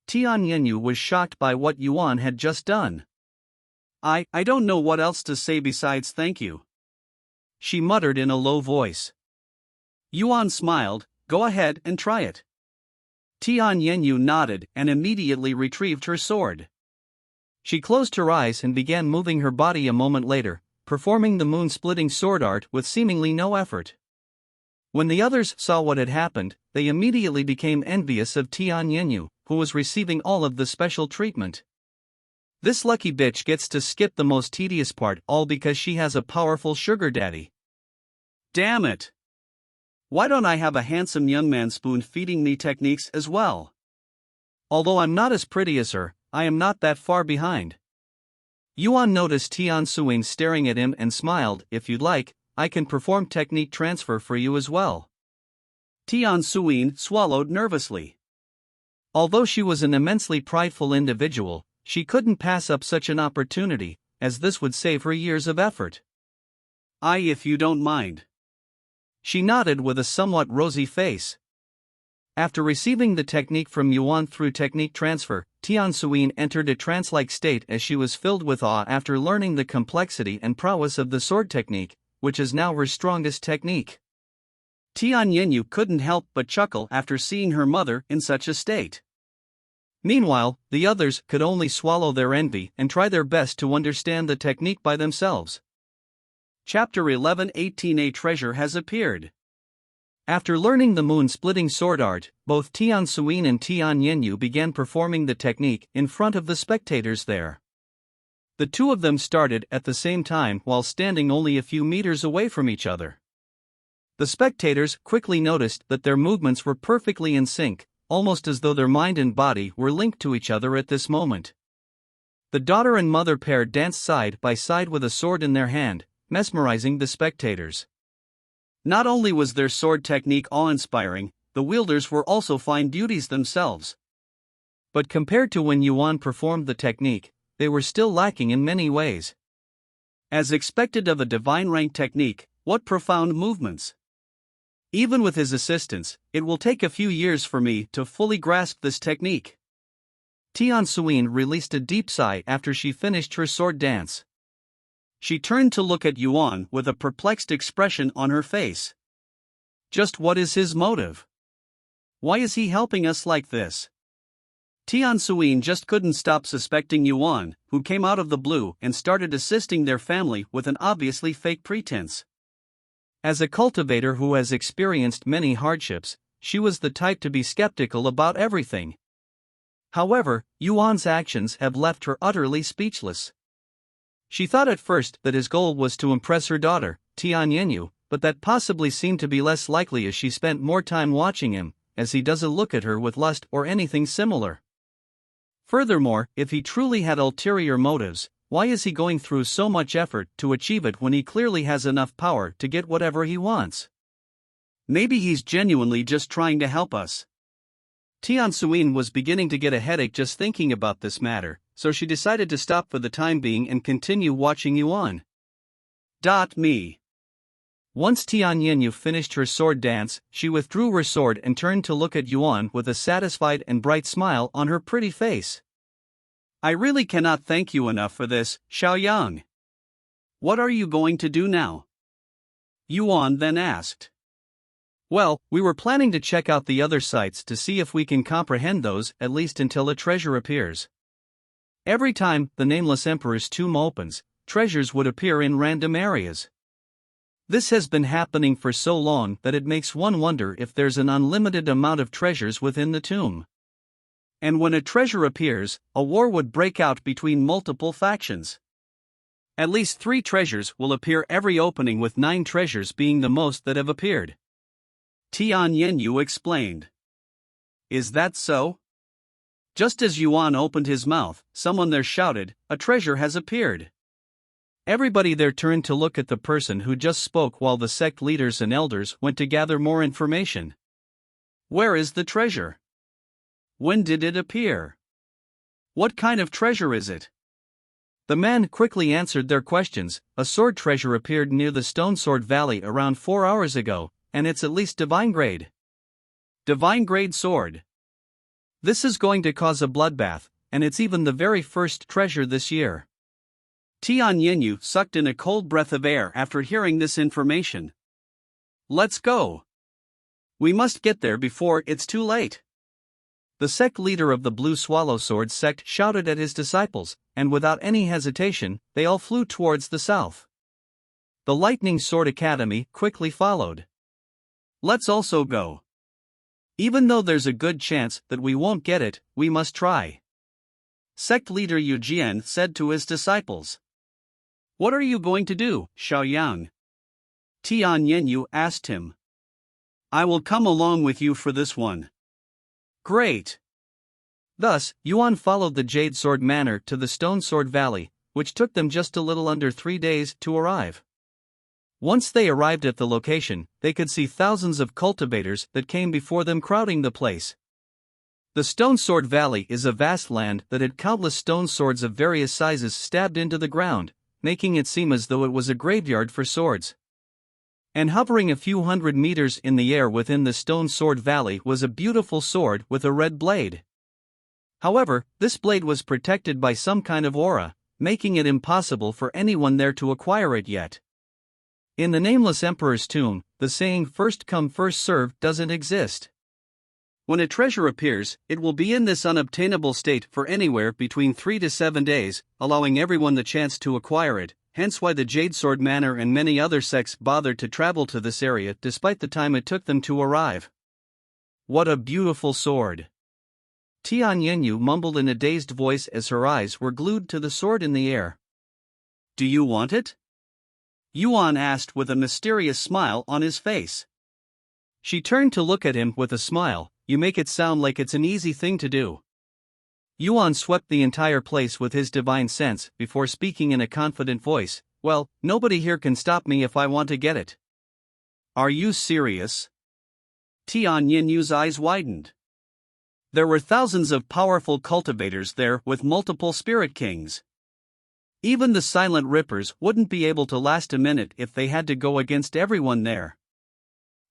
Tian Yenyu was shocked by what Yuan had just done. I don't know what else to say besides thank you, she muttered in a low voice. Yuan smiled. Go ahead and try it. Tian Yenyu nodded and immediately retrieved her sword. She closed her eyes and began moving her body a moment later, performing the moon-splitting sword art with seemingly no effort. When the others saw what had happened, they immediately became envious of Tian Yenyu, who was receiving all of the special treatment. This lucky bitch gets to skip the most tedious part all because she has a powerful sugar daddy. Damn it! Why don't I have a handsome young man spoon-feeding me techniques as well? Although I'm not as pretty as her, I am not that far behind. Yuan noticed Tian Suyin staring at him and smiled. If you'd like, I can perform technique transfer for you as well. Tian Suyin swallowed nervously. Although she was an immensely prideful individual, she couldn't pass up such an opportunity, as this would save her years of effort. If you don't mind. She nodded with a somewhat rosy face. After receiving the technique from Yuan through technique transfer, Tian Suyin entered a trance-like state as she was filled with awe after learning the complexity and prowess of the sword technique, which is now her strongest technique. Tian Yenyu couldn't help but chuckle after seeing her mother in such a state. Meanwhile, the others could only swallow their envy and try their best to understand the technique by themselves. Chapter 11:18 A treasure has appeared. After learning the moon-splitting sword art, both Tian Suyin and Tian Yenyu began performing the technique in front of the spectators there. The two of them started at the same time while standing only a few meters away from each other. The spectators quickly noticed that their movements were perfectly in sync, almost as though their mind and body were linked to each other at this moment. The daughter and mother pair danced side by side with a sword in their hand, mesmerizing the spectators. Not only was their sword technique awe-inspiring, the wielders were also fine beauties themselves. But compared to when Yuan performed the technique, they were still lacking in many ways. As expected of a divine rank technique, what profound movements! Even with his assistance, it will take a few years for me to fully grasp this technique. Tian Suyin released a deep sigh after she finished her sword dance. She turned to look at Yuan with a perplexed expression on her face. Just what is his motive? Why is he helping us like this? Tian Suyin just couldn't stop suspecting Yuan, who came out of the blue and started assisting their family with an obviously fake pretense. As a cultivator who has experienced many hardships, she was the type to be skeptical about everything. However, Yuan's actions have left her utterly speechless. She thought at first that his goal was to impress her daughter, Tian Yenyu, but that possibly seemed to be less likely as she spent more time watching him, as he doesn't look at her with lust or anything similar. Furthermore, if he truly had ulterior motives, why is he going through so much effort to achieve it when he clearly has enough power to get whatever he wants? Maybe he's genuinely just trying to help us. Tian Suyin was beginning to get a headache just thinking about this matter, so she decided to stop for the time being and continue watching Yuan. Me. Once Tian Yenyu finished her sword dance, she withdrew her sword and turned to look at Yuan with a satisfied and bright smile on her pretty face. I really cannot thank you enough for this, Xiaoyang. What are you going to do now? Yuan then asked. Well, we were planning to check out the other sites to see if we can comprehend those at least until a treasure appears. Every time the Nameless Emperor's tomb opens, treasures would appear in random areas. This has been happening for so long that it makes one wonder if there's an unlimited amount of treasures within the tomb. And when a treasure appears, a war would break out between multiple factions. At least 3 treasures will appear every opening, with 9 treasures being the most that have appeared. Tian Yenyu explained. Is that so? Just as Yuan opened his mouth, someone there shouted, "A treasure has appeared." Everybody there turned to look at the person who just spoke while the sect leaders and elders went to gather more information. Where is the treasure? When did it appear? What kind of treasure is it? The man quickly answered their questions. A sword treasure appeared near the Stone Sword Valley around 4 hours ago, and it's at least divine grade. Divine grade sword. This is going to cause a bloodbath, and it's even the very first treasure this year. Tian Yenyu sucked in a cold breath of air after hearing this information. Let's go. We must get there before it's too late. The sect leader of the Blue Swallow Sword sect shouted at his disciples, and without any hesitation, they all flew towards the south. The Lightning Sword Academy quickly followed. Let's also go. Even though there's a good chance that we won't get it, we must try. Sect leader Yu Jian said to his disciples. What are you going to do, Xiaoyang? Tian Yenyu asked him. I will come along with you for this one. Great. Thus, Yuan followed the Jade Sword Manor to the Stone Sword Valley, which took them just a little under 3 days to arrive. Once they arrived at the location, they could see thousands of cultivators that came before them crowding the place. The Stone Sword Valley is a vast land that had countless stone swords of various sizes stabbed into the ground, making it seem as though it was a graveyard for swords. And hovering a few hundred meters in the air within the Stone Sword Valley was a beautiful sword with a red blade. However, this blade was protected by some kind of aura, making it impossible for anyone there to acquire it yet. In the Nameless Emperor's tomb, the saying "first come first served" doesn't exist. When a treasure appears, it will be in this unobtainable state for anywhere between 3 to 7 days, allowing everyone the chance to acquire it, hence why the Jade Sword Manor and many other sects bothered to travel to this area despite the time it took them to arrive. What a beautiful sword! Tian Yinyu mumbled in a dazed voice as her eyes were glued to the sword in the air. Do you want it? Yuan asked with a mysterious smile on his face. She turned to look at him with a smile. You make it sound like it's an easy thing to do. Yuan swept the entire place with his divine sense before speaking in a confident voice. Well, nobody here can stop me if I want to get it. Are you serious? Tian Yinyu's eyes widened. There were thousands of powerful cultivators there with multiple spirit kings. Even the silent rippers wouldn't be able to last a minute if they had to go against everyone there.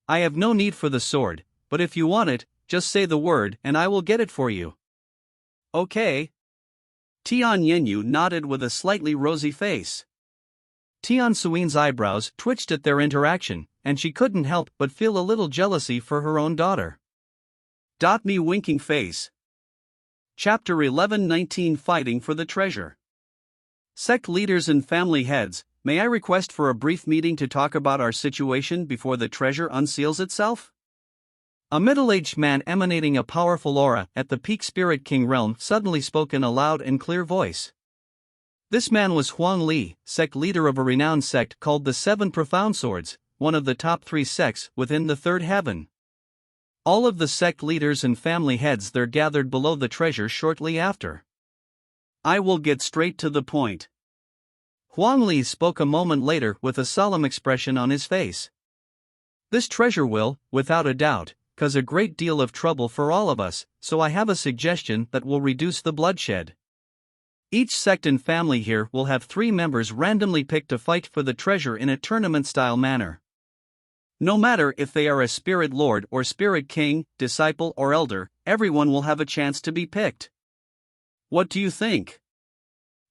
I have no need for the sword, but if you want it, just say the word and I will get it for you. Okay. Tian Yinyu nodded with a slightly rosy face. Tian Suin's eyebrows twitched at their interaction, and she couldn't help but feel a little jealousy for her own daughter. Me winking face. Chapter 11-19 Fighting for the Treasure. Sect leaders and family heads, may I request for a brief meeting to talk about our situation before the treasure unseals itself? A middle-aged man emanating a powerful aura at the peak Spirit King realm suddenly spoke in a loud and clear voice. This man was Huang Li, sect leader of a renowned sect called the Seven Profound Swords, one of the top 3 sects within the third heaven. All of the sect leaders and family heads there gathered below the treasure shortly after. I will get straight to the point. Huang Li spoke a moment later with a solemn expression on his face. This treasure will, without a doubt, cause a great deal of trouble for all of us, so I have a suggestion that will reduce the bloodshed. Each sect and family here will have 3 members randomly picked to fight for the treasure in a tournament-style manner. No matter if they are a spirit lord or spirit king, disciple or elder, everyone will have a chance to be picked. What do you think?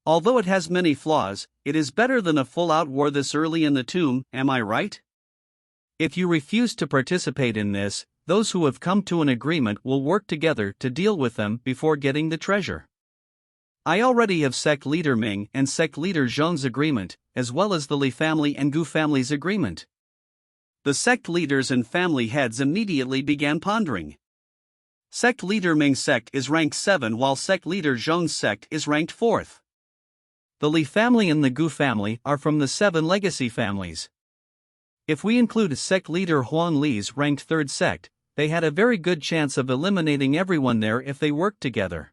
Although it has many flaws, it is better than a full-out war this early in the tomb, am I right? If you refuse to participate in this, those who have come to an agreement will work together to deal with them before getting the treasure. I already have sect leader Ming and sect leader Zhong's agreement, as well as the Li family and Gu family's agreement. The sect leaders and family heads immediately began pondering. Sect leader Ming's sect is ranked 7 while sect leader Zhong's sect is ranked 4th. The Li family and the Gu family are from the 7 legacy families. If we include sect leader Huang Li's ranked 3rd sect, they had a very good chance of eliminating everyone there if they worked together.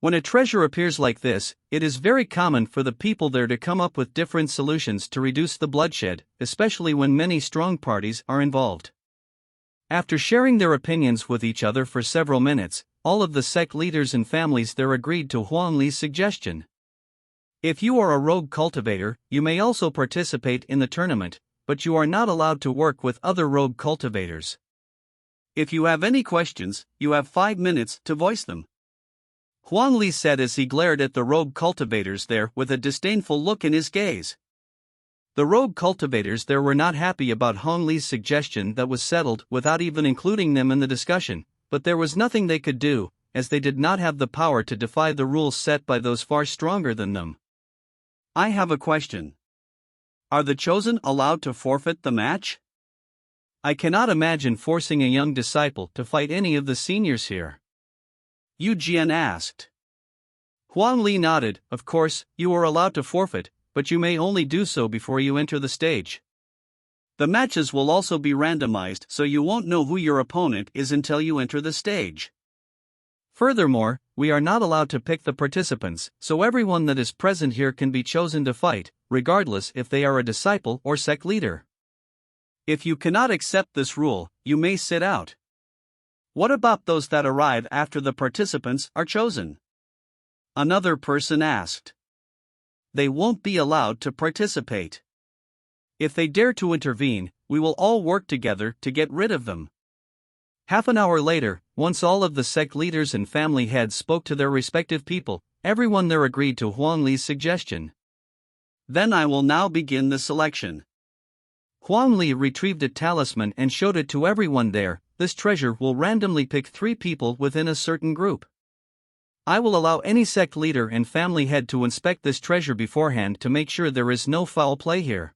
When a treasure appears like this, it is very common for the people there to come up with different solutions to reduce the bloodshed, especially when many strong parties are involved. After sharing their opinions with each other for several minutes, all of the sect leaders and families there agreed to Huang Li's suggestion. If you are a rogue cultivator, you may also participate in the tournament, but you are not allowed to work with other rogue cultivators. If you have any questions, you have 5 minutes to voice them. Huang Li said as he glared at the rogue cultivators there with a disdainful look in his gaze. The rogue cultivators there were not happy about Huang Li's suggestion that was settled without even including them in the discussion, but there was nothing they could do, as they did not have the power to defy the rules set by those far stronger than them. I have a question. Are the chosen allowed to forfeit the match? I cannot imagine forcing a young disciple to fight any of the seniors here. Yu Jian asked. Huang Li nodded. Of course, you are allowed to forfeit, but you may only do so before you enter the stage. The matches will also be randomized, so you won't know who your opponent is until you enter the stage. Furthermore, we are not allowed to pick the participants, so everyone that is present here can be chosen to fight, regardless if they are a disciple or sect leader. If you cannot accept this rule, you may sit out. What about those that arrive after the participants are chosen? Another person asked. They won't be allowed to participate. If they dare to intervene, we will all work together to get rid of them. Half an hour later, once all of the sect leaders and family heads spoke to their respective people, everyone there agreed to Huang Li's suggestion. Then I will now begin the selection. Huang Li retrieved a talisman and showed it to everyone there. This treasure will randomly pick 3 people within a certain group. I will allow any sect leader and family head to inspect this treasure beforehand to make sure there is no foul play here.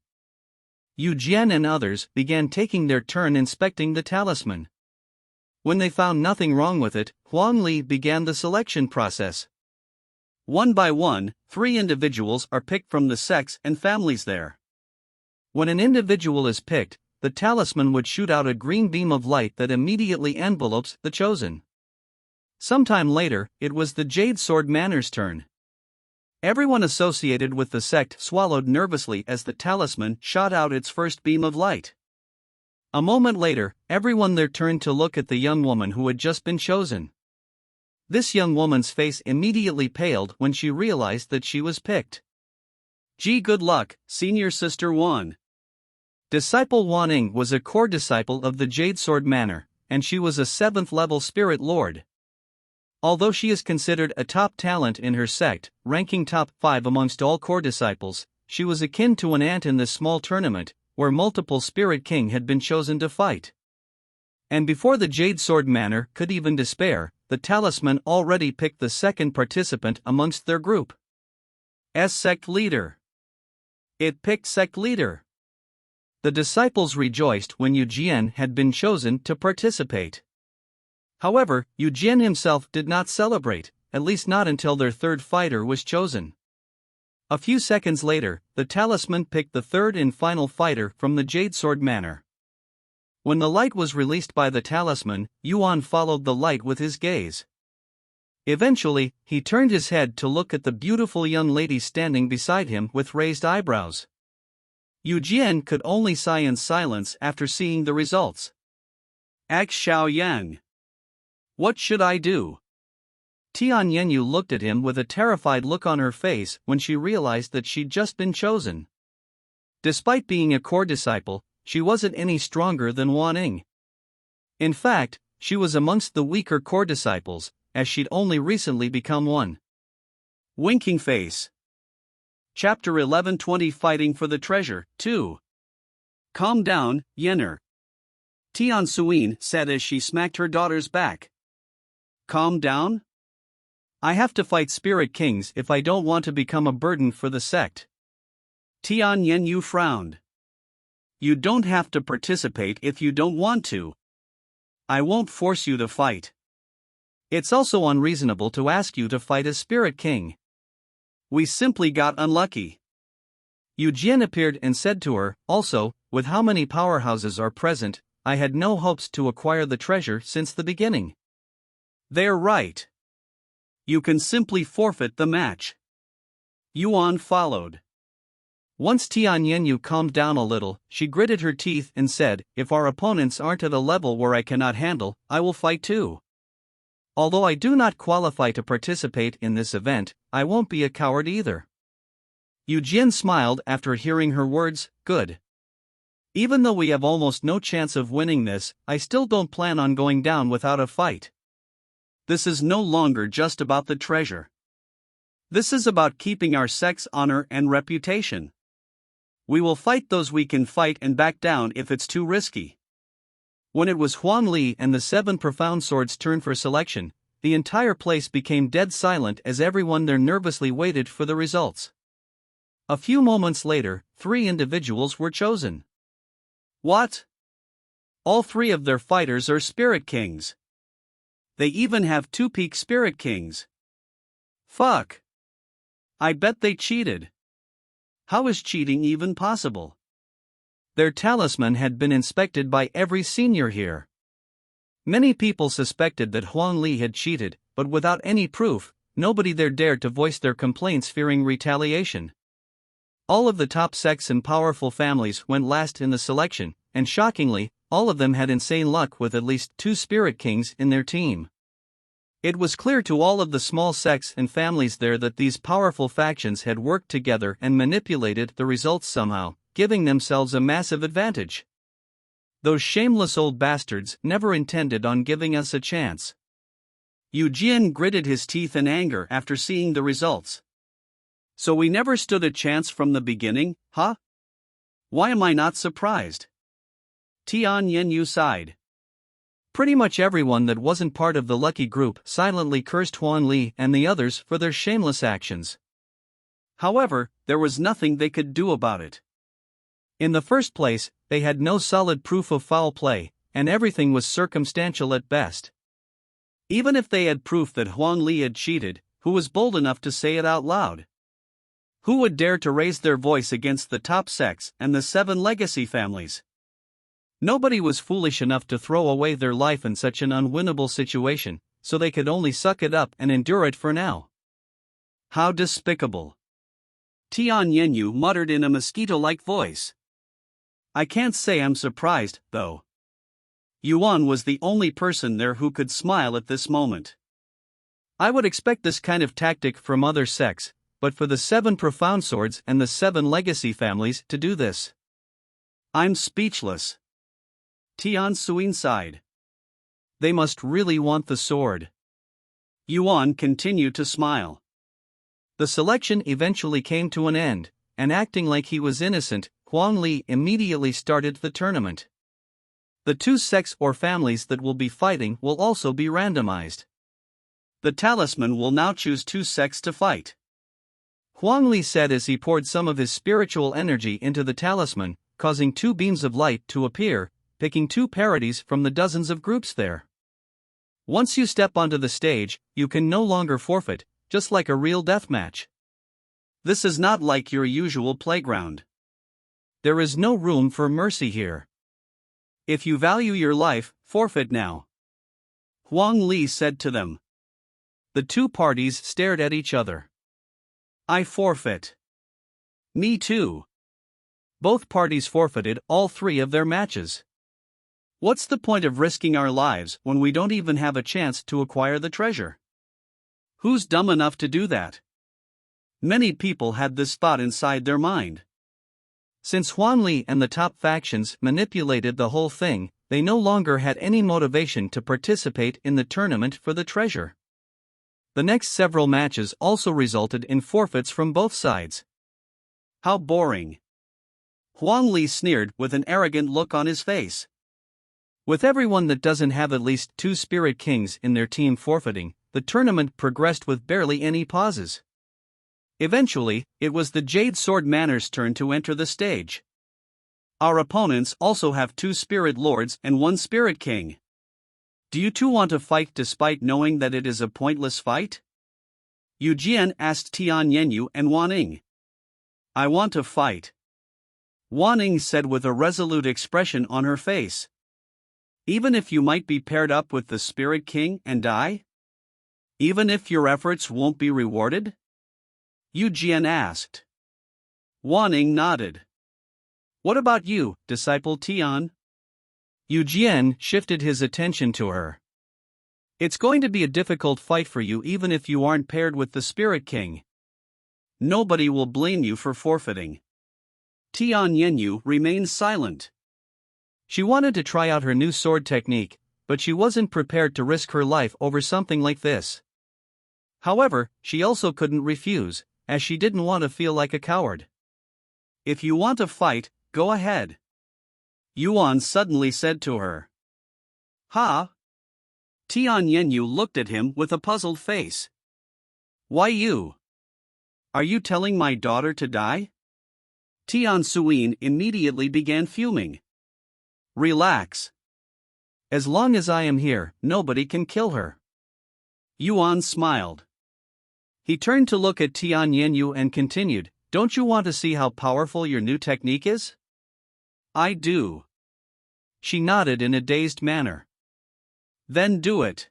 Yu Jian and others began taking their turn inspecting the talisman. When they found nothing wrong with it, Huang Li began the selection process. One by one, 3 individuals are picked from the sects and families there. When an individual is picked, the talisman would shoot out a green beam of light that immediately envelopes the chosen. Sometime later, it was the Jade Sword Manor's turn. Everyone associated with the sect swallowed nervously as the talisman shot out its first beam of light. A moment later, everyone there turned to look at the young woman who had just been chosen. This young woman's face immediately paled when she realized that she was picked. Gee, good luck, senior sister Wan. Disciple Wan Ning was a core disciple of the Jade Sword Manor, and she was a 7th level spirit lord. Although she is considered a top talent in her sect, ranking top 5 amongst all core disciples, she was akin to an ant in this small tournament, where multiple Spirit King had been chosen to fight. And before the Jade Sword Manor could even despair, the talisman already picked the second participant amongst their group. As sect leader. It picked sect leader. The disciples rejoiced when Yu Jian had been chosen to participate. However, Yu Jian himself did not celebrate, at least not until their 3rd fighter was chosen. A few seconds later, the talisman picked the 3rd and final fighter from the Jade Sword Manor. When the light was released by the talisman, Yuan followed the light with his gaze. Eventually, he turned his head to look at the beautiful young lady standing beside him with raised eyebrows. Yu Jian could only sigh in silence after seeing the results. Ask Xiao Yang. What should I do? Tian Yenyu looked at him with a terrified look on her face when she realized that she'd just been chosen. Despite being a core disciple, she wasn't any stronger than Wan Ning. In fact, she was amongst the weaker core disciples, as she'd only recently become one. Winking face. Chapter 1120 Fighting for the Treasure, 2. Calm down, Yenner. Tian Suyin said as she smacked her daughter's back. Calm down? I have to fight Spirit Kings if I don't want to become a burden for the sect. Tian Yenyu frowned. You don't have to participate if you don't want to. I won't force you to fight. It's also unreasonable to ask you to fight a Spirit King. We simply got unlucky. Yu Jian appeared and said to her, also, with how many powerhouses are present, I had no hopes to acquire the treasure since the beginning. They're right. You can simply forfeit the match. Yuan followed. Once Tian Yenyu calmed down a little, she gritted her teeth and said, if our opponents aren't at a level where I cannot handle, I will fight too. Although I do not qualify to participate in this event, I won't be a coward either. Yu Jian smiled after hearing her words, good. Even though we have almost no chance of winning this, I still don't plan on going down without a fight. This is no longer just about the treasure. This is about keeping our sect's honor and reputation. We will fight those we can fight and back down if it's too risky. When it was Huang Li and the 7 profound swords' turn for selection, the entire place became dead silent as everyone there nervously waited for the results. A few moments later, 3 individuals were chosen. What? All 3 of their fighters are Spirit Kings. They even have 2 peak Spirit Kings. Fuck. I bet they cheated. How is cheating even possible? Their talisman had been inspected by every senior here. Many people suspected that Huang Li had cheated, but without any proof, nobody there dared to voice their complaints fearing retaliation. All of the top sects and powerful families went last in the selection, and shockingly, all of them had insane luck with at least 2 Spirit Kings in their team. It was clear to all of the small sects and families there that these powerful factions had worked together and manipulated the results somehow, giving themselves a massive advantage. Those shameless old bastards never intended on giving us a chance. Yu Jian gritted his teeth in anger after seeing the results. So we never stood a chance from the beginning, huh? Why am I not surprised? Tian Yenyu sighed. Pretty much everyone that wasn't part of the lucky group silently cursed Huan Li and the others for their shameless actions. However, there was nothing they could do about it. In the first place, they had no solid proof of foul play, and everything was circumstantial at best. Even if they had proof that Huang Li had cheated, who was bold enough to say it out loud? Who would dare to raise their voice against the top sects and the 7 legacy families? Nobody was foolish enough to throw away their life in such an unwinnable situation, so they could only suck it up and endure it for now. How despicable! Tian Yenyu muttered in a mosquito-like voice. I can't say I'm surprised, though. Yuan was the only person there who could smile at this moment. I would expect this kind of tactic from other sects, but for the 7 profound swords and the 7 legacy families to do this, I'm speechless. Tian Suin sighed. They must really want the sword. Yuan continued to smile. The selection eventually came to an end, and acting like he was innocent, Huang Li immediately started the tournament. The 2 sects or families that will be fighting will also be randomized. The talisman will now choose 2 sects to fight. Huang Li said as he poured some of his spiritual energy into the talisman, causing 2 beams of light to appear, picking 2 parodies from the dozens of groups there. Once you step onto the stage, you can no longer forfeit, just like a real deathmatch. This is not like your usual playground. There is no room for mercy here. If you value your life, forfeit now. Huang Li said to them. The 2 parties stared at each other. I forfeit. Me too. Both parties forfeited all 3 of their matches. What's the point of risking our lives when we don't even have a chance to acquire the treasure? Who's dumb enough to do that? Many people had this thought inside their mind. Since Huan Li and the top factions manipulated the whole thing, they no longer had any motivation to participate in the tournament for the treasure. The next several matches also resulted in forfeits from both sides. How boring! Huang Li sneered with an arrogant look on his face. With everyone that doesn't have at least 2 Spirit Kings in their team forfeiting, the tournament progressed with barely any pauses. Eventually, it was the Jade Sword Manor's turn to enter the stage. Our opponents also have 2 Spirit Lords and 1 Spirit King. Do you 2 want to fight despite knowing that it is a pointless fight? Yu Jian asked Tian Yenyu and Wan Ning. I want to fight. Wan Ning said with a resolute expression on her face. Even if you might be paired up with the Spirit King and die? Even if your efforts won't be rewarded? Yu Jian asked. Wan Ning nodded. What about you, disciple Tian? Yu Jian shifted his attention to her. It's going to be a difficult fight for you even if you aren't paired with the Spirit King. Nobody will blame you for forfeiting. Tian Yenyu remained silent. She wanted to try out her new sword technique, but she wasn't prepared to risk her life over something like this. However, she also couldn't refuse, as she didn't want to feel like a coward. If you want to fight, go ahead. Yuan suddenly said to her. Ha? Tian Yenyu looked at him with a puzzled face. Why you? Are you telling my daughter to die? Tian Suin immediately began fuming. Relax. As long as I am here, nobody can kill her. Yuan smiled. He turned to look at Tian Yenyu and continued, Don't you want to see how powerful your new technique is? I do. She nodded in a dazed manner. Then do it.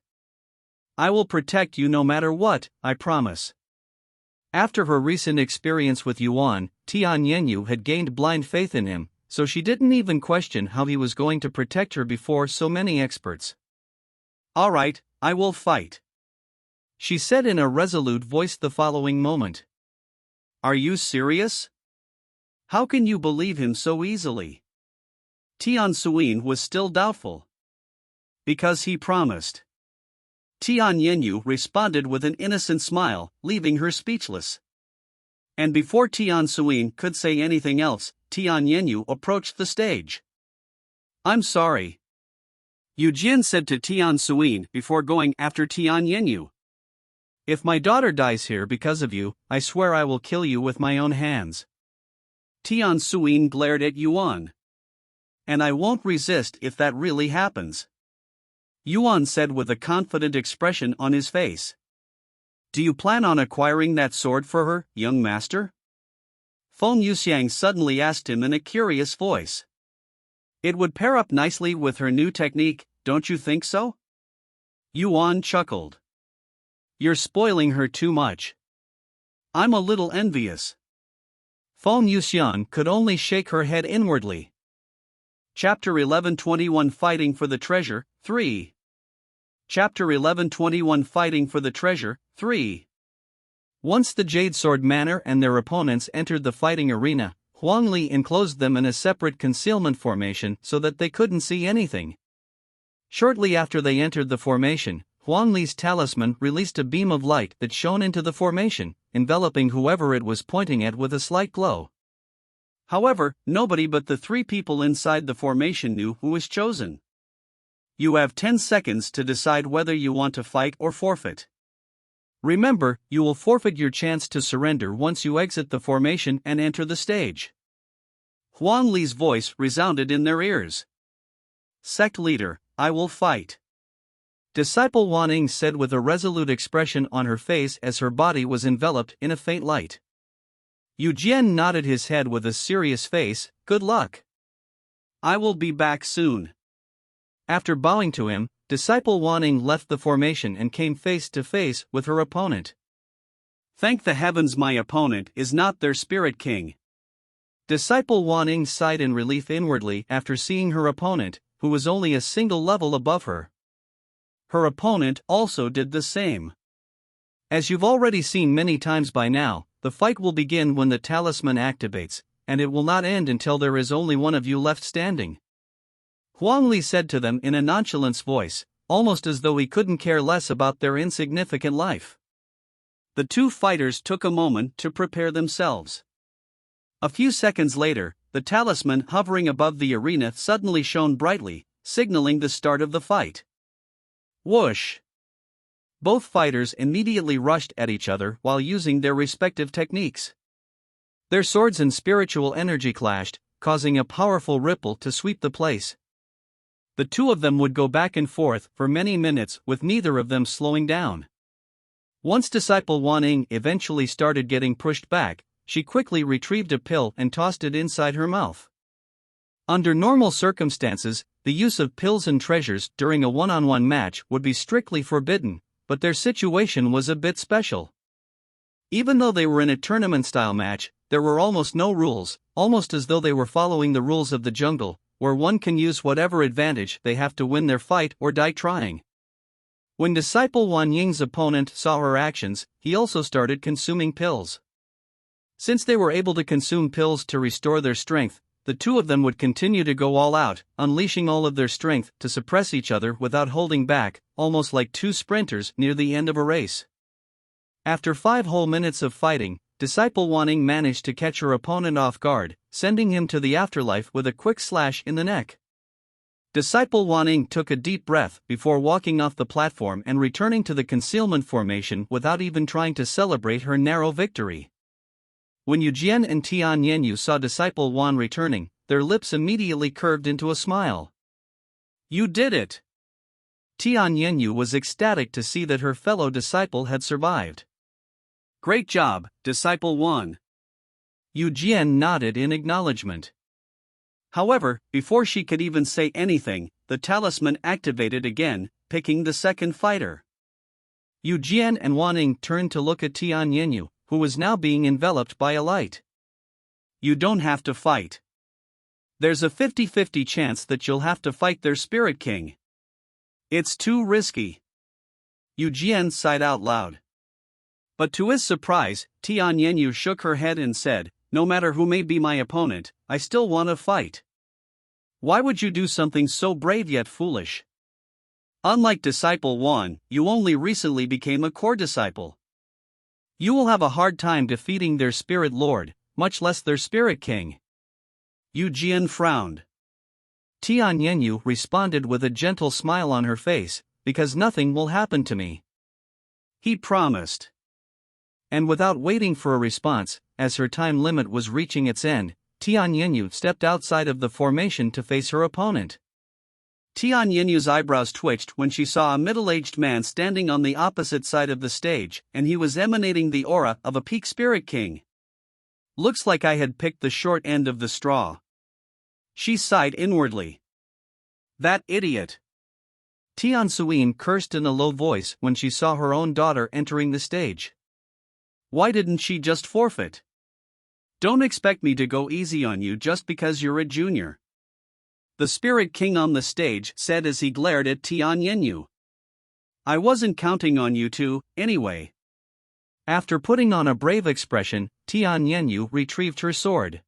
I will protect you no matter what, I promise. After her recent experience with Yuan, Tian Yenyu had gained blind faith in him, so she didn't even question how he was going to protect her before so many experts. All right, I will fight, she said in a resolute voice the following moment. Are you serious? How can you believe him so easily? Tian Suin was still doubtful. Because he promised. Tian Yenyu responded with an innocent smile, leaving her speechless. And before Tian Suin could say anything else, Tian Yenyu approached the stage. I'm sorry, Yu Jian said to Tian Suyin before going after Tian Yenyu. If my daughter dies here because of you, I swear I will kill you with my own hands. Tian Suyin glared at Yuan. And I won't resist if that really happens, Yuan said with a confident expression on his face. Do you plan on acquiring that sword for her, young master? Feng Yuxiang suddenly asked him in a curious voice. It would pair up nicely with her new technique, don't you think so? Yuan chuckled. You're spoiling her too much. I'm a little envious. Feng Yuxiang could only shake her head inwardly. Chapter 1121 Fighting for the Treasure, 3. Chapter 1121 Fighting for the Treasure, 3. Once the Jade Sword Manor and their opponents entered the fighting arena, Huang Li enclosed them in a separate concealment formation so that they couldn't see anything. Shortly after they entered the formation, Huang Li's talisman released a beam of light that shone into the formation, enveloping whoever it was pointing at with a slight glow. However, nobody but the 3 people inside the formation knew who was chosen. You have 10 seconds to decide whether you want to fight or forfeit. Remember, you will forfeit your chance to surrender once you exit the formation and enter the stage. Huang Li's voice resounded in their ears. Sect leader, I will fight. Disciple Wan Ying said with a resolute expression on her face as her body was enveloped in a faint light. Yu Jian nodded his head with a serious face, good luck. I will be back soon. After bowing to him, Disciple Wan Ying left the formation and came face to face with her opponent. Thank the heavens my opponent is not their spirit king. Disciple Wan Ying sighed in relief inwardly after seeing her opponent, who was only a single level above her. Her opponent also did the same. As you've already seen many times by now, the fight will begin when the talisman activates, and it will not end until there is only one of you left standing. Huang Li said to them in a nonchalant voice, almost as though he couldn't care less about their insignificant life. The 2 fighters took a moment to prepare themselves. A few seconds later, the talisman hovering above the arena suddenly shone brightly, signaling the start of the fight. Whoosh! Both fighters immediately rushed at each other while using their respective techniques. Their swords and spiritual energy clashed, causing a powerful ripple to sweep the place. The 2 of them would go back and forth for many minutes with neither of them slowing down. Once Disciple Wan Ying eventually started getting pushed back, she quickly retrieved a pill and tossed it inside her mouth. Under normal circumstances, the use of pills and treasures during a one-on-one match would be strictly forbidden, but their situation was a bit special. Even though they were in a tournament-style match, there were almost no rules, almost as though they were following the rules of the jungle, where one can use whatever advantage they have to win their fight or die trying. When Disciple Wan Ying's opponent saw her actions, he also started consuming pills. Since they were able to consume pills to restore their strength, the 2 of them would continue to go all out, unleashing all of their strength to suppress each other without holding back, almost like 2 sprinters near the end of a race. After 5 whole minutes of fighting, Disciple Wan Ying managed to catch her opponent off guard, sending him to the afterlife with a quick slash in the neck. Disciple Wan Ying took a deep breath before walking off the platform and returning to the concealment formation without even trying to celebrate her narrow victory. When Yu Jian and Tian Yenyu saw Disciple Wan returning, their lips immediately curved into a smile. You did it! Tian Yenyu was ecstatic to see that her fellow disciple had survived. Great job, Disciple Wan. Yu Jian nodded in acknowledgement. However, before she could even say anything, the talisman activated again, picking the second fighter. Yu Jian and Wan Ying turned to look at Tian Yenyu, who was now being enveloped by a light. You don't have to fight. There's a 50-50 chance that you'll have to fight their spirit king. It's too risky. Yu Jian sighed out loud. But to his surprise, Tian Yenyu shook her head and said, no matter who may be my opponent, I still want to fight. Why would you do something so brave yet foolish? Unlike Disciple Wan, you only recently became a core disciple. You will have a hard time defeating their spirit lord, much less their spirit king. Yu Jian frowned. Tian Yenyu responded with a gentle smile on her face, because nothing will happen to me. He promised. And without waiting for a response, as her time limit was reaching its end, Tian Yenyu stepped outside of the formation to face her opponent. Tian Yenyu's eyebrows twitched when she saw a middle-aged man standing on the opposite side of the stage, and he was emanating the aura of a peak spirit king. Looks like I had picked the short end of the straw. She sighed inwardly. That idiot. Tian Suyin cursed in a low voice when she saw her own daughter entering the stage. Why didn't she just forfeit? Don't expect me to go easy on you just because you're a junior. The Spirit King on the stage said as he glared at Tian Yenyu. I wasn't counting on you two, anyway. After putting on a brave expression, Tian Yenyu retrieved her sword.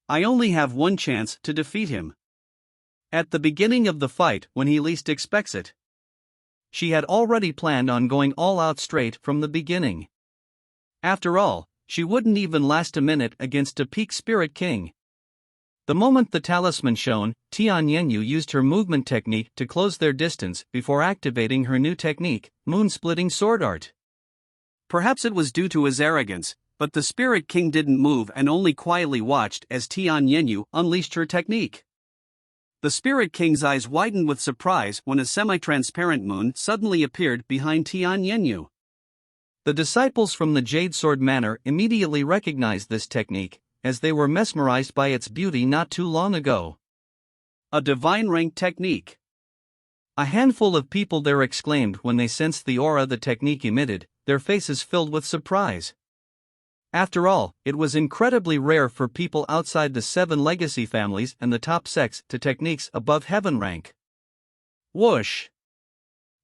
I only have one chance to defeat him. At the beginning of the fight, when he least expects it. She had already planned on going all out straight from the beginning. After all, she wouldn't even last a minute against a peak spirit king. The moment the talisman shone, Tian Yenyu used her movement technique to close their distance before activating her new technique, moon-splitting sword art. Perhaps it was due to his arrogance, but the Spirit King didn't move and only quietly watched as Tian Yenyu unleashed her technique. The Spirit King's eyes widened with surprise when a semi-transparent moon suddenly appeared behind Tian Yenyu. The disciples from the Jade Sword Manor immediately recognized this technique, as they were mesmerized by its beauty not too long ago. A divine rank technique. A handful of people there exclaimed when they sensed the aura the technique emitted, their faces filled with surprise. After all, it was incredibly rare for people outside the 7 legacy families and the top sects to techniques above heaven rank. Whoosh!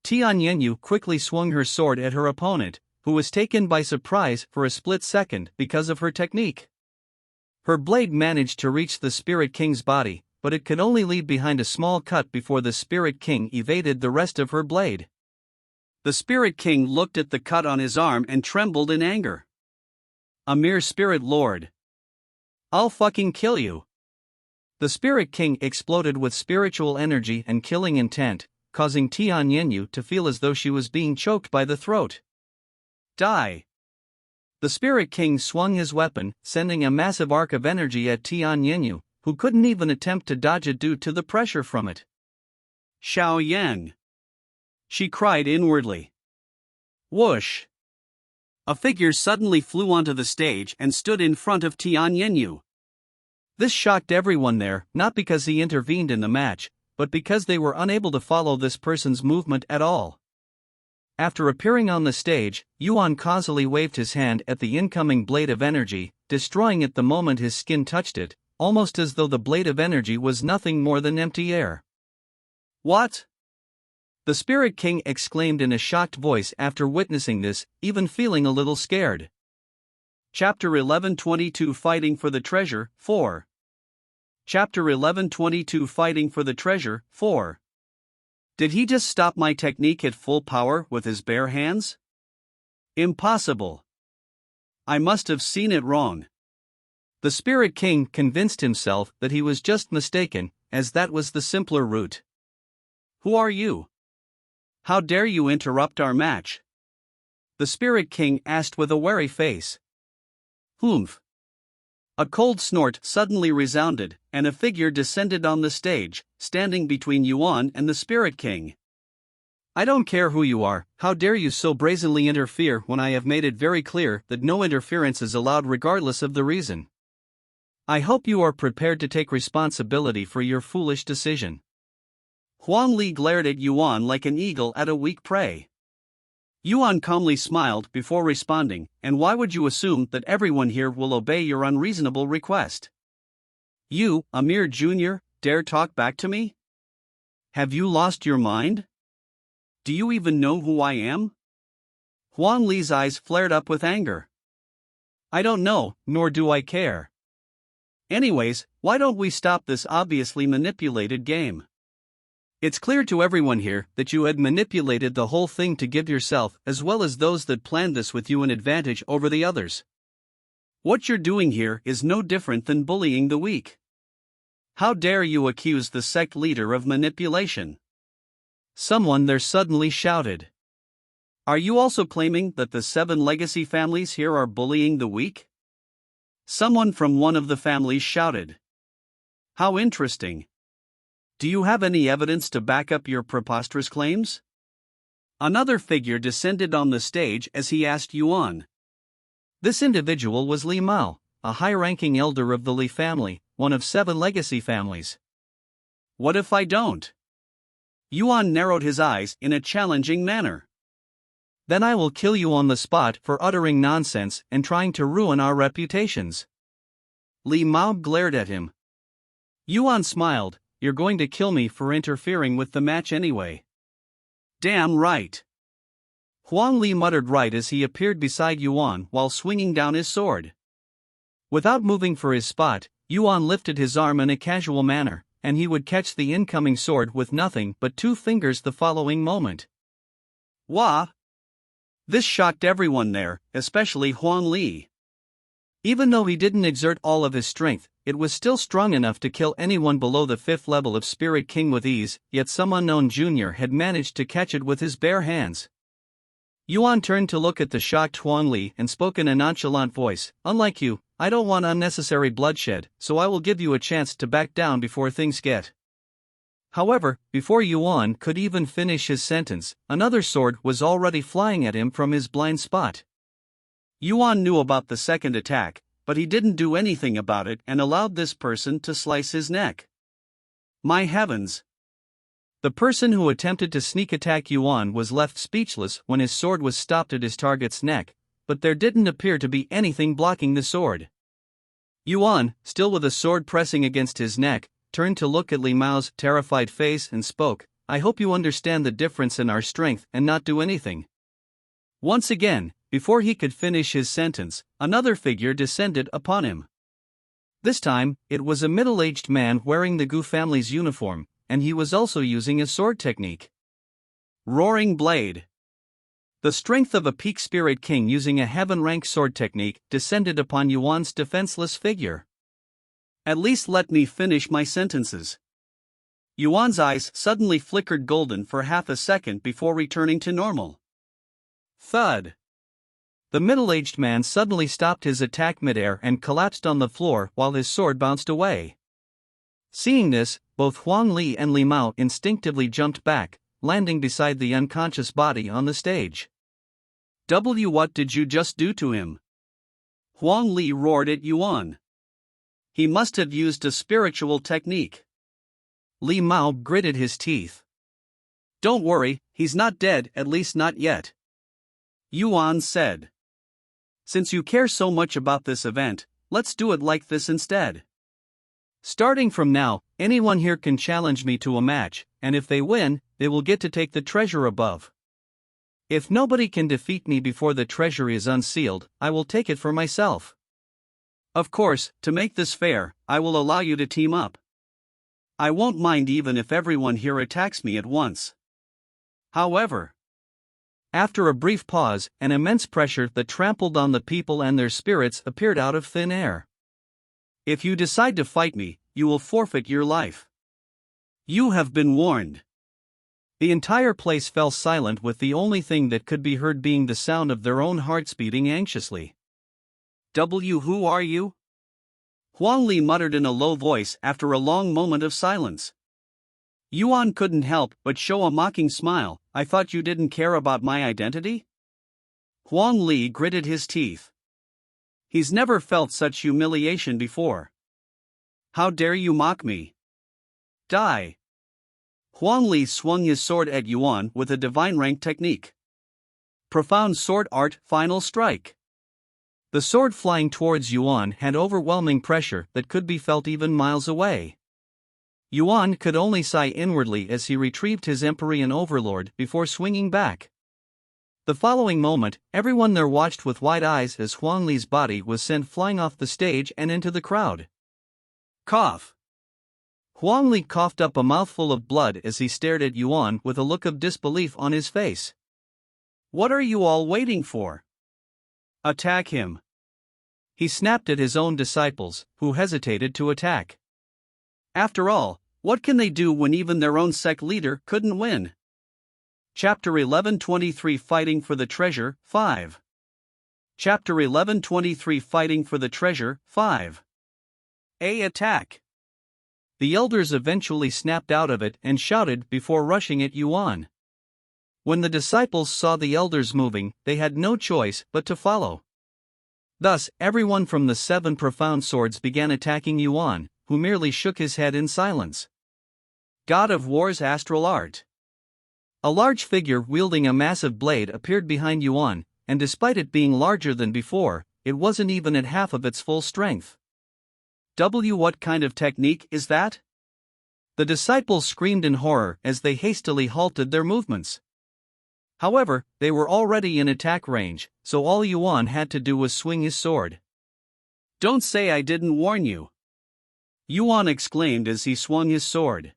Tian Yenyu quickly swung her sword at her opponent, who was taken by surprise for a split second because of her technique. Her blade managed to reach the Spirit King's body, but it could only leave behind a small cut before the Spirit King evaded the rest of her blade. The Spirit King looked at the cut on his arm and trembled in anger. A mere spirit lord. I'll fucking kill you. The Spirit King exploded with spiritual energy and killing intent, causing Tian Yenyu to feel as though she was being choked by the throat. Die. The Spirit King swung his weapon, sending a massive arc of energy at Tian Yenyu, who couldn't even attempt to dodge it due to the pressure from it. Xiao Yang. She cried inwardly. Whoosh! A figure suddenly flew onto the stage and stood in front of Tian Yenyu. This shocked everyone there, not because he intervened in the match, but because they were unable to follow this person's movement at all. After appearing on the stage, Yuan causally waved his hand at the incoming blade of energy, destroying it the moment his skin touched it, almost as though the blade of energy was nothing more than empty air. What? The Spirit King exclaimed in a shocked voice after witnessing this, even feeling a little scared. Chapter 1122 Fighting for the Treasure, 4. Chapter 1122 Fighting for the Treasure, 4. Did he just stop my technique at full power with his bare hands? Impossible. I must have seen it wrong. The Spirit King convinced himself that he was just mistaken, as that was the simpler route. Who are you? How dare you interrupt our match? The Spirit King asked with a wary face. Humph. A cold snort suddenly resounded, and a figure descended on the stage, standing between Yuan and the Spirit King. I don't care who you are, how dare you so brazenly interfere when I have made it very clear that no interference is allowed regardless of the reason. I hope you are prepared to take responsibility for your foolish decision. Huang Li glared at Yuan like an eagle at a weak prey. Yuan calmly smiled before responding, and why would you assume that everyone here will obey your unreasonable request? You, a mere junior, dare talk back to me? Have you lost your mind? Do you even know who I am? Huang Li's eyes flared up with anger. I don't know, nor do I care. Anyways, why don't we stop this obviously manipulated game? It's clear to everyone here that you had manipulated the whole thing to give yourself as well as those that planned this with you an advantage over the others. What you're doing here is no different than bullying the weak. How dare you accuse the sect leader of manipulation? Someone there suddenly shouted. Are you also claiming that the 7 legacy families here are bullying the weak? Someone from one of the families shouted. How interesting. Do you have any evidence to back up your preposterous claims? Another figure descended on the stage as he asked Yuan. This individual was Li Mao, a high-ranking elder of the Li family, one of 7 legacy families. What if I don't? Yuan narrowed his eyes in a challenging manner. Then I will kill you on the spot for uttering nonsense and trying to ruin our reputations. Li Mao glared at him. Yuan smiled. You're going to kill me for interfering with the match anyway. Damn right. Huang Li muttered right as he appeared beside Yuan while swinging down his sword. Without moving for his spot, Yuan lifted his arm in a casual manner, and he would catch the incoming sword with nothing but 2 fingers the following moment. Wah! This shocked everyone there, especially Huang Li. Even though he didn't exert all of his strength, it was still strong enough to kill anyone below the 5th level of Spirit King with ease, yet some unknown junior had managed to catch it with his bare hands. Yuan turned to look at the shocked Huang Li and spoke in a nonchalant voice. Unlike you, I don't want unnecessary bloodshed, so I will give you a chance to back down before things get. However, before Yuan could even finish his sentence, another sword was already flying at him from his blind spot. Yuan knew about the second attack, but he didn't do anything about it and allowed this person to slice his neck. My heavens! The person who attempted to sneak attack Yuan was left speechless when his sword was stopped at his target's neck, but there didn't appear to be anything blocking the sword. Yuan, still with a sword pressing against his neck, turned to look at Li Mao's terrified face and spoke. I hope you understand the difference in our strength and not do anything. Once again, before he could finish his sentence, another figure descended upon him. This time, it was a middle-aged man wearing the Gu family's uniform, and he was also using a sword technique. Roaring Blade. The strength of a peak spirit king using a heaven-rank sword technique descended upon Yuan's defenseless figure. At least let me finish my sentences. Yuan's eyes suddenly flickered golden for half a second before returning to normal. Thud. The middle-aged man suddenly stopped his attack midair and collapsed on the floor while his sword bounced away. Seeing this, both Huang Li and Li Mao instinctively jumped back, landing beside the unconscious body on the stage. What did you just do to him? Huang Li roared at Yuan. He must have used a spiritual technique. Li Mao gritted his teeth. Don't worry, he's not dead, at least not yet. Yuan said. Since you care so much about this event, let's do it like this instead. Starting from now, anyone here can challenge me to a match, and if they win, they will get to take the treasure above. If nobody can defeat me before the treasure is unsealed, I will take it for myself. Of course, to make this fair, I will allow you to team up. I won't mind even if everyone here attacks me at once. However, after a brief pause, an immense pressure that trampled on the people and their spirits appeared out of thin air. If you decide to fight me, you will forfeit your life. You have been warned. The entire place fell silent, with the only thing that could be heard being the sound of their own hearts beating anxiously. Who are you? Huang Li muttered in a low voice after a long moment of silence. Yuan couldn't help but show a mocking smile. I thought you didn't care about my identity? Huang Li gritted his teeth. He's never felt such humiliation before. How dare you mock me? Die! Huang Li swung his sword at Yuan with a divine rank technique. Profound sword art, final strike. The sword flying towards Yuan had overwhelming pressure that could be felt even miles away. Yuan could only sigh inwardly as he retrieved his Empyrean Overlord before swinging back. The following moment, everyone there watched with wide eyes as Huang Li's body was sent flying off the stage and into the crowd. Cough. Huang Li coughed up a mouthful of blood as he stared at Yuan with a look of disbelief on his face. What are you all waiting for? Attack him. He snapped at his own disciples, who hesitated to attack. After all, what can they do when even their own sect leader couldn't win? Chapter 11:23 Fighting for the Treasure, 5. Chapter 11:23 Fighting for the Treasure, 5. A. Attack. The elders eventually snapped out of it and shouted before rushing at Yuan. When the disciples saw the elders moving, they had no choice but to follow. Thus, everyone from the 7 profound swords began attacking Yuan, who merely shook his head in silence. God of War's astral art. A large figure wielding a massive blade appeared behind Yuan, and despite it being larger than before, it wasn't even at half of its full strength. What kind of technique is that? The disciples screamed in horror as they hastily halted their movements. However, they were already in attack range, so all Yuan had to do was swing his sword. Don't say I didn't warn you, Yuan exclaimed as he swung his sword.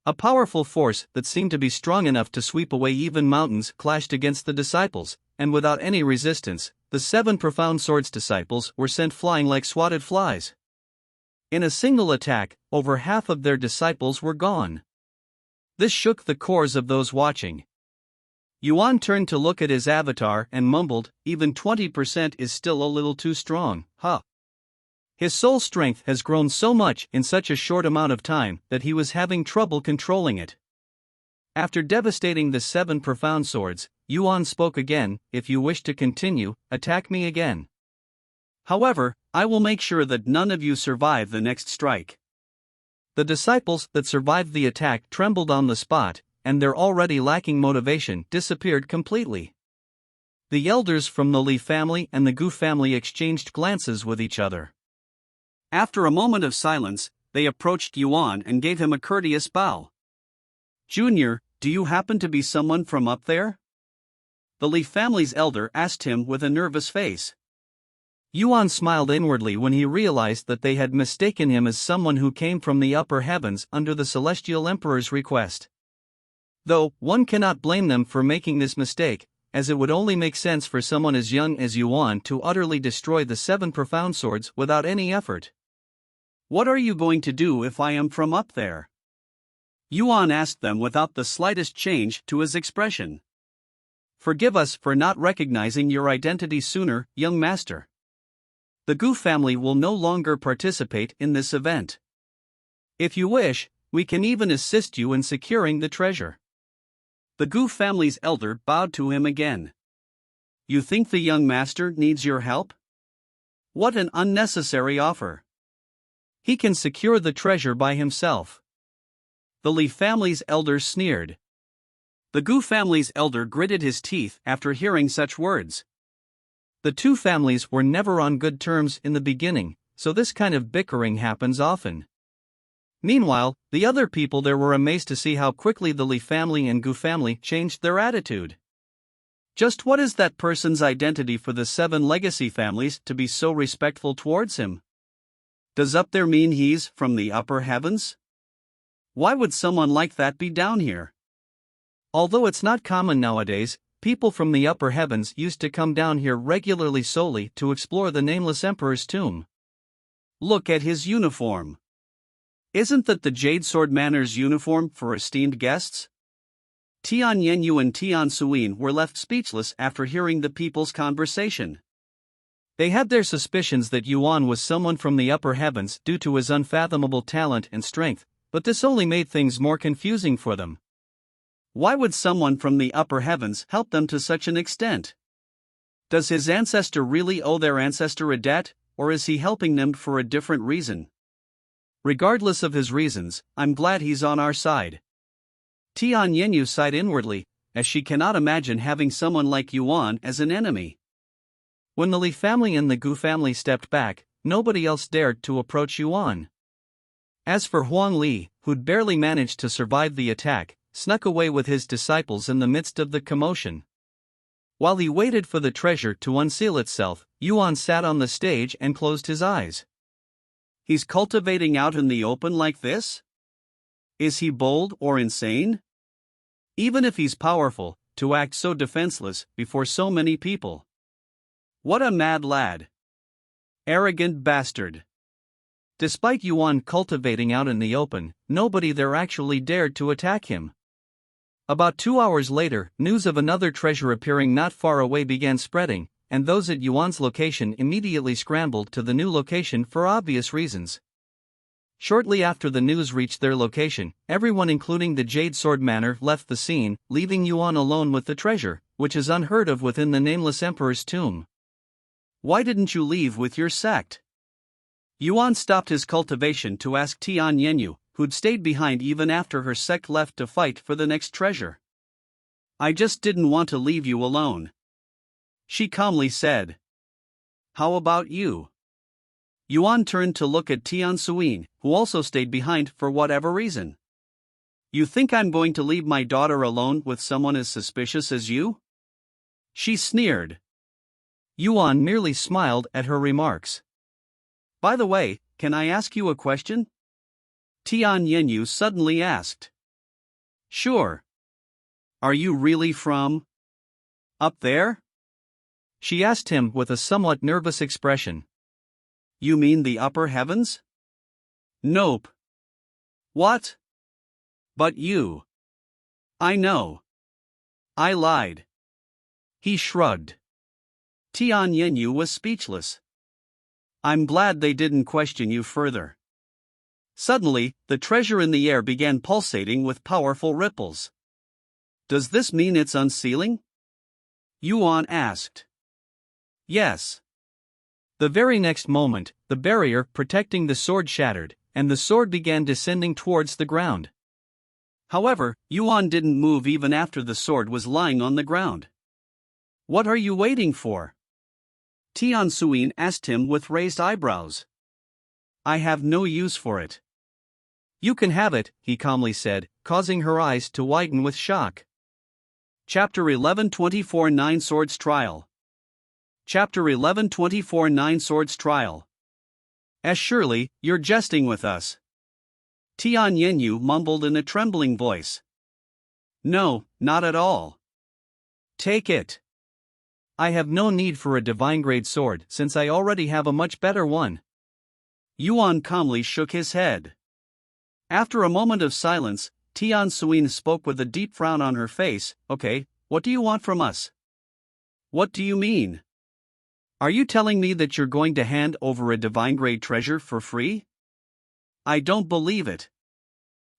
A powerful force that seemed to be strong enough to sweep away even mountains clashed against the disciples, and without any resistance, the 7 profound swords disciples were sent flying like swatted flies. In a single attack, over half of their disciples were gone. This shook the cores of those watching. Yuan turned to look at his avatar and mumbled, "Even 20% is still a little too strong, huh?" His soul strength has grown so much in such a short amount of time that he was having trouble controlling it. After devastating the 7 profound swords, Yuan spoke again, "If you wish to continue, attack me again. However, I will make sure that none of you survive the next strike." The disciples that survived the attack trembled on the spot, and their already lacking motivation disappeared completely. The elders from the Li family and the Gu family exchanged glances with each other. After a moment of silence, they approached Yuan and gave him a courteous bow. "Junior, do you happen to be someone from up there?" The Li family's elder asked him with a nervous face. Yuan smiled inwardly when he realized that they had mistaken him as someone who came from the upper heavens under the Celestial Emperor's request. Though, one cannot blame them for making this mistake, as it would only make sense for someone as young as Yuan to utterly destroy the 7 profound swords without any effort. "What are you going to do if I am from up there?" Yuan asked them without the slightest change to his expression. "Forgive us for not recognizing your identity sooner, young master. The Gu family will no longer participate in this event. If you wish, we can even assist you in securing the treasure." The Gu family's elder bowed to him again. "You think the young master needs your help? What an unnecessary offer. He can secure the treasure by himself." The Li family's elder sneered. The Gu family's elder gritted his teeth after hearing such words. The 2 families were never on good terms in the beginning, so this kind of bickering happens often. Meanwhile, the other people there were amazed to see how quickly the Li family and Gu family changed their attitude. Just what is that person's identity for the 7 legacy families to be so respectful towards him? Does up there mean he's from the upper heavens? Why would someone like that be down here? Although it's not common nowadays, people from the upper heavens used to come down here regularly solely to explore the nameless emperor's tomb. Look at his uniform. Isn't that the Jade Sword Manor's uniform for esteemed guests? Tian Yenyu and Tian Suyin were left speechless after hearing the people's conversation. They had their suspicions that Yuan was someone from the upper heavens due to his unfathomable talent and strength, but this only made things more confusing for them. Why would someone from the upper heavens help them to such an extent? Does his ancestor really owe their ancestor a debt, or is he helping them for a different reason? Regardless of his reasons, I'm glad he's on our side. Tian Yenyu sighed inwardly, as she cannot imagine having someone like Yuan as an enemy. When the Li family and the Gu family stepped back, nobody else dared to approach Yuan. As for Huang Li, who'd barely managed to survive the attack, snuck away with his disciples in the midst of the commotion. While he waited for the treasure to unseal itself, Yuan sat on the stage and closed his eyes. He's cultivating out in the open like this? Is he bold or insane? Even if he's powerful, to act so defenseless before so many people. What a mad lad. Arrogant bastard. Despite Yuan cultivating out in the open, nobody there actually dared to attack him. About 2 hours later, news of another treasure appearing not far away began spreading, and those at Yuan's location immediately scrambled to the new location for obvious reasons. Shortly after the news reached their location, everyone including the Jade Sword Manor left the scene, leaving Yuan alone with the treasure, which is unheard of within the nameless emperor's tomb. Why didn't you leave with your sect? Yuan stopped his cultivation to ask Tian Yenyu, who'd stayed behind even after her sect left to fight for the next treasure. I just didn't want to leave you alone, she calmly said. How about you? Yuan turned to look at Tian Suyin, who also stayed behind for whatever reason. You think I'm going to leave my daughter alone with someone as suspicious as you? She sneered. Yuan merely smiled at her remarks. By the way, can I ask you a question? Tian Yenyu suddenly asked. Sure. Are you really from up there? She asked him with a somewhat nervous expression. You mean the upper heavens? Nope. What? But you. I know. I lied. He shrugged. Tian Yenyu was speechless. I'm glad they didn't question you further. Suddenly, the treasure in the air began pulsating with powerful ripples. Does this mean it's unsealing? Yuan asked. Yes. The very next moment, the barrier protecting the sword shattered, and the sword began descending towards the ground. However, Yuan didn't move even after the sword was lying on the ground. What are you waiting for? Tian Suyin asked him with raised eyebrows. I have no use for it. You can have it, he calmly said, causing her eyes to widen with shock. Chapter 1124 Nine Swords Trial. Chapter 1124 Nine Swords Trial. Surely, you're jesting with us. Tian Yenyu mumbled in a trembling voice. No, not at all. Take it. I have no need for a divine-grade sword since I already have a much better one. Yuan calmly shook his head. After a moment of silence, Tian Suyin spoke with a deep frown on her face. Okay, what do you want from us? What do you mean? Are you telling me that you're going to hand over a divine-grade treasure for free? I don't believe it.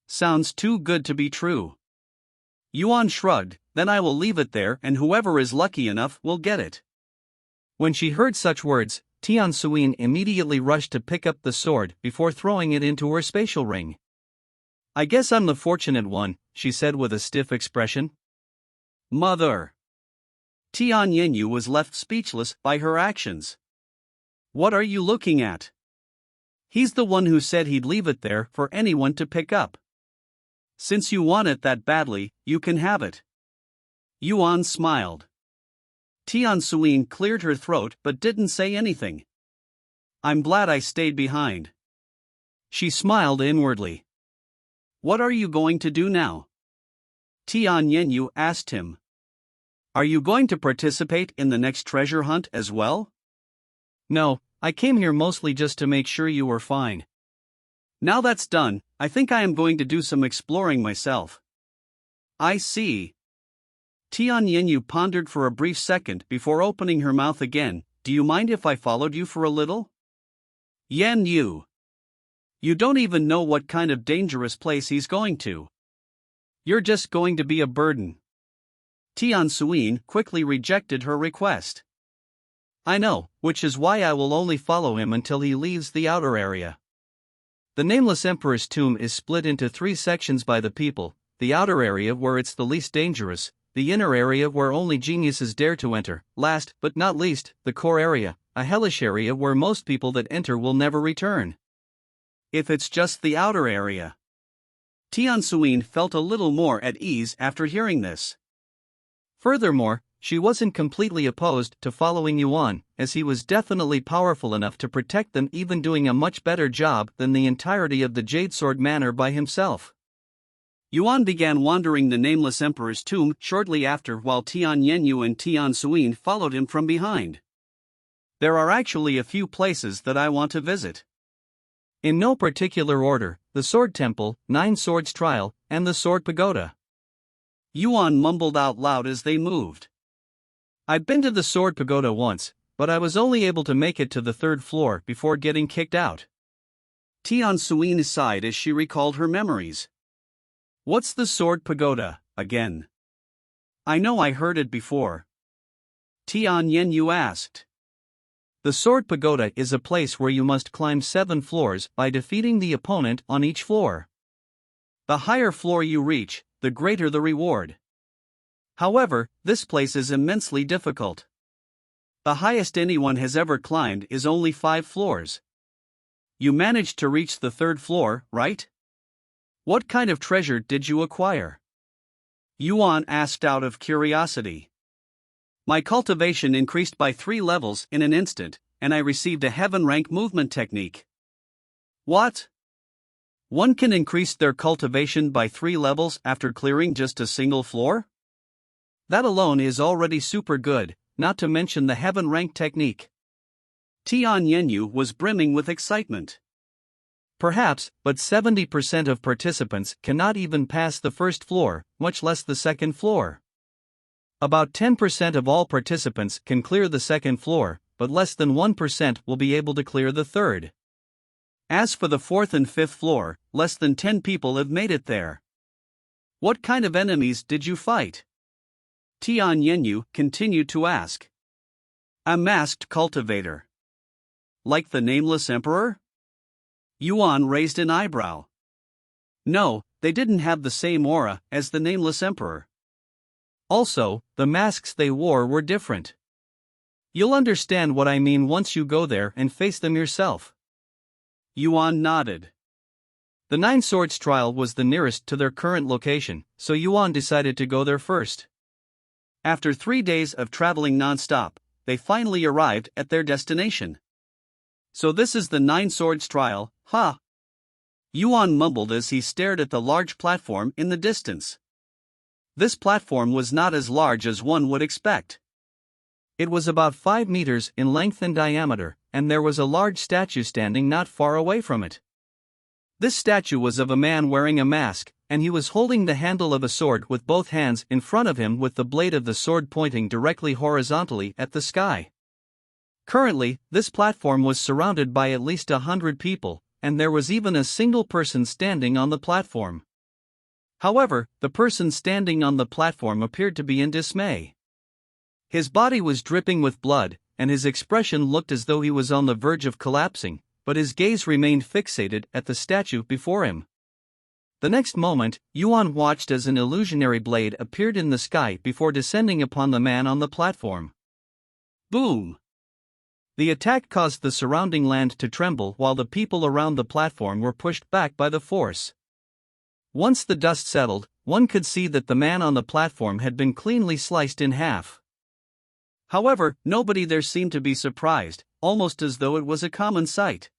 Sounds too good to be true. Yuan shrugged. Then I will leave it there and whoever is lucky enough will get it. When she heard such words, Tian Suyin immediately rushed to pick up the sword before throwing it into her spatial ring. I guess I'm the fortunate one, she said with a stiff expression. Mother! Tian Yenyu was left speechless by her actions. What are you looking at? He's the one who said he'd leave it there for anyone to pick up. Since you want it that badly, you can have it. Yuan smiled. Tian Suyin cleared her throat but didn't say anything. I'm glad I stayed behind. She smiled inwardly. What are you going to do now? Tian Yenyu asked him. Are you going to participate in the next treasure hunt as well? No, I came here mostly just to make sure you were fine. Now that's done, I think I am going to do some exploring myself. I see. Tian Yenyu pondered for a brief second before opening her mouth again. Do you mind if I followed you for a little? Yan Yu. You don't even know what kind of dangerous place he's going to. You're just going to be a burden. Tian Suyin quickly rejected her request. I know, which is why I will only follow him until he leaves the outer area. The nameless emperor's tomb is split into 3 sections by the people, the outer area where it's the least dangerous, the inner area where only geniuses dare to enter, last but not least, the core area, a hellish area where most people that enter will never return. If it's just the outer area. Tian Suyin felt a little more at ease after hearing this. Furthermore, she wasn't completely opposed to following Yuan, as he was definitely powerful enough to protect them, even doing a much better job than the entirety of the Jade Sword Manor by himself. Yuan began wandering the nameless emperor's tomb shortly after, while Tian Yenyu and Tian Suyin followed him from behind. There are actually a few places that I want to visit. In no particular order: the Sword Temple, 9 Swords Trial, and the Sword Pagoda. Yuan mumbled out loud as they moved. I'd been to the Sword Pagoda once, but I was only able to make it to the 3rd floor before getting kicked out. Tian Suyin sighed as she recalled her memories. What's the Sword Pagoda, again? I know I heard it before. Tian Yenyu asked. The Sword Pagoda is a place where you must climb 7 floors by defeating the opponent on each floor. The higher floor you reach, the greater the reward. However, this place is immensely difficult. The highest anyone has ever climbed is only 5 floors. You managed to reach the 3rd floor, right? What kind of treasure did you acquire? Yuan asked out of curiosity. My cultivation increased by 3 levels in an instant, and I received a heaven rank movement technique. What? One can increase their cultivation by 3 levels after clearing just a single floor? That alone is already super good, not to mention the heaven rank technique. Tian Yenyu was brimming with excitement. Perhaps, but 70% of participants cannot even pass the 1st floor, much less the 2nd floor. About 10% of all participants can clear the 2nd floor, but less than 1% will be able to clear the 3rd. As for the 4th and 5th floor, less than 10 people have made it there. What kind of enemies did you fight? Tian Yenyu continued to ask. A masked cultivator. Like the nameless emperor? Yuan raised an eyebrow. No, they didn't have the same aura as the nameless emperor. Also, the masks they wore were different. You'll understand what I mean once you go there and face them yourself. Yuan nodded. The 9 Swords Trial was the nearest to their current location, so Yuan decided to go there first. After 3 days of traveling non-stop, they finally arrived at their destination. So this is the 9 Swords Trial, huh? Yuan mumbled as he stared at the large platform in the distance. This platform was not as large as one would expect. It was about 5 meters in length and diameter, and there was a large statue standing not far away from it. This statue was of a man wearing a mask, and he was holding the handle of a sword with both hands in front of him, with the blade of the sword pointing directly horizontally at the sky. Currently, this platform was surrounded by at least 100 people, and there was even a single person standing on the platform. However, the person standing on the platform appeared to be in dismay. His body was dripping with blood, and his expression looked as though he was on the verge of collapsing, but his gaze remained fixated at the statue before him. The next moment, Yuan watched as an illusionary blade appeared in the sky before descending upon the man on the platform. Boom! The attack caused the surrounding land to tremble while the people around the platform were pushed back by the force. Once the dust settled, one could see that the man on the platform had been cleanly sliced in half. However, nobody there seemed to be surprised, almost as though it was a common sight.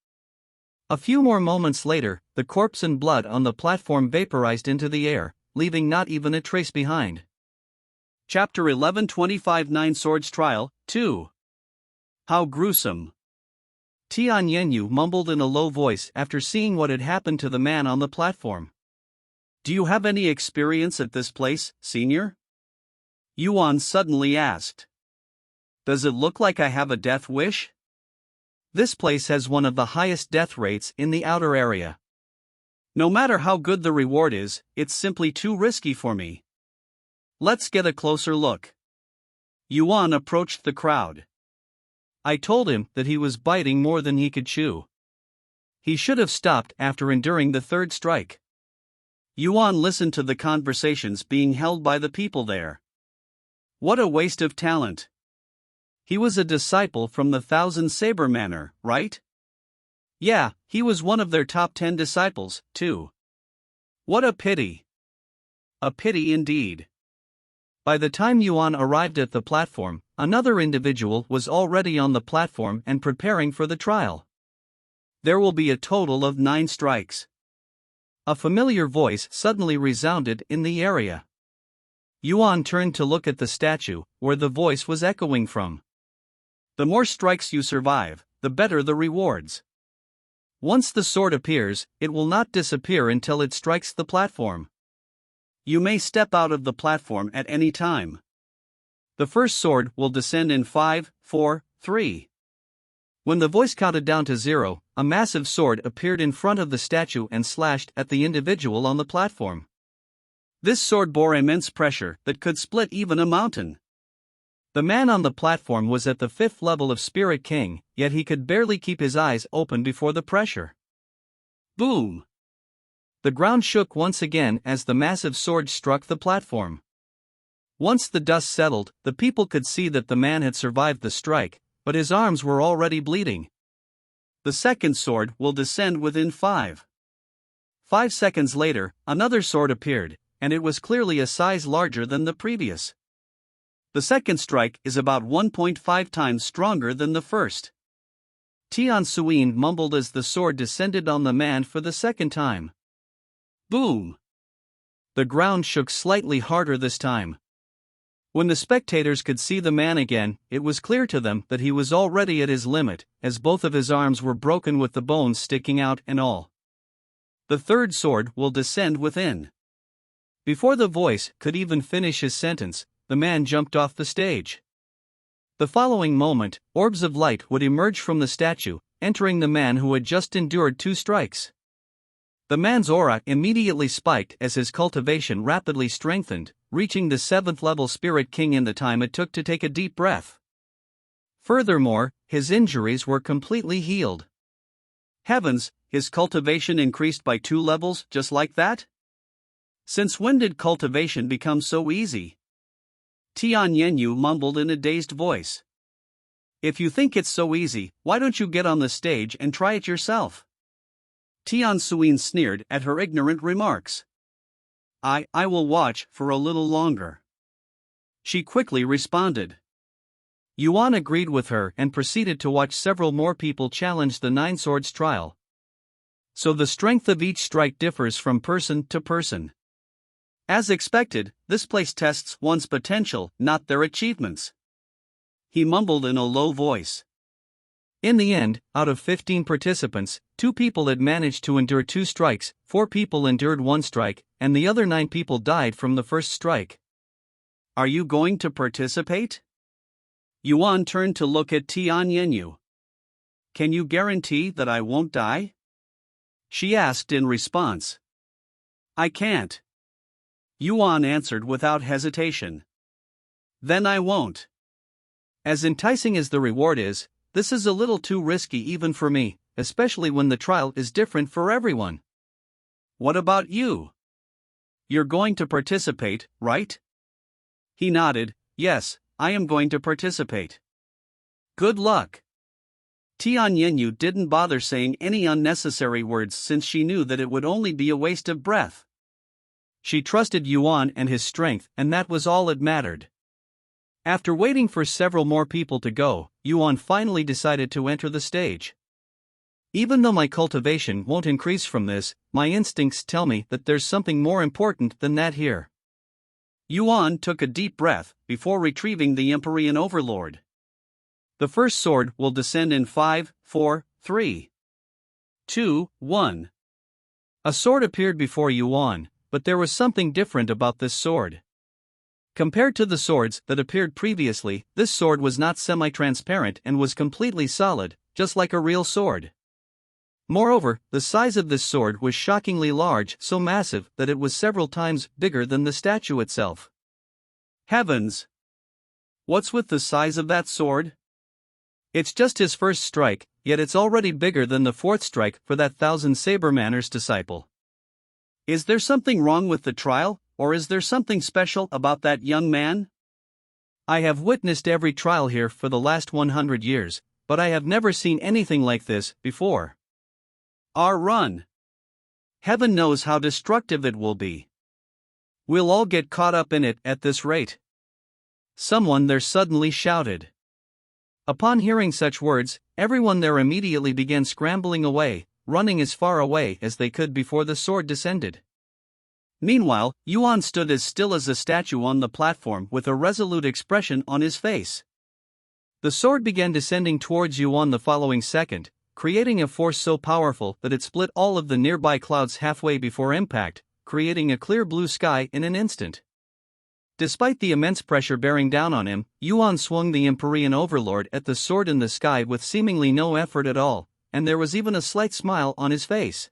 A few more moments later, the corpse and blood on the platform vaporized into the air, leaving not even a trace behind. Chapter 11:25 9 Swords Trial, 2. How gruesome. Tian Yenyu mumbled in a low voice after seeing what had happened to the man on the platform. Do you have any experience at this place, senior? Yuan suddenly asked. Does it look like I have a death wish? This place has one of the highest death rates in the outer area. No matter how good the reward is, it's simply too risky for me. Let's get a closer look. Yuan approached the crowd. I told him that he was biting more than he could chew. He should have stopped after enduring the 3rd strike. Yuan listened to the conversations being held by the people there. What a waste of talent. He was a disciple from the Thousand Saber Manor, right? Yeah, he was one of their top 10 disciples, too. What a pity. A pity indeed. By the time Yuan arrived at the platform, another individual was already on the platform and preparing for the trial. There will be a total of 9 strikes. A familiar voice suddenly resounded in the area. Yuan turned to look at the statue, where the voice was echoing from. The more strikes you survive, the better the rewards. Once the sword appears, it will not disappear until it strikes the platform. You may step out of the platform at any time. The first sword will descend in 5, 4, 3. When the voice counted down to 0, a massive sword appeared in front of the statue and slashed at the individual on the platform. This sword bore immense pressure that could split even a mountain. The man on the platform was at the 5th level of Spirit King, yet he could barely keep his eyes open before the pressure. Boom! The ground shook once again as the massive sword struck the platform. Once the dust settled, the people could see that the man had survived the strike, but his arms were already bleeding. The second sword will descend within 5. 5 seconds later, another sword appeared, and it was clearly a size larger than the previous. The second strike is about 1.5 times stronger than the first. Tian Suyin mumbled as the sword descended on the man for the second time. Boom! The ground shook slightly harder this time. When the spectators could see the man again, it was clear to them that he was already at his limit, as both of his arms were broken with the bones sticking out and all. The third sword will descend within. Before the voice could even finish his sentence, the man jumped off the stage. The following moment, orbs of light would emerge from the statue, entering the man who had just endured 2 strikes. The man's aura immediately spiked as his cultivation rapidly strengthened, reaching the 7th level Spirit King in the time it took to take a deep breath. Furthermore, his injuries were completely healed. Heavens, his cultivation increased by 2 levels just like that? Since when did cultivation become so easy? Tian Yenyu mumbled in a dazed voice. If you think it's so easy, why don't you get on the stage and try it yourself? Tian Suyin sneered at her ignorant remarks. I will watch for a little longer. She quickly responded. Yuan agreed with her and proceeded to watch several more people challenge the 9 swords trial. So the strength of each strike differs from person to person. As expected, this place tests one's potential, not their achievements. He mumbled in a low voice. In the end, out of 15 participants, 2 people had managed to endure 2 strikes, 4 people endured 1 strike, and the other 9 people died from the first strike. Are you going to participate? Yuan turned to look at Tian Yenyu. Can you guarantee that I won't die? She asked in response. I can't. Yuan answered without hesitation. Then I won't. As enticing as the reward is, this is a little too risky even for me, especially when the trial is different for everyone. What about you? You're going to participate, right? He nodded. Yes, I am going to participate. Good luck. Tian Yenyu didn't bother saying any unnecessary words since she knew that it would only be a waste of breath. She trusted Yuan and his strength, and that was all that mattered. After waiting for several more people to go, Yuan finally decided to enter the stage. Even though my cultivation won't increase from this, my instincts tell me that there's something more important than that here. Yuan took a deep breath before retrieving the Empyrean Overlord. The first sword will descend in 5, 4, 3, 2, 1. A sword appeared before Yuan, but there was something different about this sword. Compared to the swords that appeared previously, this sword was not semi-transparent and was completely solid, just like a real sword. Moreover, the size of this sword was shockingly large, so massive that it was several times bigger than the statue itself. Heavens! What's with the size of that sword? It's just his first strike, yet it's already bigger than the 4th strike for that 1,000 Saber Manner's disciple. Is there something wrong with the trial, or is there something special about that young man? I have witnessed every trial here for the last 100 years, but I have never seen anything like this before. Run! Heaven knows how destructive it will be. We'll all get caught up in it at this rate. Someone there suddenly shouted. Upon hearing such words, everyone there immediately began scrambling away, running as far away as they could before the sword descended. Meanwhile, Yuan stood as still as a statue on the platform with a resolute expression on his face. The sword began descending towards Yuan the following second, creating a force so powerful that it split all of the nearby clouds halfway before impact, creating a clear blue sky in an instant. Despite the immense pressure bearing down on him, Yuan swung the Empyrean overlord at the sword in the sky with seemingly no effort at all, and there was even a slight smile on his face.